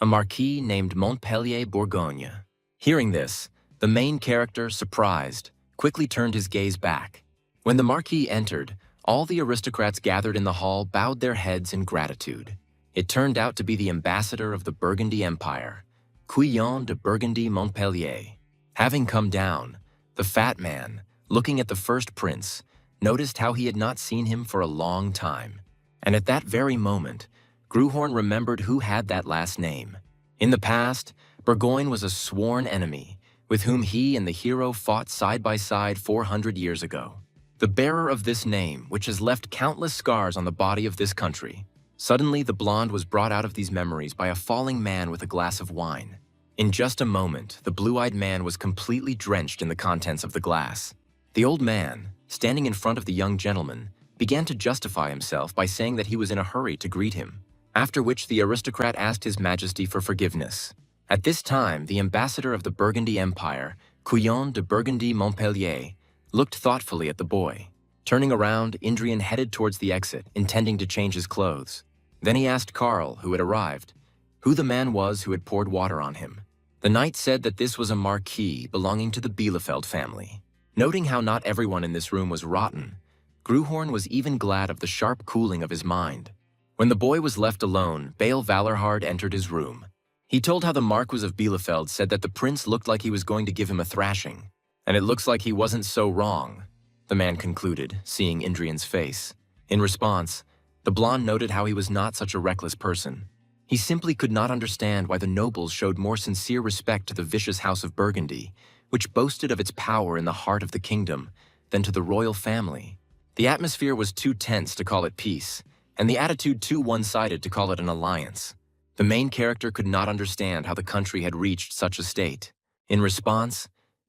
a marquis named Montpellier Bourgogne. Hearing this, the main character, surprised, quickly turned his gaze back. When the marquis entered, all the aristocrats gathered in the hall bowed their heads in gratitude. It turned out to be the ambassador of the Burgundy Empire, Quillon de Burgundy Montpellier. Having come down, the fat man, looking at the first prince, noticed how he had not seen him for a long time. And at that very moment, Gruhorn remembered who had that last name. In the past, Burgoyne was a sworn enemy, with whom he and the hero fought side by side 400 years ago. The bearer of this name, which has left countless scars on the body of this country. Suddenly, the blonde was brought out of these memories by a falling man with a glass of wine. In just a moment, the blue-eyed man was completely drenched in the contents of the glass. The old man, standing in front of the young gentleman, began to justify himself by saying that he was in a hurry to greet him, after which the aristocrat asked His Majesty for forgiveness. At this time, the ambassador of the Burgundy Empire, Quillon de Burgundy Montpellier, looked thoughtfully at the boy. Turning around, Indrian headed towards the exit, intending to change his clothes. Then he asked Carl, who had arrived, who the man was who had poured water on him. The knight said that this was a marquis belonging to the Bielefeld family. Noting how not everyone in this room was rotten, Gruhorn was even glad of the sharp cooling of his mind. When the boy was left alone, Baal Valorhard entered his room. He told how the Marquis of Bielefeld said that the prince looked like he was going to give him a thrashing. And it looks like he wasn't so wrong, the man concluded, seeing Indrian's face. In response, the blonde noted how he was not such a reckless person. He simply could not understand why the nobles showed more sincere respect to the vicious House of Burgundy, which boasted of its power in the heart of the kingdom, than to the royal family. The atmosphere was too tense to call it peace, and the attitude too one-sided to call it an alliance. The main character could not understand how the country had reached such a state. In response,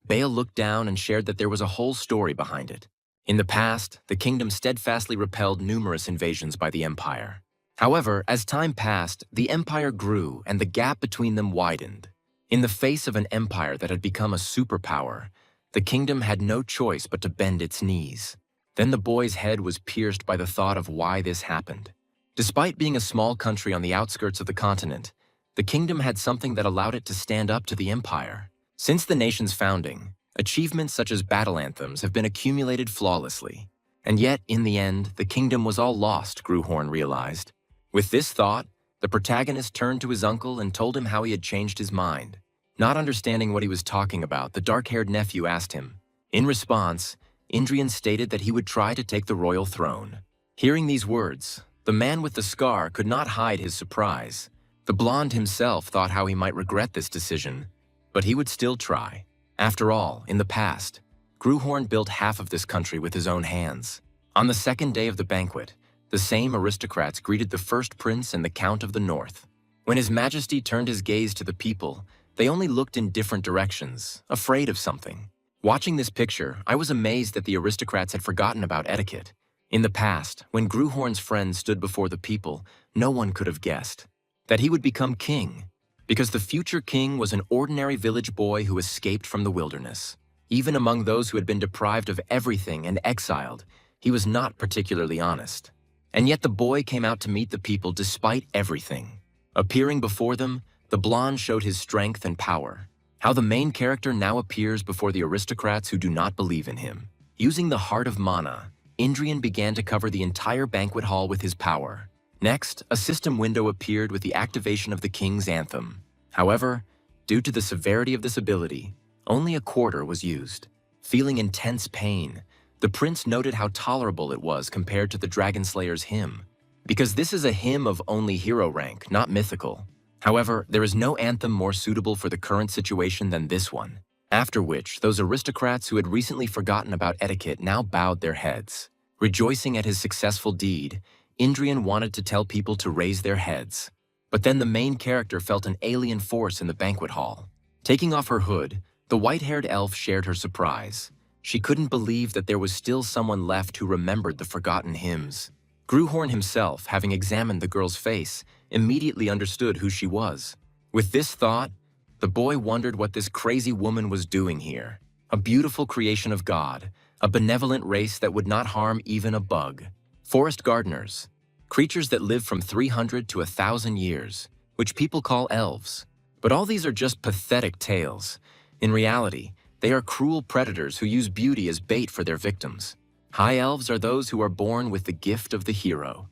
Baal looked down and shared that there was a whole story behind it. In the past, the kingdom steadfastly repelled numerous invasions by the empire. However, as time passed, the empire grew and the gap between them widened. In the face of an empire that had become a superpower, the kingdom had no choice but to bend its knees. Then the boy's head was pierced by the thought of why this happened. Despite being a small country on the outskirts of the continent, the kingdom had something that allowed it to stand up to the empire. Since the nation's founding, achievements such as battle anthems have been accumulated flawlessly. And yet, in the end, the kingdom was all lost, Gruhorn realized. With this thought, the protagonist turned to his uncle and told him how he had changed his mind. Not understanding what he was talking about, the dark-haired nephew asked him. In response, Indrian stated that he would try to take the royal throne. Hearing these words, the man with the scar could not hide his surprise. The blonde himself thought how he might regret this decision, but he would still try. After all, in the past, Gruhorn built half of this country with his own hands. On the second day of the banquet, the same aristocrats greeted the first prince and the Count of the North. When His Majesty turned his gaze to the people, they only looked in different directions, afraid of something. Watching this picture, I was amazed that the aristocrats had forgotten about etiquette. In the past, when Gruhorn's friends stood before the people, no one could have guessed that he would become king, because the future king was an ordinary village boy who escaped from the wilderness. Even among those who had been deprived of everything and exiled, he was not particularly honest. And yet the boy came out to meet the people despite everything. Appearing before them, the blonde showed his strength and power. How the main character now appears before the aristocrats who do not believe in him. Using the heart of mana, Indrian began to cover the entire banquet hall with his power. Next, a system window appeared with the activation of the king's anthem. However, due to the severity of this ability, only a quarter was used. Feeling intense pain, the prince noted how tolerable it was compared to the Dragonslayer's hymn, because this is a hymn of only hero rank, not mythical. However, there is no anthem more suitable for the current situation than this one. After which, those aristocrats who had recently forgotten about etiquette now bowed their heads. Rejoicing at his successful deed, Indrian wanted to tell people to raise their heads. But then the main character felt an alien force in the banquet hall. Taking off her hood, the white-haired elf shared her surprise. She couldn't believe that there was still someone left who remembered the forgotten hymns. Gruhorn himself, having examined the girl's face, immediately understood who she was. With this thought, the boy wondered what this crazy woman was doing here. A beautiful creation of God, a benevolent race that would not harm even a bug. Forest gardeners, creatures that live from 300 to 1,000 years, which people call elves. But all these are just pathetic tales. In reality, they are cruel predators who use beauty as bait for their victims. High elves are those who are born with the gift of the hero.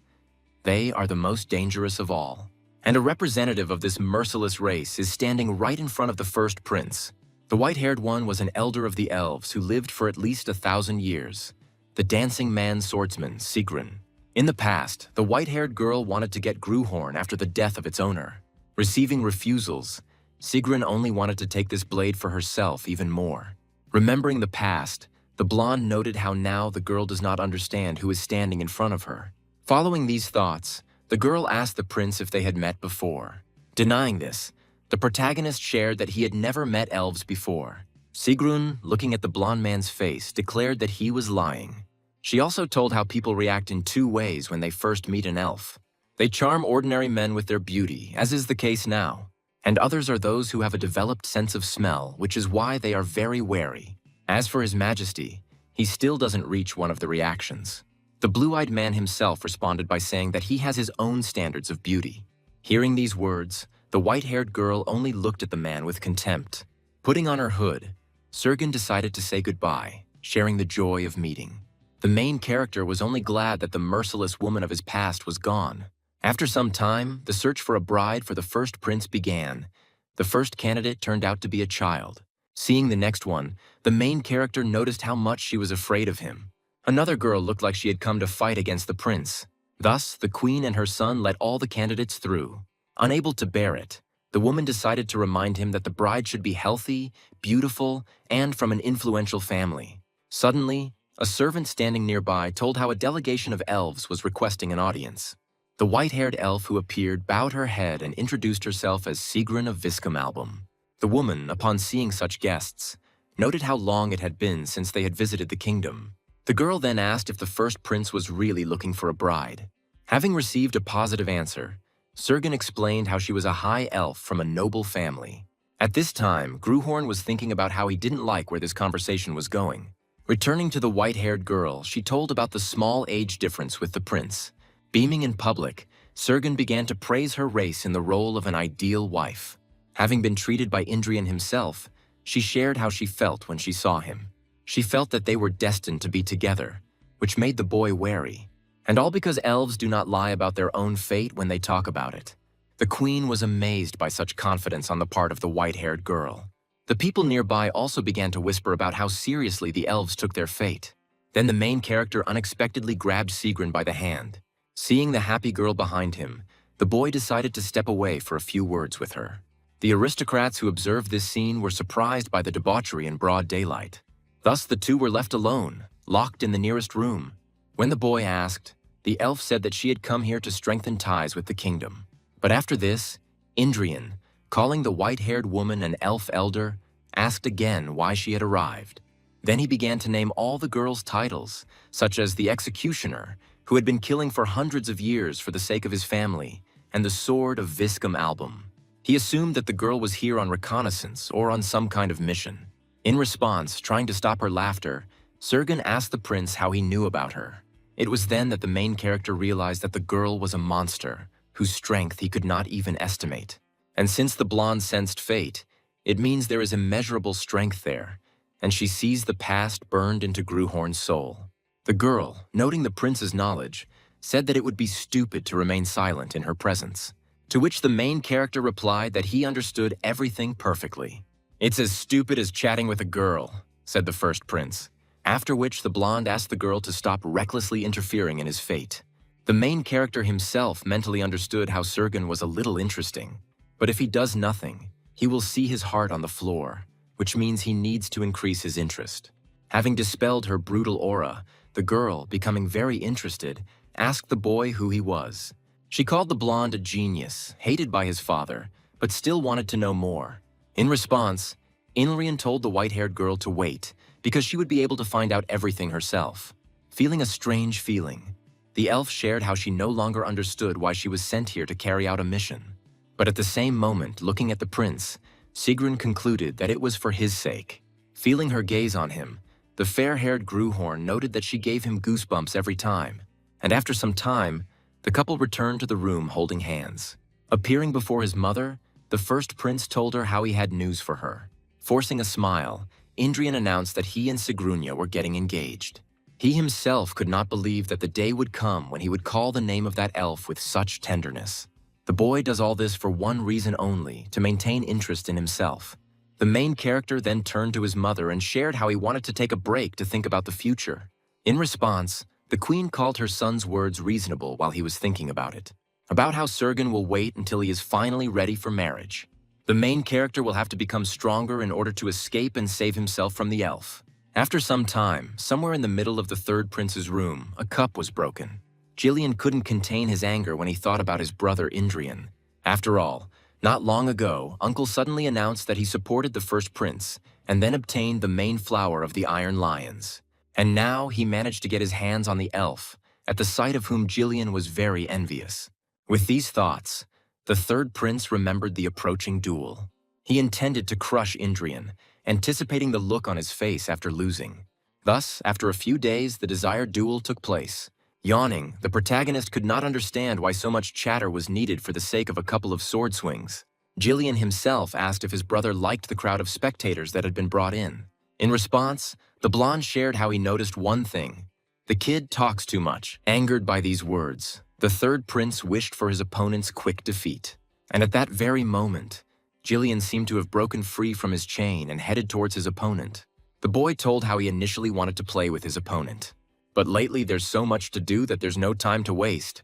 They are the most dangerous of all. And a representative of this merciless race is standing right in front of the first prince. The white-haired one was an elder of the elves who lived for at least 1,000 years. The dancing man swordsman, Sigrun. In the past, the white-haired girl wanted to get Gruhorn after the death of its owner. Receiving refusals, Sigrun only wanted to take this blade for herself even more. Remembering the past, the blonde noted how now the girl does not understand who is standing in front of her. Following these thoughts, the girl asked the prince if they had met before. Denying this, the protagonist shared that he had never met elves before. Sigrun, looking at the blonde man's face, declared that he was lying. She also told how people react in two ways when they first meet an elf. They charm ordinary men with their beauty, as is the case now, and others are those who have a developed sense of smell, which is why they are very wary. As for His Majesty, he still doesn't reach one of the reactions. The blue-eyed man himself responded by saying that he has his own standards of beauty. Hearing these words, the white-haired girl only looked at the man with contempt. Putting on her hood, Sergen decided to say goodbye. sharing the joy of meeting. The main character was only glad that the merciless woman of his past was gone. After some time, the search for a bride for the first prince began. The first candidate turned out to be a child. Seeing the next one, the main character noticed how much she was afraid of him. Another girl looked like she had come to fight against the prince. Thus, the queen and her son let all the candidates through. Unable to bear it, the woman decided to remind him that the bride should be healthy, beautiful, and from an influential family. Suddenly, a servant standing nearby told how a delegation of elves was requesting an audience. The white-haired elf who appeared bowed her head and introduced herself as Sigrun of Viscum. The woman, upon seeing such guests, noted how long it had been since they had visited the kingdom. The girl then asked if the first prince was really looking for a bride. Having received a positive answer, Sergen explained how she was a high elf from a noble family. At this time, Gruhorn was thinking about how he didn't like where this conversation was going. Returning to the white-haired girl, she told about the small age difference with the prince. Beaming in public, Sergen began to praise her race in the role of an ideal wife. Having been treated by Indrian himself, she shared how she felt when she saw him. She felt that they were destined to be together, which made the boy wary. And all because elves do not lie about their own fate when they talk about it. The queen was amazed by such confidence on the part of the white-haired girl. The people nearby also began to whisper about how seriously the elves took their fate. Then the main character unexpectedly grabbed Sigrun by the hand. Seeing the happy girl behind him, the boy decided to step away for a few words with her. The aristocrats who observed this scene were surprised by the debauchery in broad daylight. Thus the two were left alone, locked in the nearest room. When the boy asked, the elf said that she had come here to strengthen ties with the kingdom. But after this, Indrian, calling the white-haired woman an elf elder, asked again why she had arrived. Then he began to name all the girl's titles, such as the executioner, who had been killing for hundreds of years for the sake of his family, and the sword of Viscum. He assumed that the girl was here on reconnaissance or on some kind of mission. In response, trying to stop her laughter, Sergen asked the prince how he knew about her. It was then that the main character realized that the girl was a monster, whose strength he could not even estimate. And since the blonde sensed fate, it means there is immeasurable strength there, and she sees the past burned into Gruhorn's soul. The girl, noting the prince's knowledge, said that it would be stupid to remain silent in her presence. To which the main character replied that he understood everything perfectly. "It's as stupid as chatting with a girl," said the first prince. After which the blonde asked the girl to stop recklessly interfering in his fate. The main character himself mentally understood how Sergen was a little interesting. But if he does nothing, he will see his heart on the floor, which means he needs to increase his interest. Having dispelled her brutal aura, the girl, becoming very interested, asked the boy who he was. She called the blonde a genius, hated by his father, but still wanted to know more. In response, Indrian told the white-haired girl to wait, because she would be able to find out everything herself. Feeling a strange feeling, the elf shared how she no longer understood why she was sent here to carry out a mission. But at the same moment, looking at the prince, Sigrun concluded that it was for his sake. Feeling her gaze on him, the fair-haired Gruhorn noted that she gave him goosebumps every time. And after some time, the couple returned to the room holding hands. Appearing before his mother, the first prince told her how he had news for her. Forcing a smile, Indrian announced that he and Sigrunia were getting engaged. He himself could not believe that the day would come when he would call the name of that elf with such tenderness. The boy does all this for one reason only, to maintain interest in himself. The main character then turned to his mother and shared how he wanted to take a break to think about the future. In response, the queen called her son's words reasonable while he was thinking about it. About how Sergen will wait until he is finally ready for marriage. The main character will have to become stronger in order to escape and save himself from the elf. After some time, somewhere in the middle of the third prince's room, a cup was broken. Jillian couldn't contain his anger when he thought about his brother Indrian. After all, not long ago, Uncle suddenly announced that he supported the first prince, and then obtained the main flower of the Iron Lions. And now he managed to get his hands on the elf, at the sight of whom Jillian was very envious. With these thoughts, the third prince remembered the approaching duel. He intended to crush Indrian, anticipating the look on his face after losing. Thus, after a few days, the desired duel took place. Yawning, the protagonist could not understand why so much chatter was needed for the sake of a couple of sword swings. Jillian himself asked if his brother liked the crowd of spectators that had been brought in. In response, the blonde shared how he noticed one thing. The kid talks too much. Angered by these words, the third prince wished for his opponent's quick defeat. And at that very moment, Jillian seemed to have broken free from his chain and headed towards his opponent. The boy told how he initially wanted to play with his opponent. But lately there's so much to do that there's no time to waste,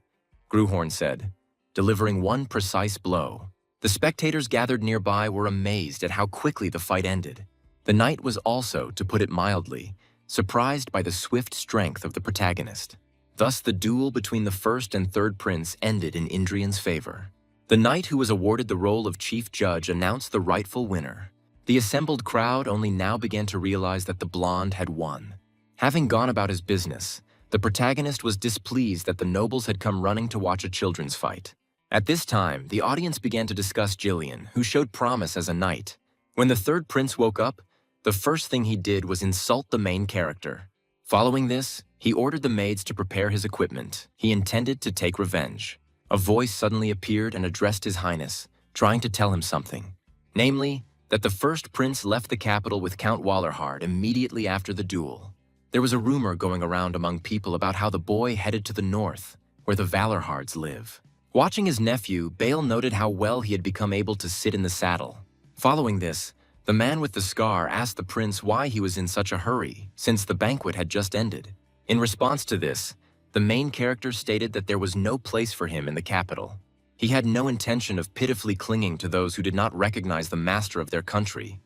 Gruhorn said, delivering one precise blow. The spectators gathered nearby were amazed at how quickly the fight ended. The knight was also, to put it mildly, surprised by the swift strength of the protagonist. Thus the duel between the first and third prince ended in Indrian's favor. The knight who was awarded the role of chief judge announced the rightful winner. The assembled crowd only now began to realize that the blonde had won. Having gone about his business, the protagonist was displeased that the nobles had come running to watch a children's fight. At this time, the audience began to discuss Jillian, who showed promise as a knight. When the third prince woke up, the first thing he did was insult the main character. Following this, he ordered the maids to prepare his equipment. He intended to take revenge. A voice suddenly appeared and addressed His Highness, trying to tell him something. Namely, that the first prince left the capital with Count Wallerhard immediately after the duel. There was a rumor going around among people about how the boy headed to the north, where the Valorhards live. Watching his nephew, Bale noted how well he had become able to sit in the saddle. Following this, the man with the scar asked the prince why he was in such a hurry, since the banquet had just ended. In response to this, the main character stated that there was no place for him in the capital. He had no intention of pitifully clinging to those who did not recognize the master of their country,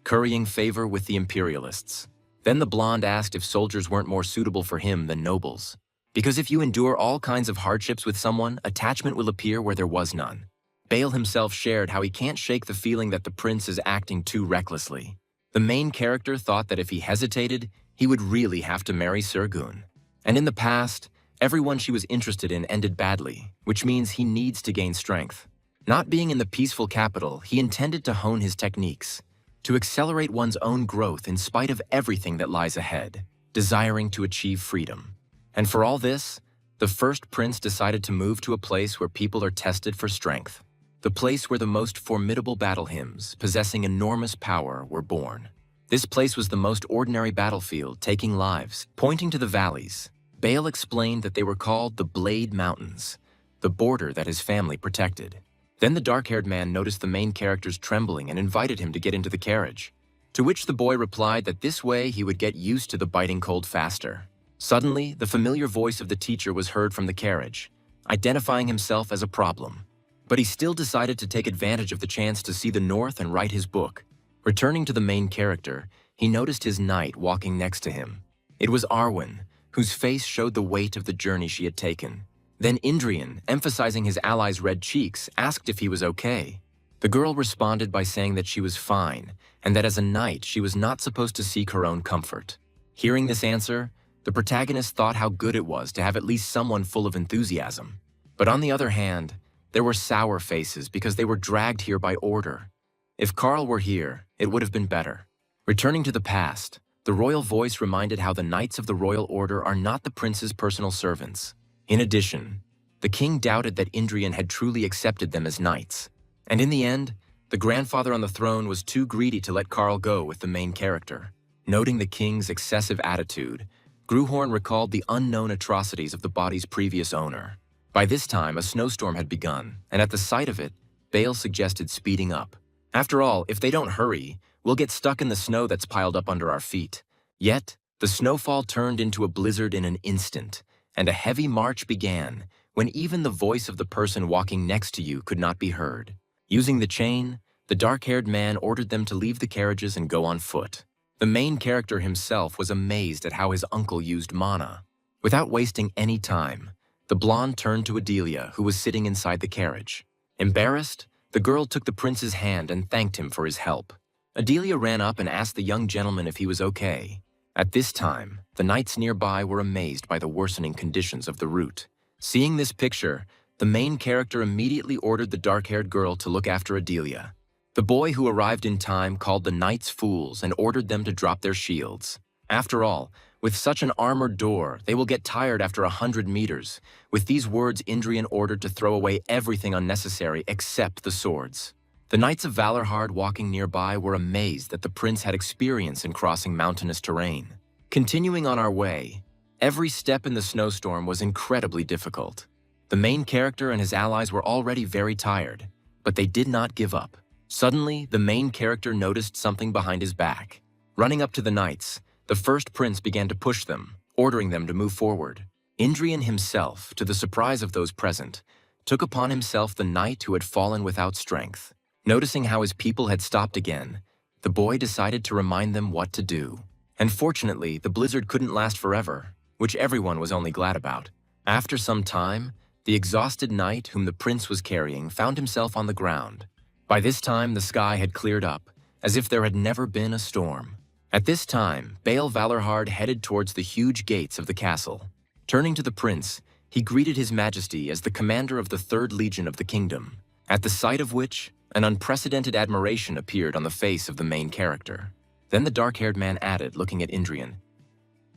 currying favor with the imperialists. Then the blonde asked if soldiers weren't more suitable for him than nobles. Because if you endure all kinds of hardships with someone, attachment will appear where there was none. Bale himself shared how he can't shake the feeling that the prince is acting too recklessly. The main character thought that if he hesitated, he would really have to marry Sergun. And in the past, everyone she was interested in ended badly, which means he needs to gain strength. Not being in the peaceful capital, he intended to hone his techniques, to accelerate one's own growth in spite of everything that lies ahead, desiring to achieve freedom. And for all this, the first prince decided to move to a place where people are tested for strength, the place where the most formidable battle hymns, possessing enormous power, were born. This place was the most ordinary battlefield, taking lives. Pointing to the valleys, Bale explained that they were called the Blade Mountains, the border that his family protected. Then the dark-haired man noticed the main character's trembling and invited him to get into the carriage, to which the boy replied that this way he would get used to the biting cold faster. Suddenly, the familiar voice of the teacher was heard from the carriage, identifying himself as a problem. But he still decided to take advantage of the chance to see the north and write his book. Returning to the main character, he noticed his knight walking next to him. It was Arwen, whose face showed the weight of the journey she had taken. Then Indrian, emphasizing his ally's red cheeks, asked if he was okay. The girl responded by saying that she was fine, and that as a knight she was not supposed to seek her own comfort. Hearing this answer, the protagonist thought how good it was to have at least someone full of enthusiasm. But on the other hand, there were sour faces because they were dragged here by order. If Carl were here, it would have been better. Returning to the past, the royal voice reminded how the knights of the royal order are not the prince's personal servants. In addition, the king doubted that Indrian had truly accepted them as knights. And in the end, the grandfather on the throne was too greedy to let Carl go with the main character. Noting the king's excessive attitude, Gruhorn recalled the unknown atrocities of the body's previous owner. By this time, a snowstorm had begun, and at the sight of it, Bale suggested speeding up. After all, if they don't hurry, we'll get stuck in the snow that's piled up under our feet. Yet, the snowfall turned into a blizzard in an instant, and a heavy march began when even the voice of the person walking next to you could not be heard. Using the chain, the dark-haired man ordered them to leave the carriages and go on foot. The main character himself was amazed at how his uncle used mana. Without wasting any time, the blonde turned to Adelia, who was sitting inside the carriage. Embarrassed, the girl took the prince's hand and thanked him for his help. Adelia ran up and asked the young gentleman if he was okay. At this time, the knights nearby were amazed by the worsening conditions of the route. Seeing this picture, the main character immediately ordered the dark-haired girl to look after Adelia. The boy who arrived in time called the knights fools and ordered them to drop their shields. After all, with such an armored door, they will get tired after 100 meters. With these words, Indrian ordered to throw away everything unnecessary except the swords. The Knights of Valorhard walking nearby were amazed that the prince had experience in crossing mountainous terrain. Continuing on our way, every step in the snowstorm was incredibly difficult. The main character and his allies were already very tired, but they did not give up. Suddenly, the main character noticed something behind his back. Running up to the knights, the first prince began to push them, ordering them to move forward. Indrian himself, to the surprise of those present, took upon himself the knight who had fallen without strength. Noticing how his people had stopped again, the boy decided to remind them what to do. And fortunately, the blizzard couldn't last forever, which everyone was only glad about. After some time, the exhausted knight whom the prince was carrying found himself on the ground. By this time, the sky had cleared up, as if there had never been a storm. At this time, Baal Valorhard headed towards the huge gates of the castle. Turning to the prince, he greeted his majesty as the commander of the 3rd Legion of the kingdom, at the sight of which, an unprecedented admiration appeared on the face of the main character. Then the dark-haired man added, looking at Indrian,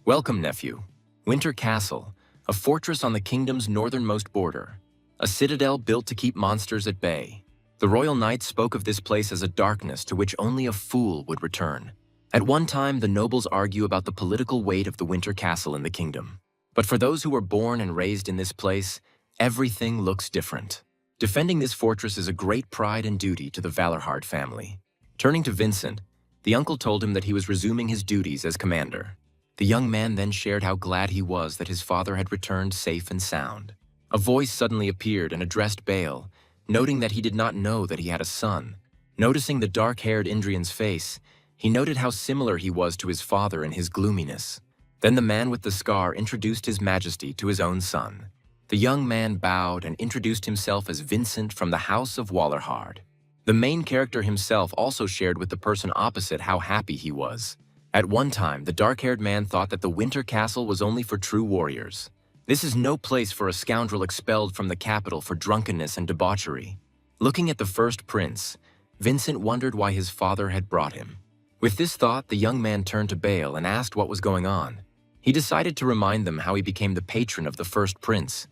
"Welcome, nephew. Winter Castle, a fortress on the kingdom's northernmost border, a citadel built to keep monsters at bay." The royal knight spoke of this place as a darkness to which only a fool would return. At one time, the nobles argue about the political weight of the Winter Castle in the kingdom. But for those who were born and raised in this place, everything looks different. Defending this fortress is a great pride and duty to the Valorhard family. Turning to Vincent, the uncle told him that he was resuming his duties as commander. The young man then shared how glad he was that his father had returned safe and sound. A voice suddenly appeared and addressed Baal, noting that he did not know that he had a son. Noticing the dark-haired Indrian's face, he noted how similar he was to his father in his gloominess. Then the man with the scar introduced his majesty to his own son. The young man bowed and introduced himself as Vincent from the House of Valorhard. The main character himself also shared with the person opposite how happy he was. At one time, the dark-haired man thought that the Winter Castle was only for true warriors. This is no place for a scoundrel expelled from the capital for drunkenness and debauchery. Looking at the first prince, Vincent wondered why his father had brought him. With this thought, the young man turned to Baal and asked what was going on. He decided to remind them how he became the patron of the first prince,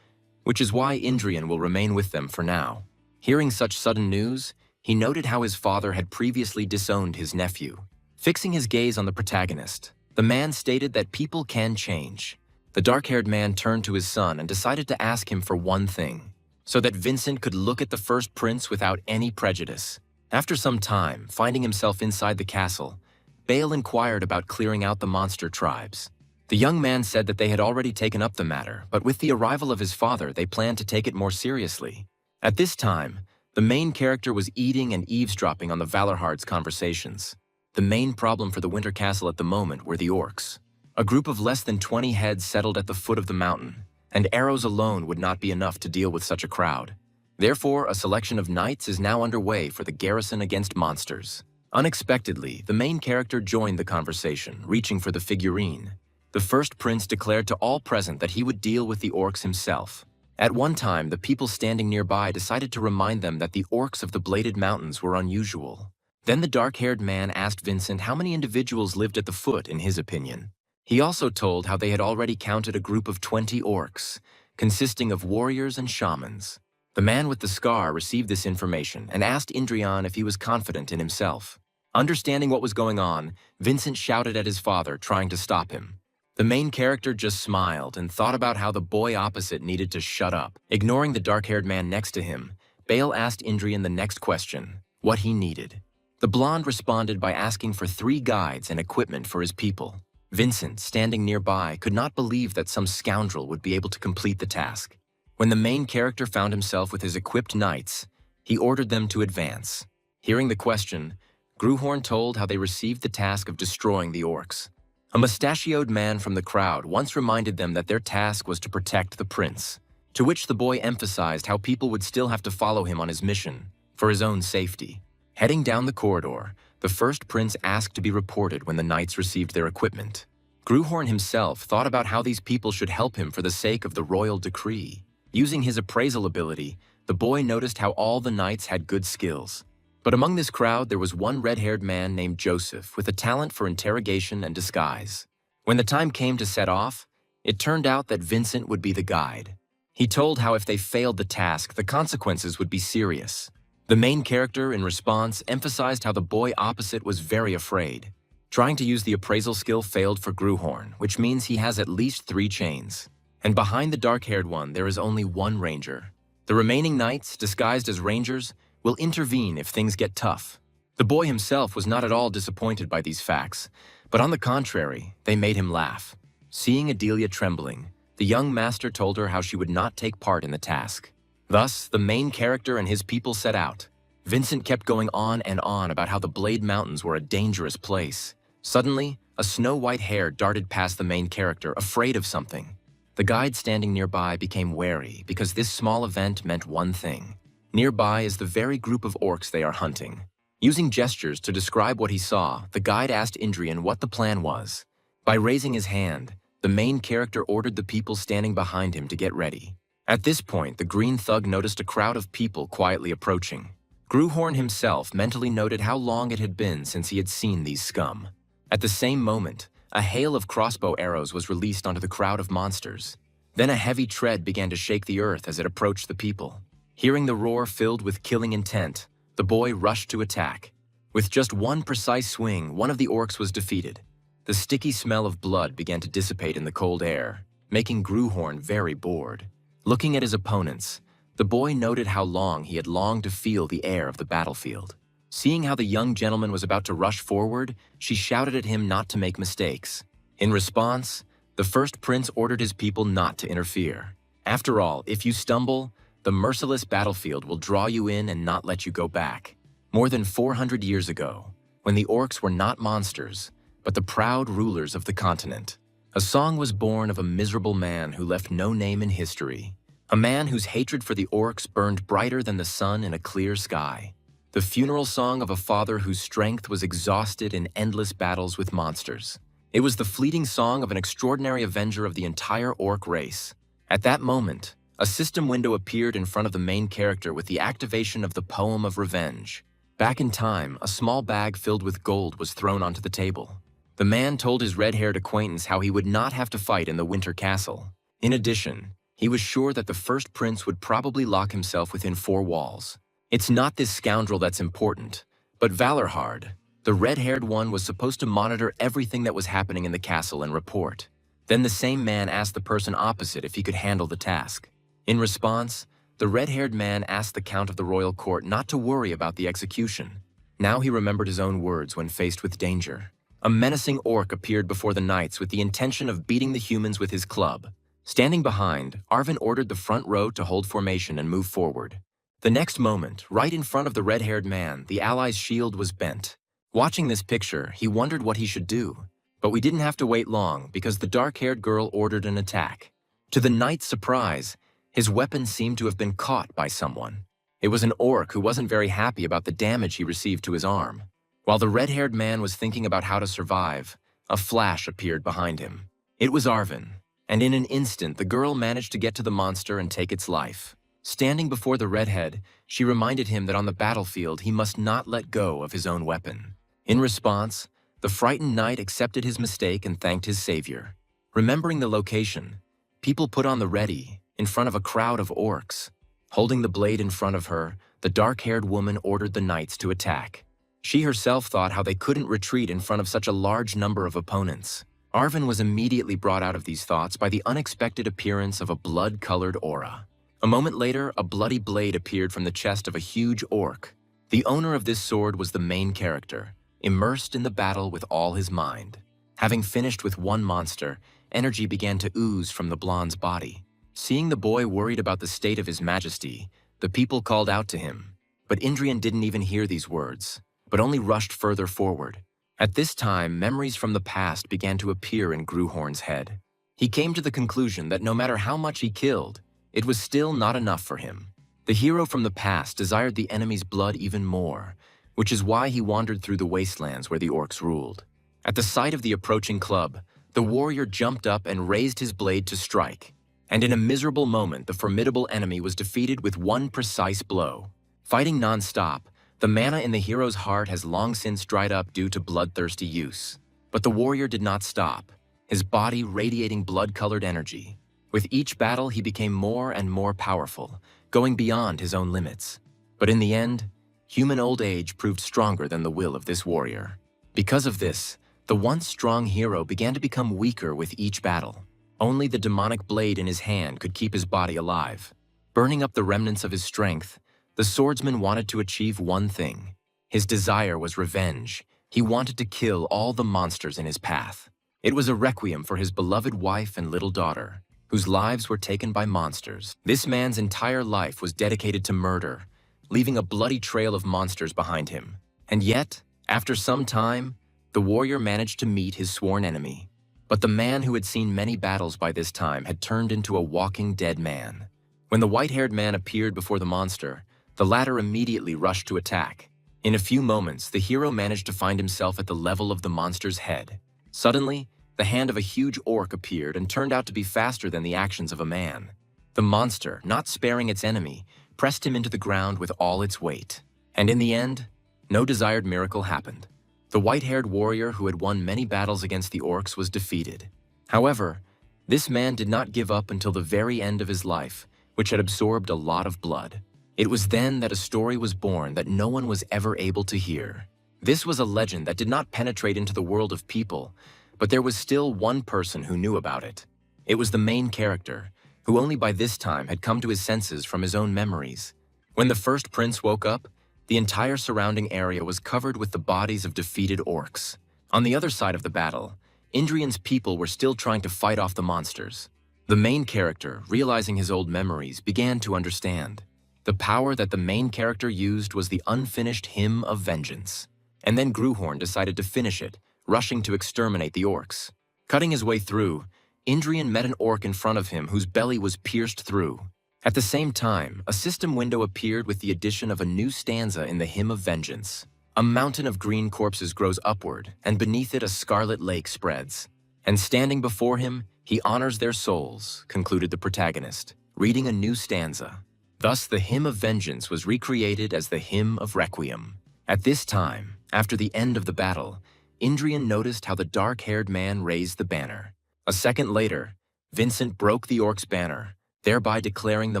which is why Indrian will remain with them for now. Hearing such sudden news, he noted how his father had previously disowned his nephew. Fixing his gaze on the protagonist, the man stated that people can change. The dark-haired man turned to his son and decided to ask him for one thing, so that Vincent could look at the first prince without any prejudice. After some time, finding himself inside the castle, Baal inquired about clearing out the monster tribes. The young man said that they had already taken up the matter, but with the arrival of his father, they planned to take it more seriously. At this time, the main character was eating and eavesdropping on the Valorhard's conversations. The main problem for the Winter Castle at the moment were the orcs. A group of less than 20 heads settled at the foot of the mountain, and arrows alone would not be enough to deal with such a crowd. Therefore, a selection of knights is now underway for the garrison against monsters. Unexpectedly, the main character joined the conversation, reaching for the figurine. The first prince declared to all present that he would deal with the orcs himself. At one time, the people standing nearby decided to remind them that the orcs of the Bladed Mountains were unusual. Then the dark-haired man asked Vincent how many individuals lived at the foot in his opinion. He also told how they had already counted a group of 20 orcs, consisting of warriors and shamans. The man with the scar received this information and asked Indrian if he was confident in himself. Understanding what was going on, Vincent shouted at his father, trying to stop him. The main character just smiled and thought about how the boy opposite needed to shut up. Ignoring the dark-haired man next to him, Baal asked Indrian the next question, what he needed. The blonde responded by asking for 3 guides and equipment for his people. Vincent, standing nearby, could not believe that some scoundrel would be able to complete the task. When the main character found himself with his equipped knights, he ordered them to advance. Hearing the question, Gruhorn told how they received the task of destroying the orcs. A mustachioed man from the crowd once reminded them that their task was to protect the prince, to which the boy emphasized how people would still have to follow him on his mission, for his own safety. Heading down the corridor, the first prince asked to be reported when the knights received their equipment. Gruhorn himself thought about how these people should help him for the sake of the royal decree. Using his appraisal ability, the boy noticed how all the knights had good skills. But among this crowd, there was one red-haired man named Joseph with a talent for interrogation and disguise. When the time came to set off, it turned out that Vincent would be the guide. He told how if they failed the task, the consequences would be serious. The main character, in response, emphasized how the boy opposite was very afraid. Trying to use the appraisal skill failed for Gruhorn, which means he has at least 3 chains. And behind the dark-haired one, there is only 1 ranger. The remaining knights, disguised as rangers, will intervene if things get tough. The boy himself was not at all disappointed by these facts, but on the contrary, they made him laugh. Seeing Adelia trembling, the young master told her how she would not take part in the task. Thus, the main character and his people set out. Vincent kept going on and on about how the Blade Mountains were a dangerous place. Suddenly, a snow-white hare darted past the main character, afraid of something. The guide standing nearby became wary because this small event meant one thing. Nearby is the very group of orcs they are hunting. Using gestures to describe what he saw, the guide asked Indrian what the plan was. By raising his hand, the main character ordered the people standing behind him to get ready. At this point, the green thug noticed a crowd of people quietly approaching. Gruhorn himself mentally noted how long it had been since he had seen these scum. At the same moment, a hail of crossbow arrows was released onto the crowd of monsters. Then a heavy tread began to shake the earth as it approached the people. Hearing the roar filled with killing intent, the boy rushed to attack. With just one precise swing, one of the orcs was defeated. The sticky smell of blood began to dissipate in the cold air, making Gruhorn very bored. Looking at his opponents, the boy noted how long he had longed to feel the air of the battlefield. Seeing how the young gentleman was about to rush forward, she shouted at him not to make mistakes. In response, the first prince ordered his people not to interfere. After all, if you stumble, the merciless battlefield will draw you in and not let you go back. More than 400 years ago, when the orcs were not monsters, but the proud rulers of the continent, a song was born of a miserable man who left no name in history. A man whose hatred for the orcs burned brighter than the sun in a clear sky. The funeral song of a father whose strength was exhausted in endless battles with monsters. It was the fleeting song of an extraordinary avenger of the entire orc race. At that moment, a system window appeared in front of the main character with the activation of the Poem of Revenge. Back in time, a small bag filled with gold was thrown onto the table. The man told his red-haired acquaintance how he would not have to fight in the Winter Castle. In addition, he was sure that the first prince would probably lock himself within 4 walls. It's not this scoundrel that's important, but Valorhard, the red-haired one, was supposed to monitor everything that was happening in the castle and report. Then the same man asked the person opposite if he could handle the task. In response, the red-haired man asked the Count of the royal court not to worry about the execution. Now he remembered his own words when faced with danger. A menacing orc appeared before the knights with the intention of beating the humans with his club. Standing behind, Arvin ordered the front row to hold formation and move forward. The next moment, right in front of the red-haired man, the allies' shield was bent. Watching this picture, he wondered what he should do. But we didn't have to wait long because the dark-haired girl ordered an attack. To the knight's surprise, his weapon seemed to have been caught by someone. It was an orc who wasn't very happy about the damage he received to his arm. While the red-haired man was thinking about how to survive, a flash appeared behind him. It was Arvin, and in an instant the girl managed to get to the monster and take its life. Standing before the redhead, she reminded him that on the battlefield he must not let go of his own weapon. In response, the frightened knight accepted his mistake and thanked his savior. Remembering the location, people put on the ready in front of a crowd of orcs. Holding the blade in front of her, the dark-haired woman ordered the knights to attack. She herself thought how they couldn't retreat in front of such a large number of opponents. Arvin was immediately brought out of these thoughts by the unexpected appearance of a blood-colored aura. A moment later, a bloody blade appeared from the chest of a huge orc. The owner of this sword was the main character, immersed in the battle with all his mind. Having finished with one monster, energy began to ooze from the blonde's body. Seeing the boy worried about the state of his majesty, the people called out to him. But Indrian didn't even hear these words, but only rushed further forward. At this time, memories from the past began to appear in Gruhorn's head. He came to the conclusion that no matter how much he killed, it was still not enough for him. The hero from the past desired the enemy's blood even more, which is why he wandered through the wastelands where the orcs ruled. At the sight of the approaching club, the warrior jumped up and raised his blade to strike. And in a miserable moment, the formidable enemy was defeated with one precise blow. Fighting non-stop, the mana in the hero's heart has long since dried up due to bloodthirsty use. But the warrior did not stop, his body radiating blood-colored energy. With each battle, he became more and more powerful, going beyond his own limits. But in the end, human old age proved stronger than the will of this warrior. Because of this, the once strong hero began to become weaker with each battle. Only the demonic blade in his hand could keep his body alive. Burning up the remnants of his strength, the swordsman wanted to achieve one thing. His desire was revenge. He wanted to kill all the monsters in his path. It was a requiem for his beloved wife and little daughter, whose lives were taken by monsters. This man's entire life was dedicated to murder, leaving a bloody trail of monsters behind him. And yet, after some time, the warrior managed to meet his sworn enemy. But the man who had seen many battles by this time had turned into a walking dead man. When the white-haired man appeared before the monster, the latter immediately rushed to attack. In a few moments, the hero managed to find himself at the level of the monster's head. Suddenly, the hand of a huge orc appeared and turned out to be faster than the actions of a man. The monster, not sparing its enemy, pressed him into the ground with all its weight. And in the end, no desired miracle happened. The white-haired warrior who had won many battles against the orcs was defeated. However, this man did not give up until the very end of his life, which had absorbed a lot of blood. It was then that a story was born that no one was ever able to hear. This was a legend that did not penetrate into the world of people, but there was still one person who knew about it. It was the main character, who only by this time had come to his senses from his own memories. When the first prince woke up, the entire surrounding area was covered with the bodies of defeated orcs. On the other side of the battle, Indrian's people were still trying to fight off the monsters. The main character, realizing his old memories, began to understand. The power that the main character used was the unfinished hymn of vengeance. And then Gruhorn decided to finish it, rushing to exterminate the orcs. Cutting his way through, Indrian met an orc in front of him whose belly was pierced through. At the same time, a system window appeared with the addition of a new stanza in the Hymn of Vengeance. A mountain of green corpses grows upward, and beneath it a scarlet lake spreads. And standing before him, he honors their souls, concluded the protagonist, reading a new stanza. Thus, the Hymn of Vengeance was recreated as the Hymn of Requiem. At this time, after the end of the battle, Indrian noticed how the dark-haired man raised the banner. A second later, Vincent broke the orc's banner, thereby declaring the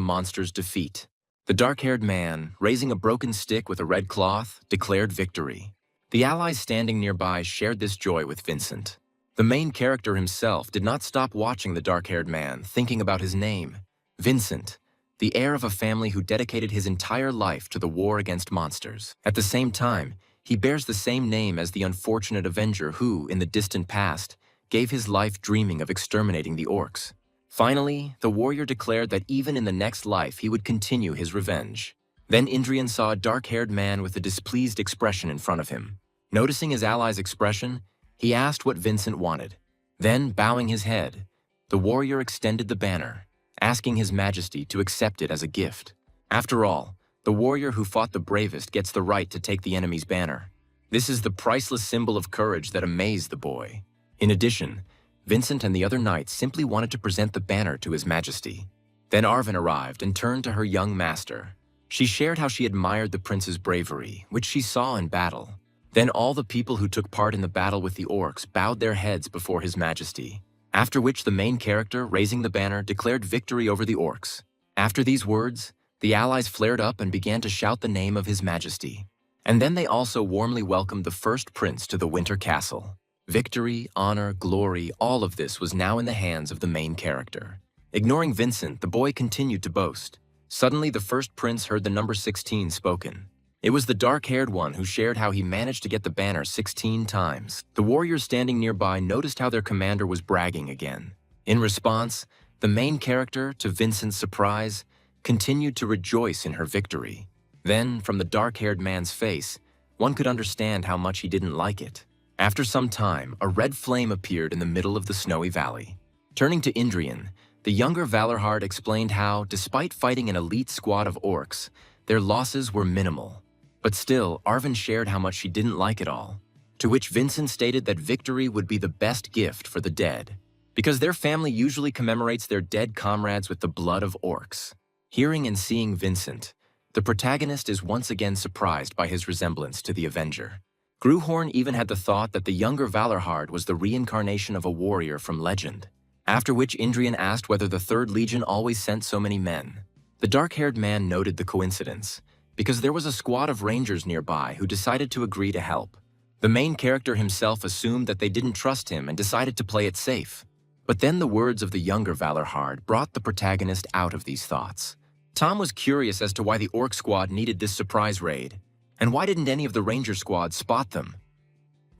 monster's defeat. The dark-haired man, raising a broken stick with a red cloth, declared victory. The allies standing nearby shared this joy with Vincent. The main character himself did not stop watching the dark-haired man, thinking about his name. Vincent, the heir of a family who dedicated his entire life to the war against monsters. At the same time, he bears the same name as the unfortunate avenger who, in the distant past, gave his life dreaming of exterminating the orcs. Finally, the warrior declared that even in the next life he would continue his revenge. Then Indrian saw a dark-haired man with a displeased expression in front of him. Noticing his ally's expression, he asked what Vincent wanted. Then, bowing his head, the warrior extended the banner, asking His Majesty to accept it as a gift. After all, the warrior who fought the bravest gets the right to take the enemy's banner. This is the priceless symbol of courage that amazed the boy. In addition, Vincent and the other knights simply wanted to present the banner to His Majesty. Then Arwen arrived and turned to her young master. She shared how she admired the prince's bravery, which she saw in battle. Then all the people who took part in the battle with the orcs bowed their heads before His Majesty, after which the main character, raising the banner, declared victory over the orcs. After these words, the allies flared up and began to shout the name of His Majesty. And then they also warmly welcomed the first prince to the Winter Castle. Victory, honor, glory, all of this was now in the hands of the main character. Ignoring Vincent, the boy continued to boast. Suddenly, the first prince heard the number 16 spoken. It was the dark-haired one who shared how he managed to get the banner 16 times. The warriors standing nearby noticed how their commander was bragging again. In response, the main character, to Vincent's surprise, continued to rejoice in her victory. Then, from the dark-haired man's face, one could understand how much he didn't like it. After some time, a red flame appeared in the middle of the snowy valley. Turning to Indrian, the younger Valorhard explained how, despite fighting an elite squad of orcs, their losses were minimal. But still, Arwen shared how much she didn't like it all, to which Vincent stated that victory would be the best gift for the dead, because their family usually commemorates their dead comrades with the blood of orcs. Hearing and seeing Vincent, the protagonist is once again surprised by his resemblance to the Avenger. Gruhorn even had the thought that the younger Valorhard was the reincarnation of a warrior from legend, after which Indrian asked whether the Third Legion always sent so many men. The dark-haired man noted the coincidence, because there was a squad of rangers nearby who decided to agree to help. The main character himself assumed that they didn't trust him and decided to play it safe. But then the words of the younger Valorhard brought the protagonist out of these thoughts. Tom was curious as to why the orc squad needed this surprise raid, and why didn't any of the ranger squad spot them?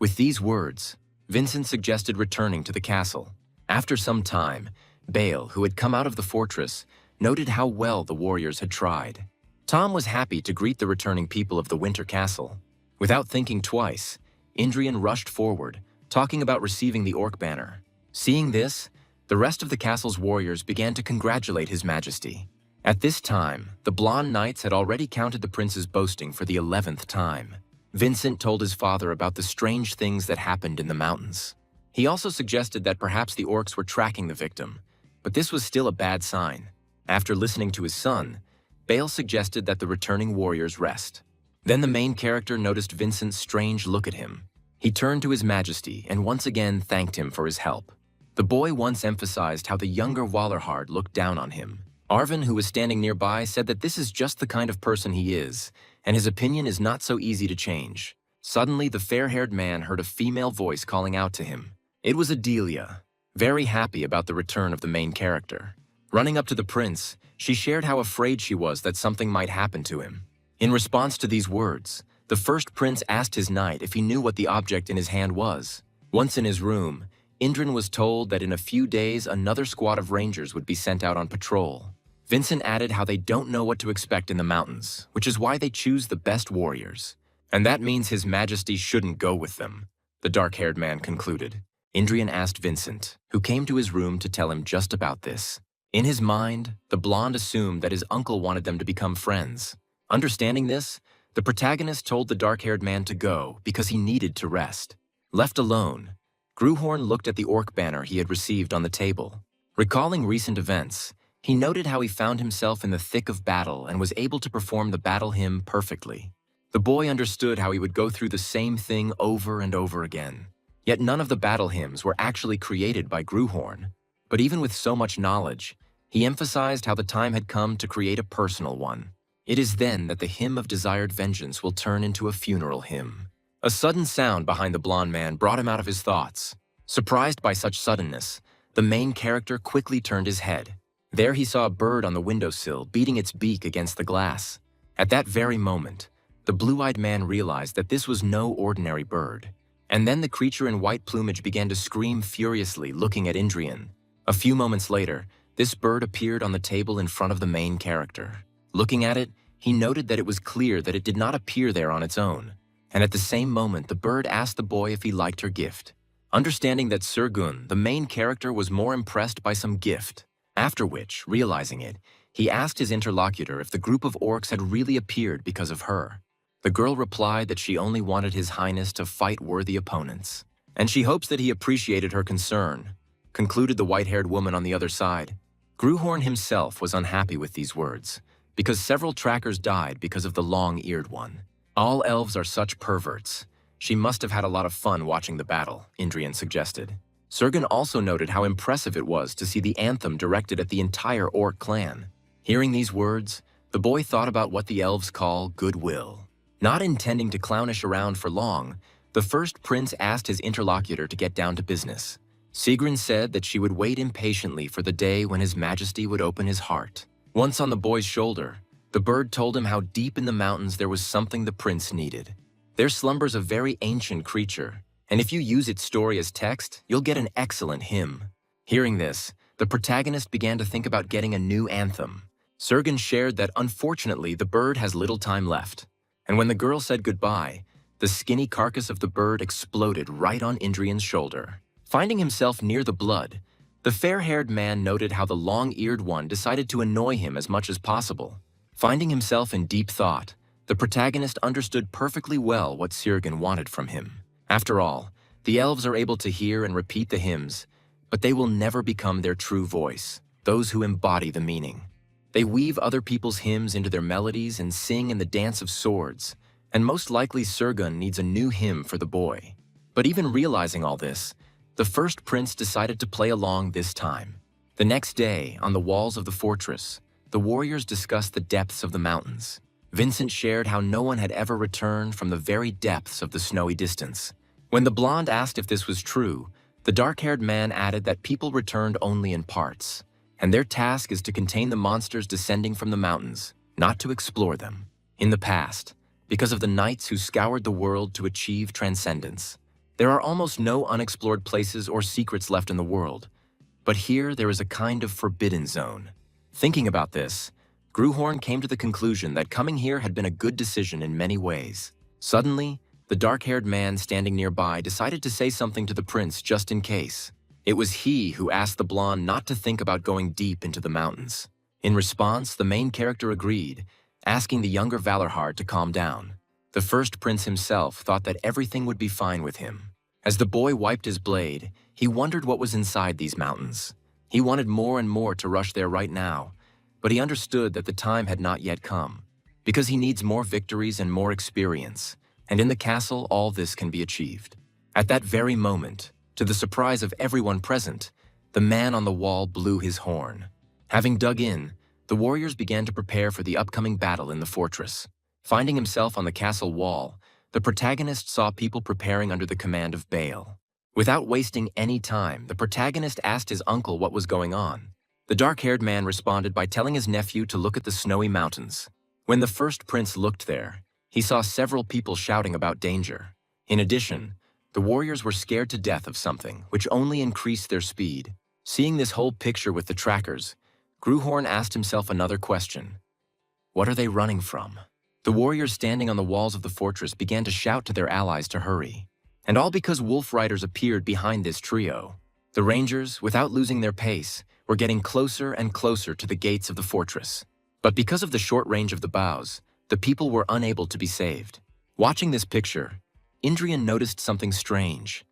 With these words, Vincent suggested returning to the castle. After some time, Bale, who had come out of the fortress, noted how well the warriors had tried. Tom was happy to greet the returning people of the Winter Castle. Without thinking twice, Indrian rushed forward, talking about receiving the orc banner. Seeing this, the rest of the castle's warriors began to congratulate His Majesty. At this time, the blonde knights had already counted the prince's boasting for the 11th time. Vincent told his father about the strange things that happened in the mountains. He also suggested that perhaps the orcs were tracking the victim, but this was still a bad sign. After listening to his son, Bale suggested that the returning warriors rest. Then the main character noticed Vincent's strange look at him. He turned to His Majesty and once again thanked him for his help. The boy once emphasized how the younger Wallerhard looked down on him. Arvin, who was standing nearby, said that this is just the kind of person he is, and his opinion is not so easy to change. Suddenly, the fair-haired man heard a female voice calling out to him. It was Adelia, very happy about the return of the main character. Running up to the prince, she shared how afraid she was that something might happen to him. In response to these words, the first prince asked his knight if he knew what the object in his hand was. Once in his room, Indrin was told that in a few days another squad of rangers would be sent out on patrol. Vincent added how they don't know what to expect in the mountains, which is why they choose the best warriors. And that means His Majesty shouldn't go with them, the dark-haired man concluded. Indrian asked Vincent, who came to his room to tell him just about this. In his mind, the blonde assumed that his uncle wanted them to become friends. Understanding this, the protagonist told the dark-haired man to go because he needed to rest. Left alone, Gruhorn looked at the orc banner he had received on the table. Recalling recent events, he noted how he found himself in the thick of battle and was able to perform the battle hymn perfectly. The boy understood how he would go through the same thing over and over again. Yet none of the battle hymns were actually created by Gruhorn. But even with so much knowledge, he emphasized how the time had come to create a personal one. It is then that the hymn of desired vengeance will turn into a funeral hymn. A sudden sound behind the blonde man brought him out of his thoughts. Surprised by such suddenness, the main character quickly turned his head. There he saw a bird on the windowsill beating its beak against the glass. At that very moment, the blue-eyed man realized that this was no ordinary bird. And then the creature in white plumage began to scream furiously, looking at Indrian. A few moments later, this bird appeared on the table in front of the main character. Looking at it, he noted that it was clear that it did not appear there on its own. And at the same moment, the bird asked the boy if he liked her gift. Understanding that Sergun, the main character, was more impressed by some gift. After which, realizing it, he asked his interlocutor if the group of orcs had really appeared because of her. The girl replied that she only wanted His Highness to fight worthy opponents, and she hopes that he appreciated her concern, concluded the white-haired woman on the other side. Gruhorn himself was unhappy with these words, because several trackers died because of the long-eared one. All elves are such perverts. She must have had a lot of fun watching the battle, Indrian suggested. Sergun also noted how impressive it was to see the anthem directed at the entire orc clan. Hearing these words, the boy thought about what the elves call goodwill. Not intending to clownish around for long, the first prince asked his interlocutor to get down to business. Sigrun said that she would wait impatiently for the day when His Majesty would open his heart. Once on the boy's shoulder, the bird told him how deep in the mountains there was something the prince needed. There slumbers a very ancient creature, and if you use its story as text, you'll get an excellent hymn. Hearing this, the protagonist began to think about getting a new anthem. Sergun shared that unfortunately the bird has little time left, and when the girl said goodbye, the skinny carcass of the bird exploded right on Indrian's shoulder. Finding himself near the blood, the fair-haired man noted how the long-eared one decided to annoy him as much as possible. Finding himself in deep thought, the protagonist understood perfectly well what Sergun wanted from him. After all, the elves are able to hear and repeat the hymns, but they will never become their true voice, those who embody the meaning. They weave other people's hymns into their melodies and sing in the dance of swords, and most likely Sergun needs a new hymn for the boy. But even realizing all this, the first prince decided to play along this time. The next day, on the walls of the fortress, the warriors discussed the depths of the mountains. Vincent shared how no one had ever returned from the very depths of the snowy distance. When the blonde asked if this was true, the dark-haired man added that people returned only in parts, and their task is to contain the monsters descending from the mountains, not to explore them. In the past, because of the knights who scoured the world to achieve transcendence, there are almost no unexplored places or secrets left in the world, but here there is a kind of forbidden zone. Thinking about this, Gruhorn came to the conclusion that coming here had been a good decision in many ways. Suddenly, the dark-haired man standing nearby decided to say something to the prince just in case. It was he who asked the blonde not to think about going deep into the mountains. In response, the main character agreed, asking the younger Valorhard to calm down. The first prince himself thought that everything would be fine with him. As the boy wiped his blade, he wondered what was inside these mountains. He wanted more and more to rush there right now, but he understood that the time had not yet come, because he needs more victories and more experience, and in the castle all this can be achieved. At that very moment, to the surprise of everyone present, the man on the wall blew his horn. Having dug in, the warriors began to prepare for the upcoming battle in the fortress. Finding himself on the castle wall, the protagonist saw people preparing under the command of Bale. Without wasting any time, the protagonist asked his uncle what was going on. The dark-haired man responded by telling his nephew to look at the snowy mountains. When the first prince looked there, he saw several people shouting about danger. In addition, the warriors were scared to death of something, which only increased their speed. Seeing this whole picture with the trackers, Gruhorn asked himself another question. What are they running from? The warriors standing on the walls of the fortress began to shout to their allies to hurry. And all because wolf riders appeared behind this trio. The rangers, without losing their pace, were getting closer and closer to the gates of the fortress. But because of the short range of the bows, the people were unable to be saved. Watching this picture, Indrian noticed something strange.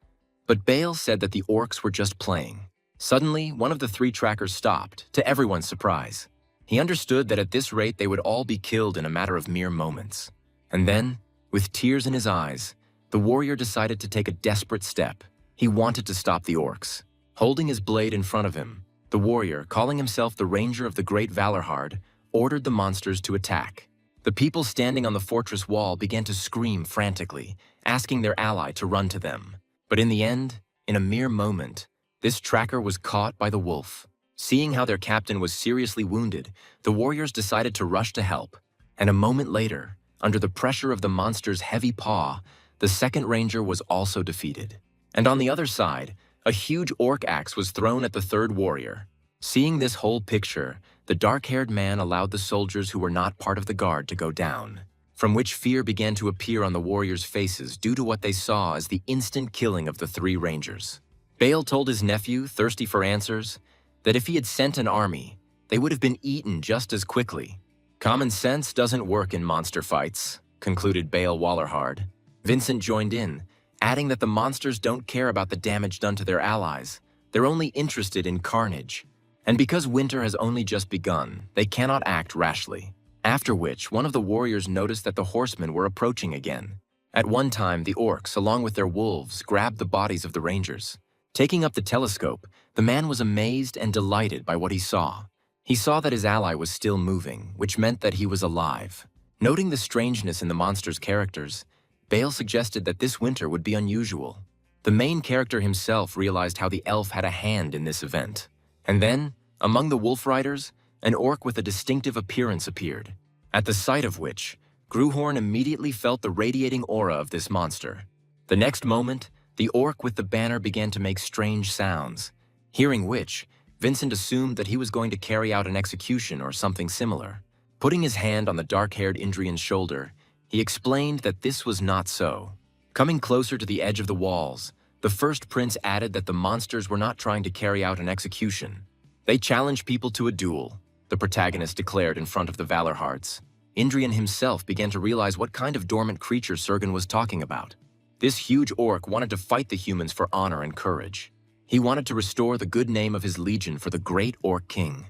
But Bale said that the orcs were just playing. Suddenly, one of the three trackers stopped, to everyone's surprise. He understood that at this rate they would all be killed in a matter of mere moments. And then, with tears in his eyes, the warrior decided to take a desperate step. He wanted to stop the orcs. Holding his blade in front of him, the warrior, calling himself the Ranger of the Great Valorhard, ordered the monsters to attack. The people standing on the fortress wall began to scream frantically, asking their ally to run to them. But in the end, in a mere moment, this tracker was caught by the wolf. Seeing how their captain was seriously wounded, the warriors decided to rush to help. And a moment later, under the pressure of the monster's heavy paw, the second ranger was also defeated. And on the other side, a huge orc axe was thrown at the third warrior. Seeing this whole picture, the dark-haired man allowed the soldiers who were not part of the guard to go down, from which fear began to appear on the warriors' faces due to what they saw as the instant killing of the three rangers. Bale told his nephew, thirsty for answers, that if he had sent an army, they would have been eaten just as quickly. Common sense doesn't work in monster fights, concluded Bale Wallerhard. Vincent joined in, adding that the monsters don't care about the damage done to their allies. They're only interested in carnage. And because winter has only just begun, they cannot act rashly. After which, one of the warriors noticed that the horsemen were approaching again. At one time, the orcs, along with their wolves, grabbed the bodies of the rangers. Taking up the telescope, the man was amazed and delighted by what he saw. He saw that his ally was still moving, which meant that he was alive. Noting the strangeness in the monster's characters, Bale suggested that this winter would be unusual. The main character himself realized how the elf had a hand in this event. And then, among the wolf riders, an orc with a distinctive appearance appeared, at the sight of which, Gruhorn immediately felt the radiating aura of this monster. The next moment, the orc with the banner began to make strange sounds, hearing which, Vincent assumed that he was going to carry out an execution or something similar. Putting his hand on the dark-haired Indrian's shoulder, he explained that this was not so. Coming closer to the edge of the walls, the first prince added that the monsters were not trying to carry out an execution. They challenged people to a duel, the protagonist declared in front of the Valorhards. Indrian himself began to realize what kind of dormant creature Sergen was talking about. This huge orc wanted to fight the humans for honor and courage. He wanted to restore the good name of his legion for the great orc king.